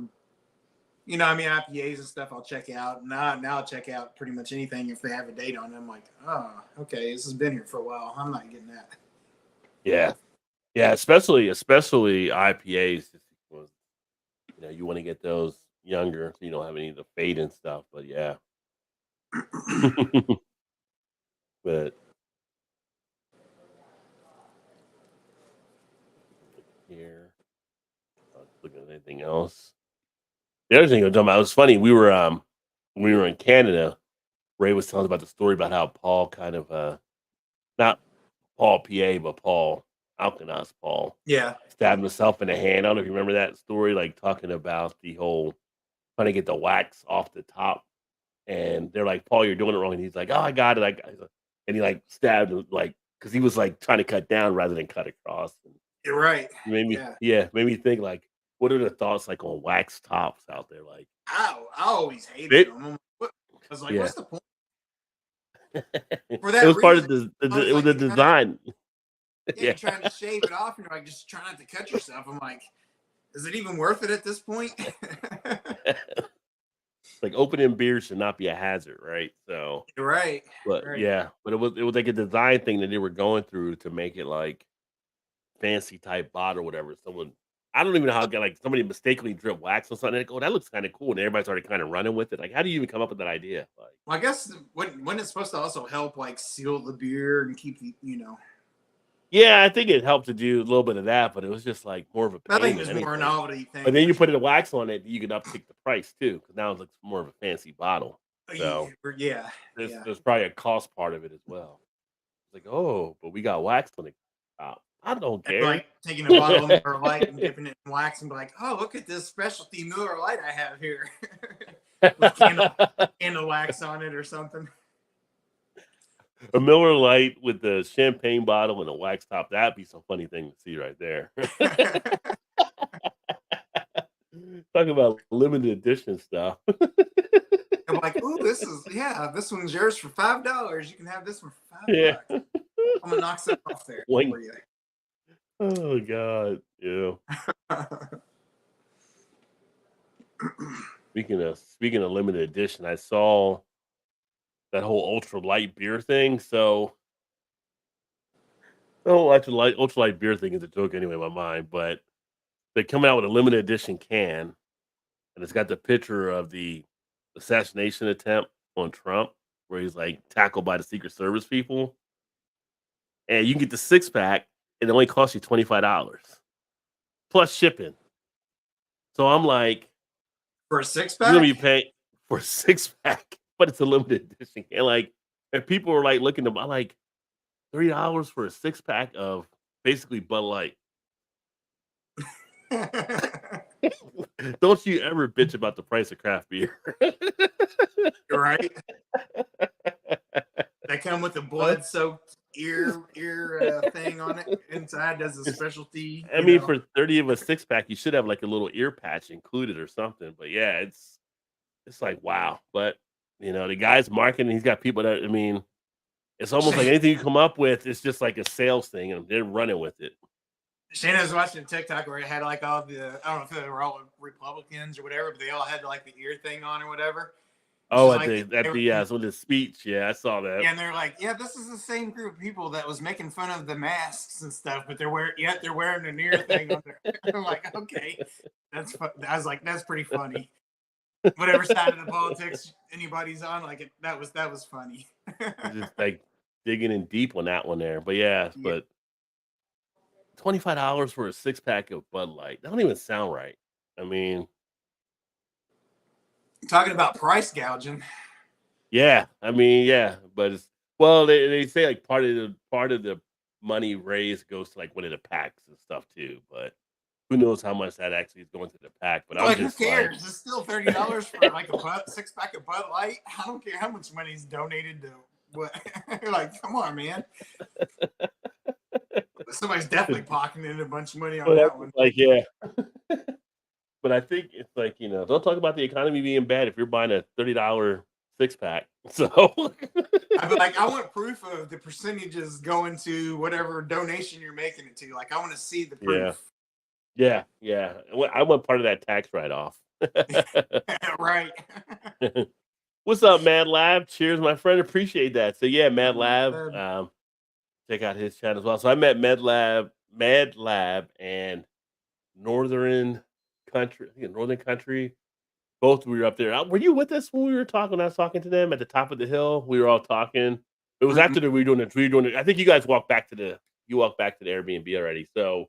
mean, IPAs and stuff I'll check out. Now I'll check out pretty much anything if they have a date on it. I'm like, oh, okay, this has been here for a while. I'm not getting that. Yeah. Yeah, especially IPAs. You want to get those younger, so you don't have any of the fade and stuff. But yeah. But here, looking at anything else. The other thing I'm talking about, it was funny. We were in Canada. Ray was telling us about the story about how Paul kind of not Paul PA, but Paul Alcanos Paul. Yeah. Stabbed himself in the hand. I don't know if you remember that story, like talking about the whole trying to get the wax off the top. And they're like, Paul, you're doing it wrong. And he's like, oh, I got it. And he like stabbed him, like, because he was like trying to cut down rather than cut across. And you're right. made me think, like, what are the thoughts like on wax tops out there? Like, I always hated them. I was like, what's the point? For that it was reason, part of it was the design. You're trying to shave it off, and you're like, just try not to cut yourself. I'm like, is it even worth it at this point? Like, opening beer should not be a hazard, right? So you're right. But yeah, but it was like a design thing that they were going through to make it like fancy type bottle or whatever. I don't even know how somebody mistakenly dripped wax on something. Like, oh, that looks kind of cool, and everybody started kind of running with it. Like, how do you even come up with that idea? Like, well, I guess when it's supposed to also help like seal the beer and keep the Yeah, I think it helped to do a little bit of that, but it was just like more of a pain. I think it was more a novelty thing. But then you put a wax on it, you can uptick the price too, because now it looks more of a fancy bottle. So yeah, there's probably a cost part of it as well. It's like, oh, but we got wax on the top. I don't care. Like taking a bottle of Miller Lite and dipping it in wax and be like, oh, look at this specialty Miller Lite I have here. With candle wax on it or something. A Miller Lite with the champagne bottle and a wax top. That'd be some funny thing to see right there. Talk about limited edition stuff. I'm like, ooh, this one's yours for $5. You can have this one for $5. I'm gonna knock some off there for you. Oh God, yeah. Speaking of limited edition, I saw that whole ultra light beer thing. So, ultra light beer thing is a joke anyway in my mind. But they're coming out with a limited edition can, and it's got the picture of the assassination attempt on Trump, where he's like tackled by the Secret Service people, and you can get the 6-pack, and it only costs you $25 plus shipping. So I'm like, for a 6-pack, you're gonna be paying for a 6-pack. But it's a limited edition. And people were like looking to buy like $3 for a 6-pack of basically Bud Light. Don't you ever bitch about the price of craft beer. You're right. They come with a blood-soaked ear thing on it inside as a specialty. I mean, for 30 of a 6-pack, you should have like a little ear patch included or something. But yeah, it's like, wow. But the guy's marketing, he's got people that, I mean, it's almost like anything you come up with, it's just like a sales thing, and they're running with it. Shane was watching TikTok where it had like all the, I don't know if they were all Republicans or whatever, but they all had like the ear thing on or whatever. Oh, at the speech. Yeah, I saw that. Yeah, and they're like, yeah, this is the same group of people that was making fun of the masks and stuff, but they're wearing an ear thing on there. I'm like, okay, that's fun. I was like, that's pretty funny. Whatever side of the politics anybody's on, like that was funny. Just like digging in deep on that one there, but but $25 for a 6-pack of Bud Light. That don't even sound right. I mean, talking about price gouging. Yeah, I mean, but it's they say like part of the money raised goes to like one of the packs and stuff too, but who knows how much that actually is going to the pack? But who cares? It's still $30 for like a 6-pack of Bud Light. I don't care how much money is donated to what. Like, come on, man. Somebody's definitely pocketing a bunch of money on that one. Like, yeah. But I think it's like, don't talk about the economy being bad if you're buying a $30 6-pack. So I'd be like, I want proof of the percentages going to whatever donation you're making it to. Like, I want to see the proof. yeah. I want part of that tax write-off. Right. What's up, Mad Lab? Cheers, my friend. Appreciate that. So yeah, Mad Lab. Good. Check out his channel as well. So I met Mad Lab, and Northern Country. Both we were up there. Were you with us when we were talking? I was talking to them at the top of the hill. We were all talking. It was after we were doing it. I think you guys walked back to the Airbnb already. So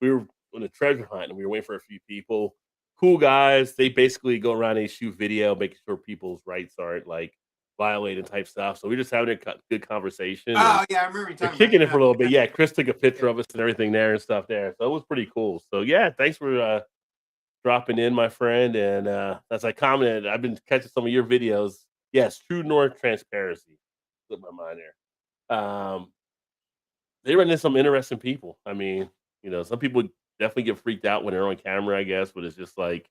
we were on a treasure hunt and we were waiting for a few people. Cool guys. They basically go around and shoot video, making sure people's rights aren't like violated type stuff. So we're just having a good conversation. Oh yeah, I remember you We're talking kicking about it for a little bit. Yeah, Chris took a picture of us and everything there and stuff there. So it was pretty cool. So yeah, thanks for dropping in, my friend. And as I commented, I've been catching some of your videos. Yes, True North Transparency. Slipped my mind there. They run into some interesting people. I mean, some people definitely get freaked out when they're on camera, I guess, but it's just like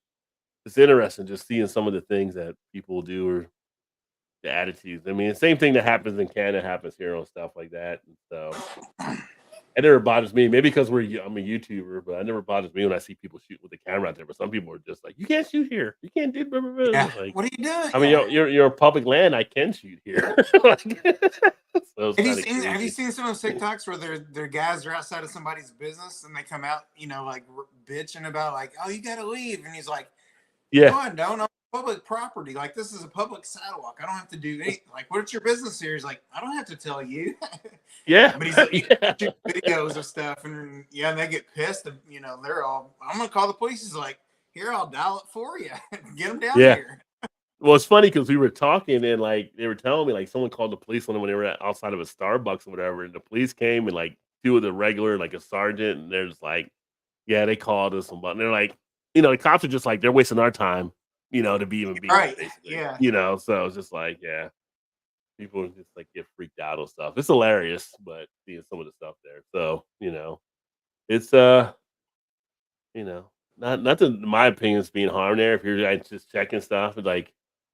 it's interesting just seeing some of the things that people do or the attitudes. I mean, the same thing that happens in Canada happens here on stuff like that. And so it never bothers me. Maybe because I'm a YouTuber, but it never bothers me when I see people shoot with the camera out there. But some people are just like, you can't shoot here. You can't do blah, blah, blah. Yeah. Like, What are you doing? I mean, you're a public land. I can shoot here. So have you seen some of those TikToks where their guys are outside of somebody's business and they come out, like bitching about like, oh, you gotta leave, and he's like, yeah, no, I don't. I'm public property. Like, this is a public sidewalk. I don't have to do anything. Like, what's your business here? He's like, I don't have to tell you. yeah. But he's like, shooting videos of stuff, and they get pissed. And, they're all, I'm gonna call the police. He's like, here, I'll dial it for you. Get them down here. Well, it's funny because we were talking and like they were telling me like someone called the police on them when they were outside of a Starbucks or whatever, and the police came and like two of the regular, like a sergeant, and they're just like, yeah, they called us, and they're like, the cops are just like they're wasting our time, to be Right. basically. Yeah. So it's just like, yeah, people just like get freaked out and stuff. It's hilarious, but seeing some of the stuff there. So, it's not in my opinion it's being harmed there if you're like, just checking stuff and like,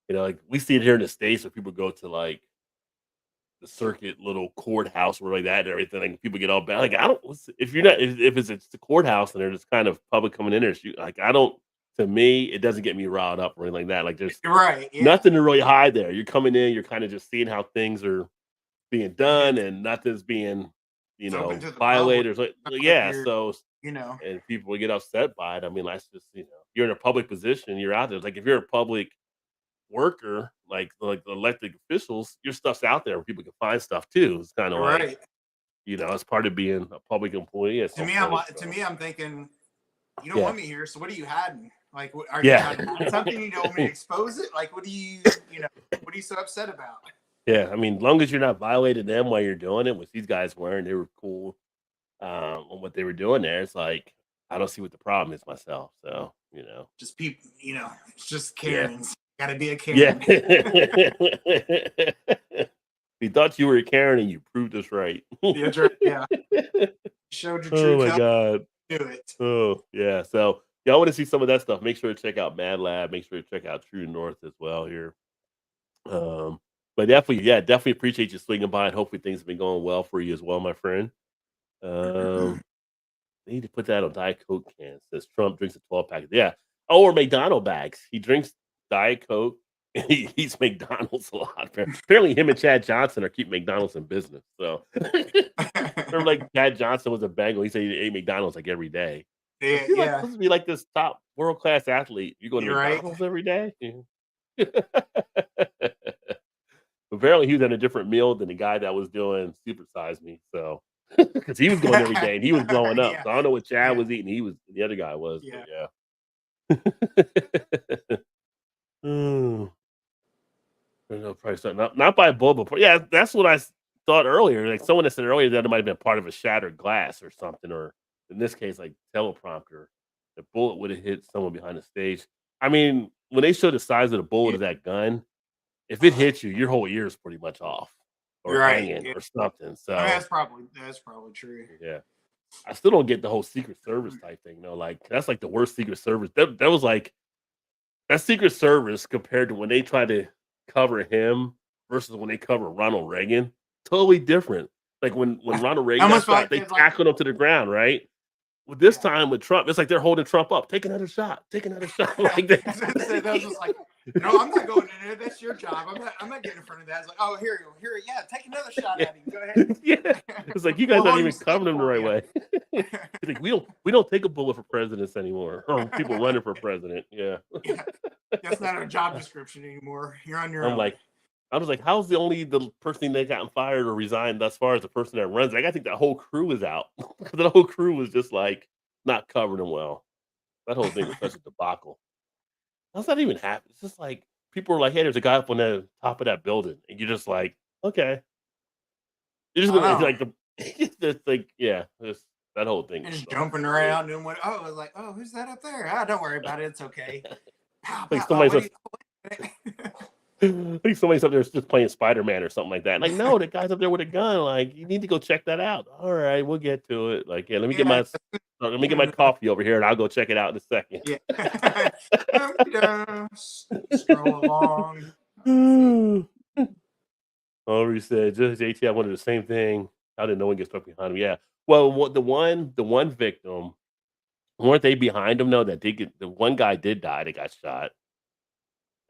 like we see it here in the States where people go to like the circuit little courthouse or like that and everything. Like people get all bad. Like I don't if you're not if it's the courthouse and they're just kind of public coming in there, like I don't. To me, it doesn't get me riled up or anything like that. Like there's nothing to really hide there. You're coming in, you're kind of just seeing how things are being done and nothing's being, violated. Or, so and people will get upset by it. I mean, that's just you're in a public position, you're out there. Like if you're a public worker, like elected officials, your stuff's out there where people can find stuff too. It's kind of like it's part of being a public employee. To me, I'm thinking, you don't want me here, so what are you hiding? Like, are you trying to hide something? You don't want me to expose it? Like, what are you so upset about? Yeah, I mean, as long as you're not violating them while you're doing it, which these guys weren't, they were cool on what they were doing there. It's like I don't see what the problem is myself. So just people, it's just Karens. Got to be a Yeah. Karen. We thought you were a Karen, and you proved us right. Yeah. Showed your true color. Oh my god. Do it. Oh yeah. So y'all want to see some of that stuff? Make sure to check out Mad Lab. Make sure to check out True North as well here. But definitely appreciate you swinging by, and hopefully things have been going well for you as well, my friend. Need to put that on Diet Coke cans. Says Trump drinks a 12-pack. Yeah. Oh, or McDonald's bags. He drinks Diet Coke. And he eats McDonald's a lot. Apparently, him and Chad Johnson are keeping McDonald's in business. So, remember, like Chad Johnson was a Bengal. He said he ate McDonald's like every day. Yeah, like supposed to be like this top world-class athlete. You go to McDonald's every day. Yeah. Apparently, he was at a different meal than the guy that was doing Super Size Me. So, because he was going every day and he was blowing up. So I don't know what Chad was eating. The other guy was. Yeah. Probably not by a bull, but yeah, that's what I thought earlier. Like someone that said earlier that it might have been part of a shattered glass or something, or in this case, like teleprompter. The bullet would have hit someone behind the stage. I mean, when they show the size of the bullet of that gun, if it hits you, your whole ear is pretty much off or hanging or something. So that's probably true. Yeah, I still don't get the whole Secret Service type thing. No, like that's like the worst Secret Service. That was like that Secret Service compared to when they try to cover him versus when they cover Ronald Reagan, totally different. Like when Ronald Reagan got almost felt shot, like they it's like, tackled him to the ground, right? With this yeah. time with Trump, it's like they're holding Trump up. Take another shot. Take another shot. Like So that was just like, no, I'm not going in there. That's your job. I'm not getting in front of that. It's like, oh, here, yeah, take another shot Yeah. at him. Go ahead. Yeah. It's like you guys We'll aren't hold even him covering him the for right you. way. He's like, we don't take a bullet for presidents anymore. Or people running for president. Yeah. Yeah. That's not a job description anymore. You're on your I'm own. like, I was like, how's the person that gotten fired or resigned thus far as the person that runs? Like, I think that whole crew is out. Because the whole crew was just like not covering him well. That whole thing was such a debacle. That's not even happy. It's just like people were like, hey, there's a guy up on the top of that building. And you're just like, okay. You're just I gonna know. like it's just like, yeah, just that whole thing. And was just so jumping weird. around and what? Oh, I was like, oh, who's that up there? Ah, don't worry about it. It's okay. Pow, Like pow. somebody's Oh, wait. I think somebody's up there just playing Spider-Man or something like that. Like, no, the guy's up there with a gun. Like, you need to go check that out. All right, we'll get to it. Like, yeah, let me get my coffee over here and I'll go check it out in a second. Yeah. Stroll along. Oliver said, just JT, I wanted the same thing. How did no one get stuck behind him? Yeah. Well, the one victim, weren't they behind him? No, the one guy did die that got shot.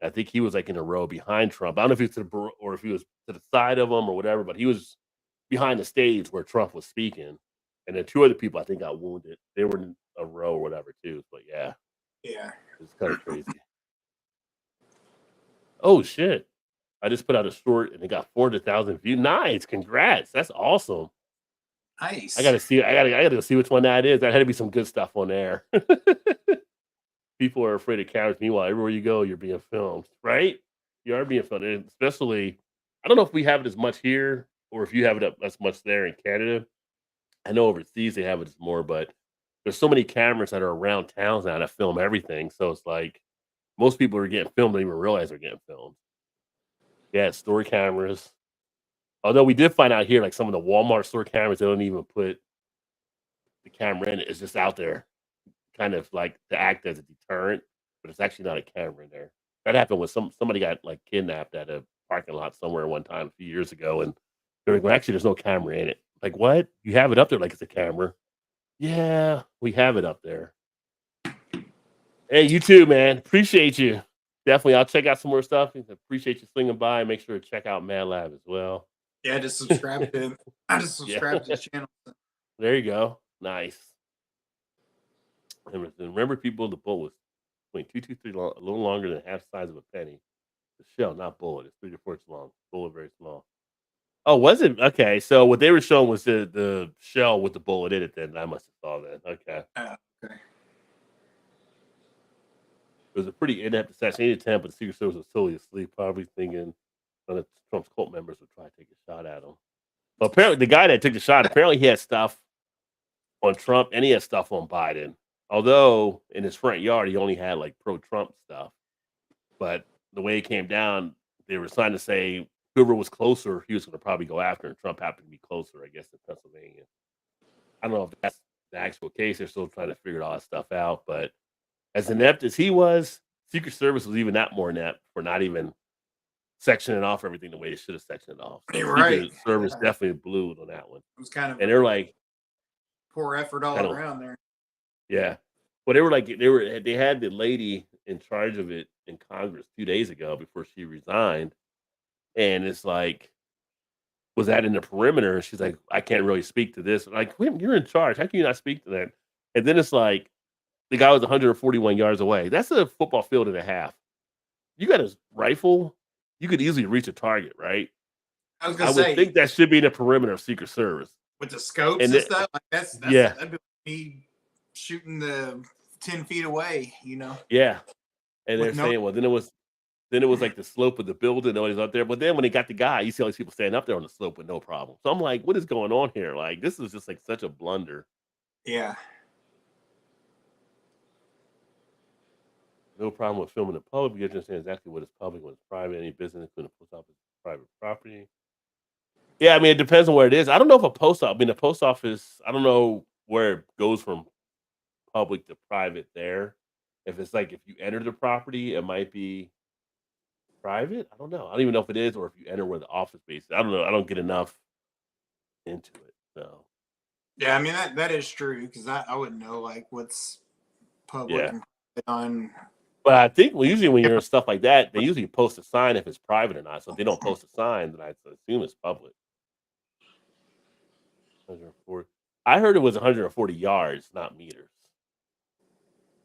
I think he was like in a row behind Trump. I don't know if he was or if he was to the side of him or whatever, but he was behind the stage where Trump was speaking. And then two other people I think got wounded. They were in a row or whatever too. But yeah, it's kind of crazy. Oh shit! I just put out a short and it got 400,000 views. Nice, congrats! That's awesome. Nice. I gotta go see which one that is. That had to be some good stuff on there. People are afraid of cameras. Meanwhile, everywhere you go, you're being filmed, right? You are being filmed, and especially. I don't know if we have it as much here or if you have it as much there in Canada. I know overseas they have it more, but there's so many cameras that are around towns now that film everything. So it's like most people are getting filmed, don't even realize they're getting filmed. Yeah, store cameras. Although we did find out here, like some of the Walmart store cameras, they don't even put the camera in it. It's just out there, kind of like to act as a deterrent, but it's actually not a camera in there. That happened when somebody got like kidnapped at a parking lot somewhere one time a few years ago, and they're like, well, actually, there's no camera in it. Like, what? You have it up there like it's a camera. Yeah, we have it up there. Hey, you too, man. Appreciate you. Definitely, I'll check out some more stuff. Appreciate you swinging by. Make sure to check out Mad Lab as well. Yeah, just subscribe to him. I just subscribed to his channel. There you go. Nice. Remember, people, the bullet was between 2 to 3 a little longer than half the size of a penny. The shell, not bullet. It's 3 to 4 inches long. Bullet very small. Oh, was it? Okay, so what they were showing was the shell with the bullet in it. Then I must have saw that. Okay. Okay. It was a pretty in-depth assassination attempt, but the Secret Service was totally asleep, probably thinking one of Trump's cult members would try to take a shot at him. But apparently, the guy that took the shot, apparently he had stuff on Trump and he had stuff on Biden. Although in his front yard, he only had like pro-Trump stuff. But the way it came down, they were trying to say whoever was closer, he was going to probably go after, and Trump happened to be closer, I guess, in Pennsylvania. I don't know if that's the actual case. They're still trying to figure all that stuff out. But as inept as he was, Secret Service was even that more inept for not even sectioning off everything the way they should have sectioned it off. So You're right. Secret Service definitely blew on that one. It was kind of And they're like poor effort all around there. Yeah. Well, they had the lady in charge of it in Congress 2 days ago before she resigned. And it's like, was that in the perimeter? She's like, I can't really speak to this. Like, you're in charge. How can you not speak to that? And then it's like, the guy was 141 yards away. That's a football field and a half. You got a rifle, you could easily reach a target, right? I would think that should be in the perimeter of Secret Service. With the scopes and stuff, like that'd be me shooting the 10 feet away, you know? Yeah. And they're saying, well, then it was like the slope of the building, nobody's up there. But then when they got the guy, you see all these people standing up there on the slope with no problem. So I'm like, what is going on here? Like, this is just like such a blunder. Yeah. No problem with filming the public. You understand exactly what is public, what is private. Any business, including the post office, is private property. Yeah, I mean, it depends on where it is. I don't know if the post office, I don't know where it goes from public to private there. If it's like, if you enter the property, it might be private? I don't know. I don't even know if it is or if you enter where the office space is. I don't know. I don't get enough into it. So Yeah, I mean that is true because I wouldn't know like what's public yeah. and private on. But I think usually when you're in stuff like that, they usually post a sign if it's private or not. So if they don't post a sign, then I assume it's public. 140. I heard it was 140 yards, not meters.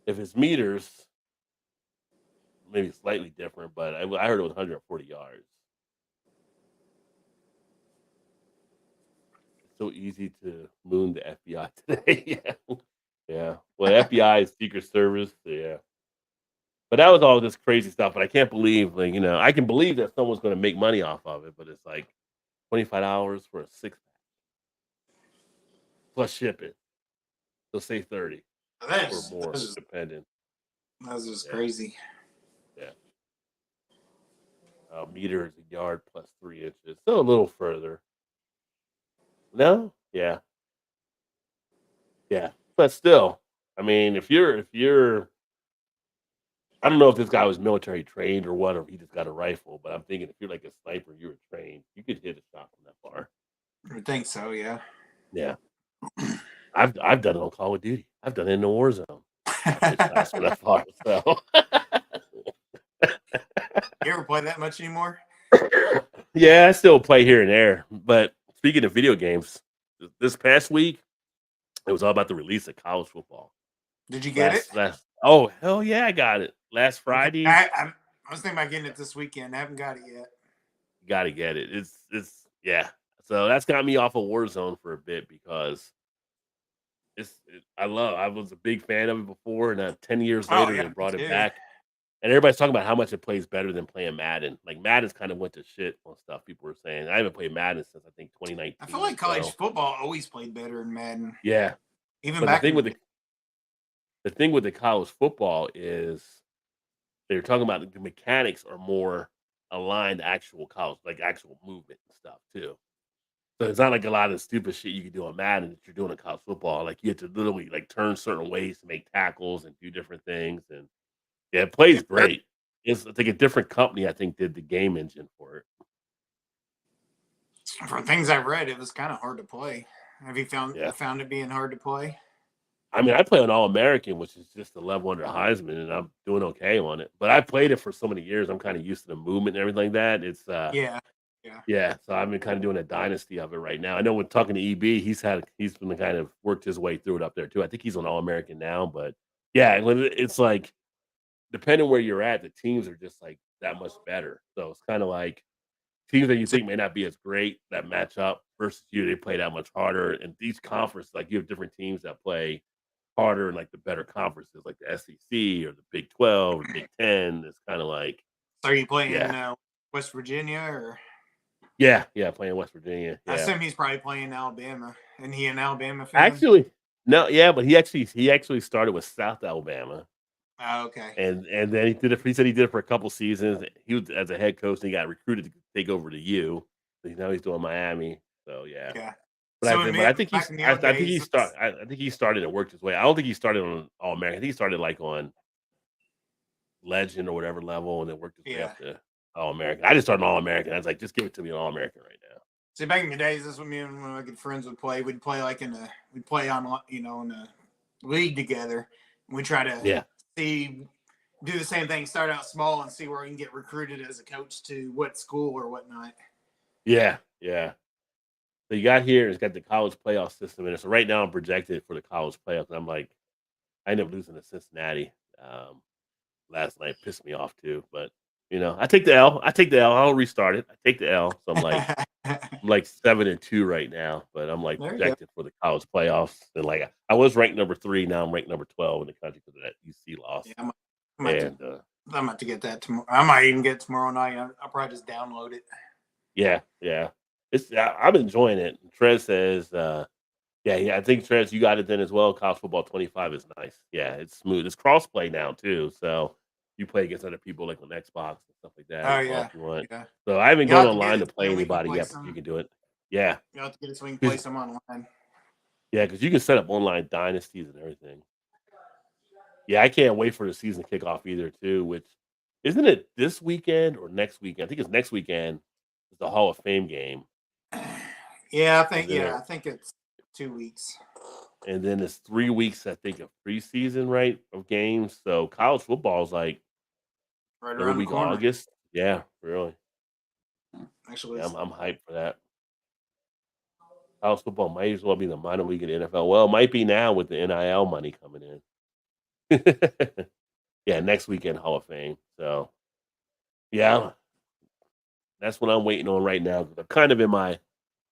If it's meters, maybe slightly different, but I heard it was 140 yards. It's so easy to moon the FBI today. Yeah. Yeah. Well, FBI is Secret Service. Yeah. But that was all this crazy stuff. But I can't believe, like, I can believe that someone's going to make money off of it, but it's like $25 for a 6-pack plus shipping. So say 30 or more, depending. That's just Yeah. crazy. Yeah. Meter is a yard plus 3 inches. So a little further. No? Yeah. Yeah. But still, I mean, if you're I don't know if this guy was military trained or what, or if he just got a rifle, but I'm thinking if you're like a sniper, you were trained, you could hit a shot from that far. I would think so. Yeah. Yeah. I've done it on Call of Duty. I've done it in the war zone. I've hit shots from that far. So You ever play that much anymore? yeah, I still play here and there. But speaking of video games, this past week it was all about the release of college football. Did you get it? Oh hell yeah, I got it last Friday. I was thinking about getting it this weekend. I haven't got it yet. Got to get it. It's yeah. So that's got me off of Warzone for a bit because I was a big fan of it before, and 10 years later they brought it back. And everybody's talking about how much it plays better than playing Madden. Like Madden's kind of went to shit on stuff people were saying. I haven't played Madden since I think 2019. I feel like college football always played better than Madden. Yeah. Even but back the thing with the college football is they're talking about the mechanics are more aligned to actual college, like actual movement and stuff too. So it's not like a lot of stupid shit you can do on Madden that you're doing in college football. Like you have to literally like turn certain ways to make tackles and do different things. And yeah, it plays great. It's like a different company, I think, did the game engine for it. From things I've read, it was kind of hard to play. Have you found it being hard to play? I mean, I play on All American, which is just a level under Heisman, and I'm doing okay on it. But I played it for so many years, I'm kind of used to the movement and everything like that. It's yeah. So I've been kind of doing a dynasty of it right now. I know when talking to EB, he's been kind of worked his way through it up there too. I think he's on All American now, but yeah, it's like depending where you're at, the teams are just like that much better. So it's kind of like teams that you think may not be as great that match up versus you, they play that much harder. And each conference, like you have different teams that play harder in like the better conferences, like the SEC or the Big 12 or Big 10. It's kind of like. So are you playing West Virginia or? Yeah, playing West Virginia. Yeah. I assume he's probably playing Alabama. Isn't he an Alabama fan? Actually, no, yeah, but he actually started with South Alabama. Oh, okay. And then he did it. He said he did it for a couple seasons. He was as a head coach, and he got recruited to take over to U. So now he's doing Miami. So yeah. Yeah. But I think he started and worked his way. I don't think he started on All American. I think he started like on Legend or whatever level, and then worked his way up to All American. I just started All American. I was like, just give it to me on All American right now. See, back in the days, this is when me and one of my good friends would play. We'd play like in a league together. And we try to do the same thing, start out small and see where we can get recruited as a coach to what school or whatnot. Yeah. So you got here, it's got the college playoff system in it. So right now I'm projected for the college playoffs. And I'm like, I ended up losing to Cincinnati last night. Pissed me off too. But I take the L. I'll restart it. I take the L. So I'm like 7-2 right now, but I'm like projected for the college playoffs. And like I was ranked number 3, now I'm ranked number 12 in the country because of that UC loss. Yeah, I'm about to get that tomorrow. I might even get it tomorrow night. I'll probably just download it. Yeah. I'm enjoying it. Trez says, I think Trez, you got it then as well. College football 25 is nice. Yeah, it's smooth. It's crossplay now too, so you play against other people like on Xbox and stuff like that. Oh yeah. If you want. So I haven't gone online to play anybody yet, but you can do it. Yeah. You have to get it so we can play some online. Yeah, because you can set up online dynasties and everything. Yeah, I can't wait for the season kickoff either too, which Isn't it this weekend or next weekend? I think it's next weekend. It's the Hall of Fame game. Yeah, And then I think it's 2 weeks. and then it's 3 weeks, I think, of preseason, right, of games. So college football is like Right third around the week of corner. August. Yeah, really. Actually, Yeah, I'm hyped for that. College football might as well be the minor league in the NFL. Well, it might be now with the NIL money coming in. Yeah, next weekend Hall of Fame. So yeah, that's what I'm waiting on right now. I'm kind of in my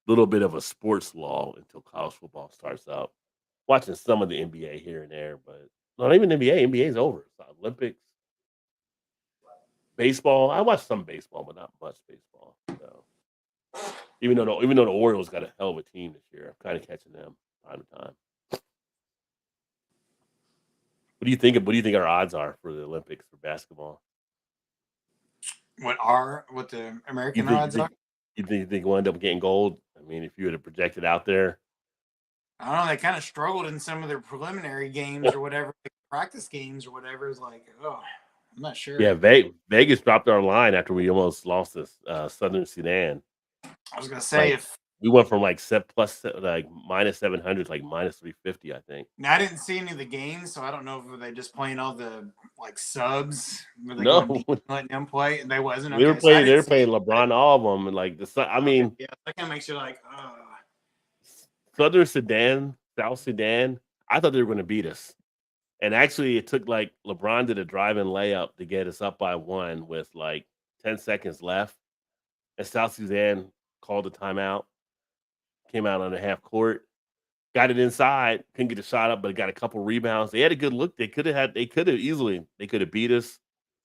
little bit of a sports lull until college football starts up. Watching some of the NBA here and there, but not even NBA. NBA is over. It's the Olympics, baseball. I watch some baseball, but not much baseball. So even though the Orioles got a hell of a team this year, I'm kind of catching them time to time. What do you think? What do you think our odds are for the Olympics for basketball? what the You American think odds are? you think we'll end up getting gold? I mean, if you were to project it out there, I don't know. They kind of struggled in some of their preliminary games or whatever, like practice games or whatever. It's like, oh, I'm not sure. yeah, Vegas dropped our line after we almost lost this Southern Sudan. I was gonna say Like we went from like like minus 700 to like minus 350, I think. now I didn't see any of the games, so I don't know if they just playing all the like subs. Were they going No, deep and letting them play? And they wasn't they were okay. So I playing. They didn't were see playing it. LeBron, all of them, and like I Okay, mean, yeah, that kind of makes you like, Southern Sudan, South Sudan. I thought they were going to beat us, and actually, it took like LeBron did a drive-in layup to get us up by one with like 10 seconds left, and South Sudan called a timeout, came out on the half court, got it inside, couldn't get the shot up, but got a couple rebounds. They had a good look. They could have beat us.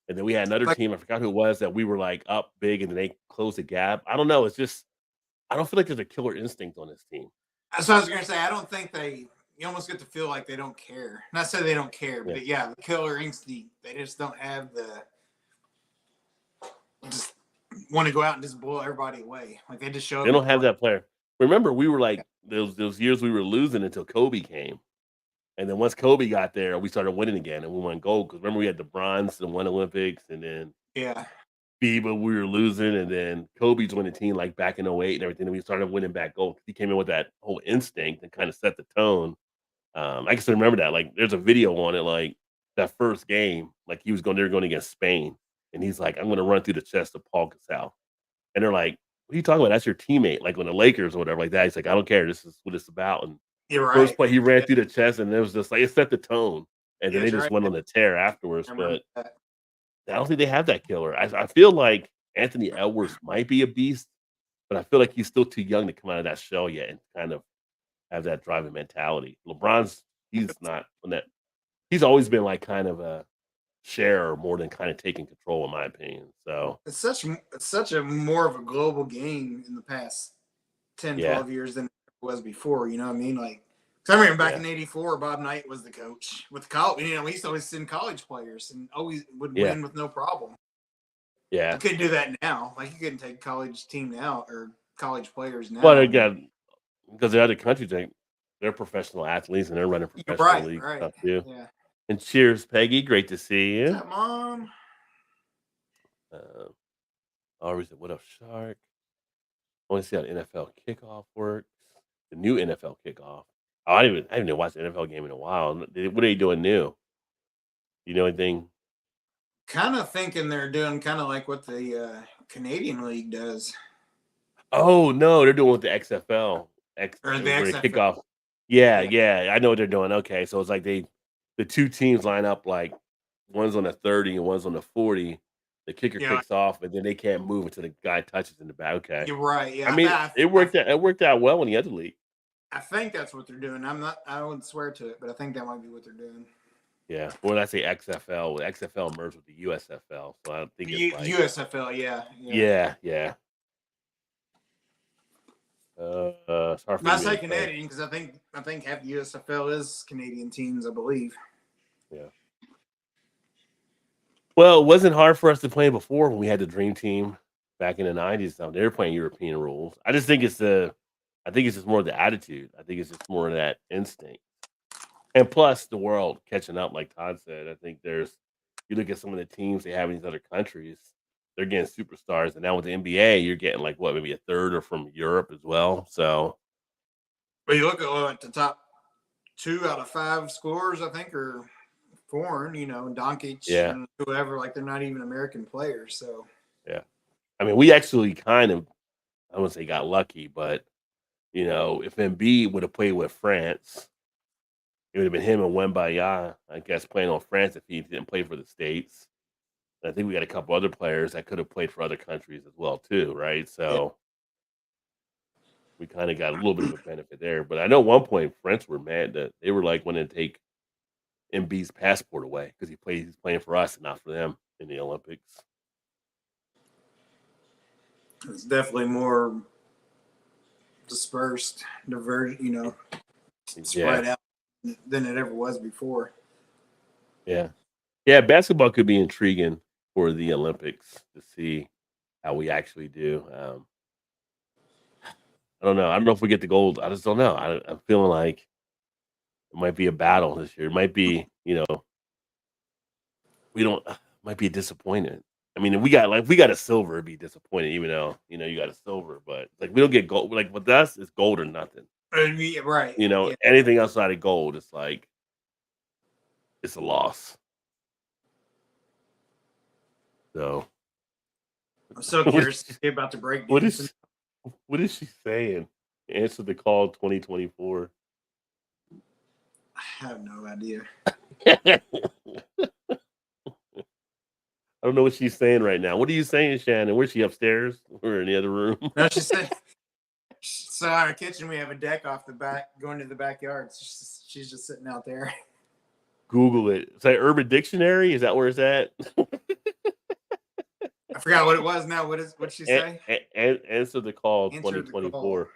And then we had another like team, I forgot who it was, that we were like up big and then they closed the gap. I don't know. It's just I don't feel like there's a killer instinct on this team. that's what I was gonna say. I don't think they. You almost get to feel like they don't care. Not say they don't care, Yeah. but yeah, the killer instinct. They just don't have the. Just want to go out and just blow everybody away. Like they just show up. They don't have that player. Remember, we were like those years we were losing until Kobe came. And then once Kobe got there, we started winning again and we won gold. Because remember we had the bronze and one Olympics and then Yeah. FIBA, we were losing, and then Kobe joined the team like back in '08 and everything. And we started winning back gold. He came in with that whole instinct and kind of set the tone. I can still remember that. Like, there's a video on it, like that first game, like they were going against Spain, and he's like, "I'm going to run through the chest of Paul Gasol," and they're like, "What are you talking about? That's your teammate." Like on the Lakers or whatever, like that. He's like, "I don't care. This is what it's about." And You're right. first play, he ran Yeah. through the chest, and it was just like it set the tone. And then Yeah, they you're just right. went on the tear afterwards. I remember But that. I don't think they have that killer. I feel like Anthony Edwards might be a beast, but I feel like he's still too young to come out of that shell yet and kind of have that driving mentality. He's not on that. He's always been like kind of a sharer more than kind of taking control, in my opinion. So It's such a more of a global game in the past 10, yeah, 12 years than it was before. You know what I mean? Like, 'cause I remember back yeah, in '84, Bob Knight was the coach with college. You know, we used to always send college players and always would yeah, win with no problem. yeah. You couldn't do that now. Like, you couldn't take college team now or college players Well, now. again, because the other countries, they're professional athletes and they're running You're professional right, league right. stuff too. Yeah. And cheers, Peggy. Great to see What's you. up, Mom? Always said, "What up, Shark?" I want to see how the NFL kickoff works. The new NFL kickoff. Oh, I haven't even watched the NFL game in a while. What are they doing new? You know anything? Kind of thinking they're doing kind of like what the Canadian League does. Oh no, they're doing with the XFL. Or the Where they kick XFL. off. Yeah, Yeah. yeah, I know what they're doing. Okay, so it's like the two teams line up like one's on the 30 and one's on the 40. The kicker Yeah. kicks off, and then they can't move until the guy touches in the back. Okay, You're right. Yeah. I mean it worked out well in the other league. I think that's what they're doing. I wouldn't swear to it, but I think that might be what they're doing. Yeah, when I say XFL, XFL merged with the USFL, so I think it's like USFL, yeah. yeah. Sorry for Not you, say man. Canadian because I think half the USFL is Canadian teams, I believe. Yeah. Well, it wasn't hard for us to play before when we had the Dream Team back in the '90s. They were playing European rules. I think it's just more of the attitude. I think it's just more of that instinct. And plus the world catching up, like Todd said. I think you're you look at some of the teams they have in these other countries, they're getting superstars. And now with the NBA, you're getting like what, maybe a third are from Europe as well. So, But you look at the top 2 out of 5 scorers, I think, are foreign. Doncic yeah, and whoever. Like they're not even American players. So yeah. I mean, we actually kind of, I wouldn't say got lucky, but if Embiid would have played with France, it would have been him and Wembanyama, I guess, playing on France if he didn't play for the States. And I think we got a couple other players that could have played for other countries as well, too, right? So we kind of got a little bit of a benefit there. But I know at one point French were mad that they were like wanting to take Embiid's passport away because he's playing for us and not for them in the Olympics. it's definitely more dispersed, spread out than it ever was before. Yeah. Yeah, basketball could be intriguing for the Olympics to see how we actually do. I don't know. I don't know if we get the gold. I just don't know. I'm feeling like it might be a battle this year. It might be, we don't. Might be a disappointment. I mean, if we got a silver, it'd be disappointing, even though you got a silver. But like we don't get gold. Like with us, it's gold or nothing. Right. Anything outside of gold, it's like it's a loss. So I'm so curious to see about the break. What is she saying? Answer the call 2024. I have no idea. I don't know what she's saying right now. What are you saying, Shannon? Where's she, upstairs or in the other room? No, she said. So in our kitchen, we have a deck off the back going to the backyard. She's just sitting out there. Google it. Say Urban Dictionary. Is that where it's at? I forgot what it was now. What'd she say? Answer the call Answer 2024. the call.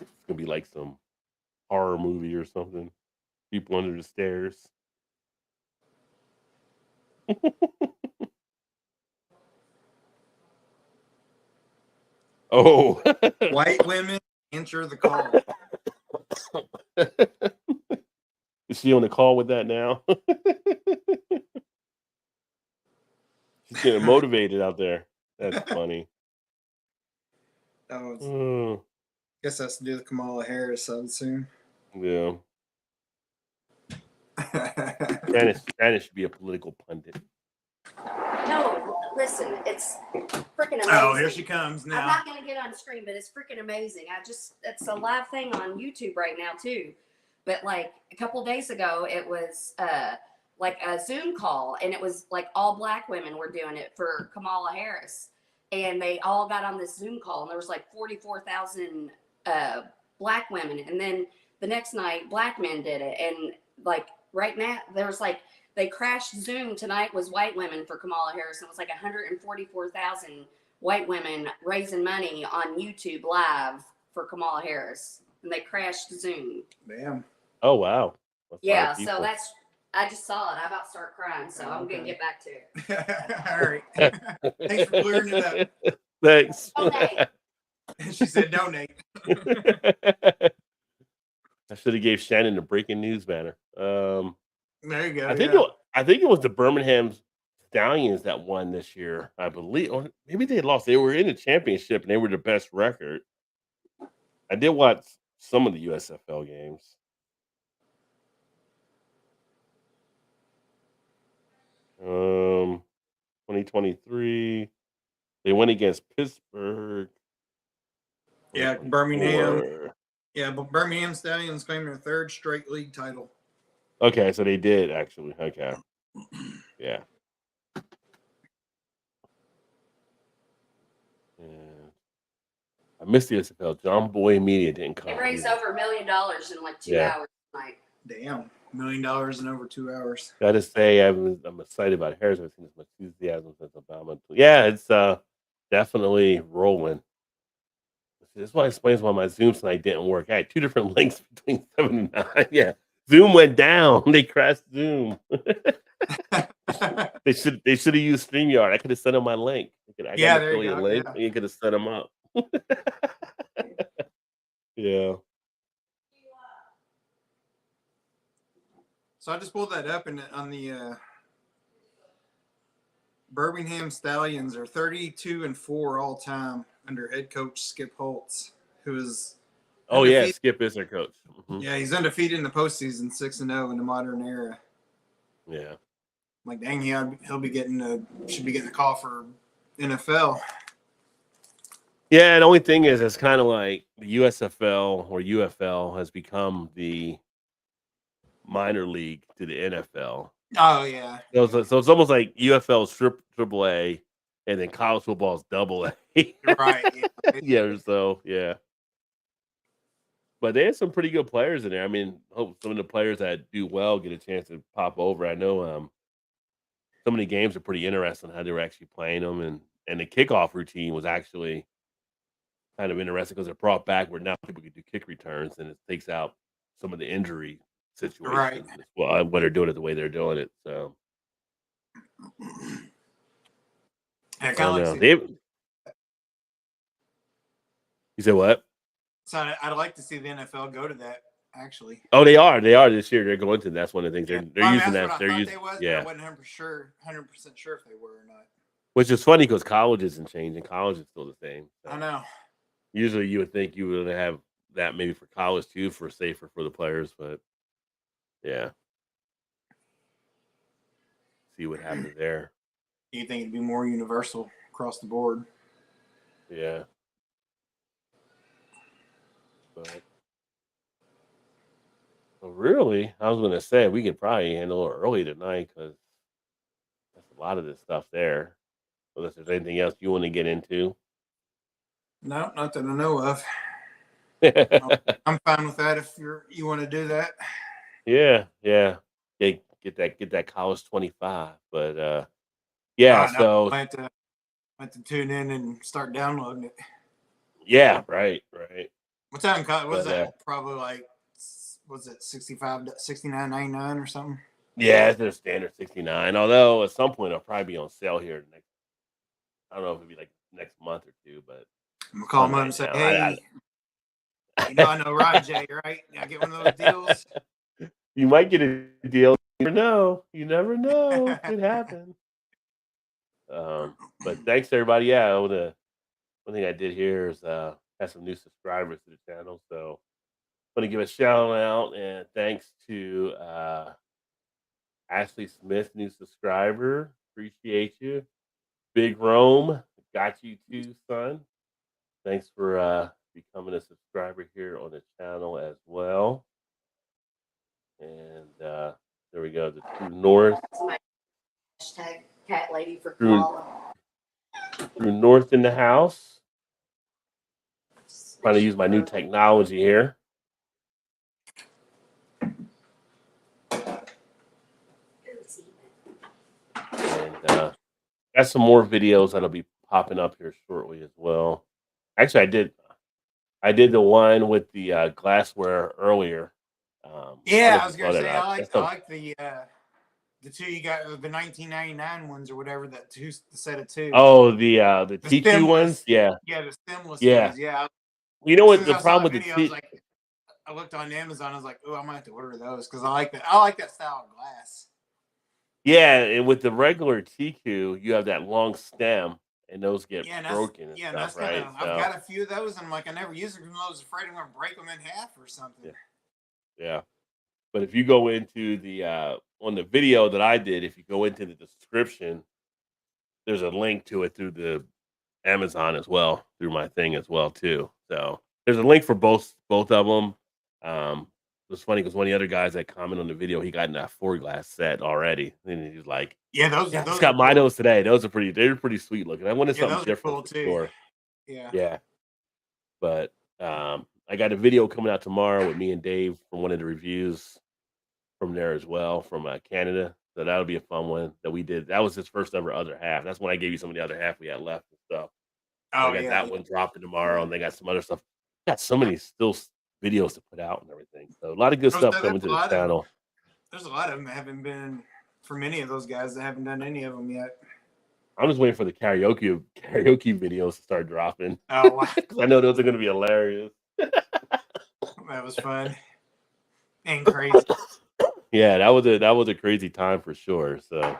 It's gonna be like some horror movie or something. People under the stairs. Oh. White women answer the call. Is she on the call with that now? She's getting motivated out there. That's funny. Guess that's to do with Kamala Harris, I would assume. Yeah. Shannon should be a political pundit. No, listen, it's freaking amazing. Oh, here she comes now. I'm not going to get on screen, but it's freaking amazing. It's a live thing on YouTube right now, too. But like a couple days ago, it was like a Zoom call, and it was like all black women were doing it for Kamala Harris. And they all got on this Zoom call, and there was like 44,000 black women. And then the next night, black men did it. And like right now, there was like, they crashed Zoom tonight was white women for Kamala Harris. It was like 144,000 white women raising money on YouTube live for Kamala Harris. And they crashed Zoom. Damn. Oh, wow. That's so I just saw it. I'm about to start crying, so I'm going to get back to it. All right. Thanks for clearing it up. Thanks. Donate. She said donate. I should have gave Shannon the breaking news banner. There you go. I think it was the Birmingham Stallions that won this year, I believe. Or maybe they lost. They were in the championship and they were the best record. I did watch some of the USFL games. Um, 2023, they went against Pittsburgh. Yeah, Birmingham. Yeah, but Birmingham Stallions claimed their 3rd straight league title. Okay, so they did actually. Okay, yeah. I missed the USFL. John Boy Media didn't come. It raised over $1 million in like 2 hours tonight. Damn, $1 million in over 2 hours. Gotta say, I'm excited about Harris. I've seen as much enthusiasm since Obama. Yeah, it's definitely rolling. That's why it explains why my Zoom tonight didn't work. I had 2 different links between 7 and 9. Yeah, Zoom went down. They crashed Zoom. They should have used StreamYard. I could have sent them my link. I got an affiliate link. You could have set them up. Yeah. So I just pulled that up, and on the Birmingham Stallions are 32-4 all time under head coach Skip Holtz, who is undefeated. Skip is their coach. Mm-hmm. Yeah, he's undefeated in the postseason, 6-0 in the modern era. Yeah. Like, dang, he'll be should be getting a call for NFL. Yeah, the only thing is, it's kind of like the USFL or UFL has become the minor league to the NFL. Oh yeah. So it's almost like UFL is triple A, and then college football is double A. Right. Yeah. Yeah. So yeah. But they had some pretty good players in there. I mean, hope some of the players that do well get a chance to pop over. I know some of the games are pretty interesting how they were actually playing them, and the kickoff routine was actually kind of interesting because it brought back where now people can do kick returns, and it takes out some of the injury situations. Right. Well, when they're doing it the way they're doing it. So Yeah, I don't know. You said what? So I'd like to see the NFL go to that. Actually. Oh, they are this year. They're going to. That's one of the things they're using that. They're using. Yeah. I wasn't 100% sure if they were or not. Which is funny because college isn't changing. College is still the same. So. I know. Usually, you would think you would have that maybe for college too, for safer for the players, but yeah. See what happens there. You think it'd be more universal across the board? Yeah. But really, I was going to say we could probably end a little early tonight because that's a lot of this stuff there. Unless there's anything else you want to get into. No, not that I know of. I'm fine with that if you want to do that. Yeah. Get that college 25. But yeah, so I have to tune in and start downloading it. Yeah, right. What time was that? Probably like, was it 69.99 or something? Yeah, it's their standard 69. Although at some point it'll probably be on sale here next. I don't know if it'll be like next month or two, but I'm gonna call him up and say, "Hey, I know Rod J, right? I get one of those deals." You might get a deal. You never know. It could happen. But thanks everybody. Yeah, one thing I did here is have some new subscribers to the channel, so I want to give a shout out and thanks to Ashley Smith, new subscriber. Appreciate you. Big Rome, got you too, son. Thanks for becoming a subscriber here on the channel as well. And there we go. The True North. Hashtag cat lady for True North in the house. Trying to use my new technology here. And got some more videos that'll be popping up here shortly as well. Actually, I did the one with the glassware earlier. Yeah, I was gonna say I like the two you got, the 1999 ones or whatever. The set of two. Oh, the T2 ones. Yeah. Yeah, the stemless yeah. ones. Yeah. You know what the problem with the I looked on Amazon. I was like, "Oh, I might have to order those because I like that. I like that style of glass." Yeah, and with the regular TQ, you have that long stem, and those get broken. I've got a few of those, and I'm like, I never use them because I was afraid I'm going to break them in half or something. Yeah. But if you go into the on the video that I did, if you go into the description, there's a link to it through the Amazon as well, through my thing as well too. So there's a link for both of them. It was funny because one of the other guys that commented on the video, he got in that 4-glass set already, and he's like, "Yeah, those got my nose today. They're pretty sweet looking. I wanted something different cool too." Yeah. But I got a video coming out tomorrow with me and Dave from one of the reviews from there as well, from Canada. So that'll be a fun one that we did. That was his first ever other half. That's when I gave you some of the other half we had left and stuff. I got that one dropping tomorrow, and they got some other stuff. Got so many still videos to put out and everything. So a lot of good stuff coming to the channel. There's a lot of them that haven't been, for many of those guys that haven't done any of them yet. I'm just waiting for the karaoke videos to start dropping. Oh, wow. I know those are going to be hilarious. That was fun and crazy. Yeah, that was a crazy time for sure. So,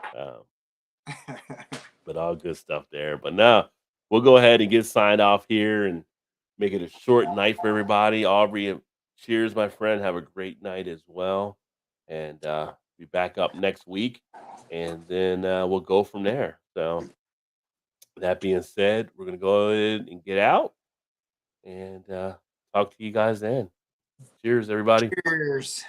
but all good stuff there. But now we'll go ahead and get signed off here and make it a short night for everybody. Aubrey, cheers, my friend. Have a great night as well, and be back up next week, and then we'll go from there. So, that being said, we're gonna go ahead and get out and talk to you guys then. Cheers, everybody. Cheers.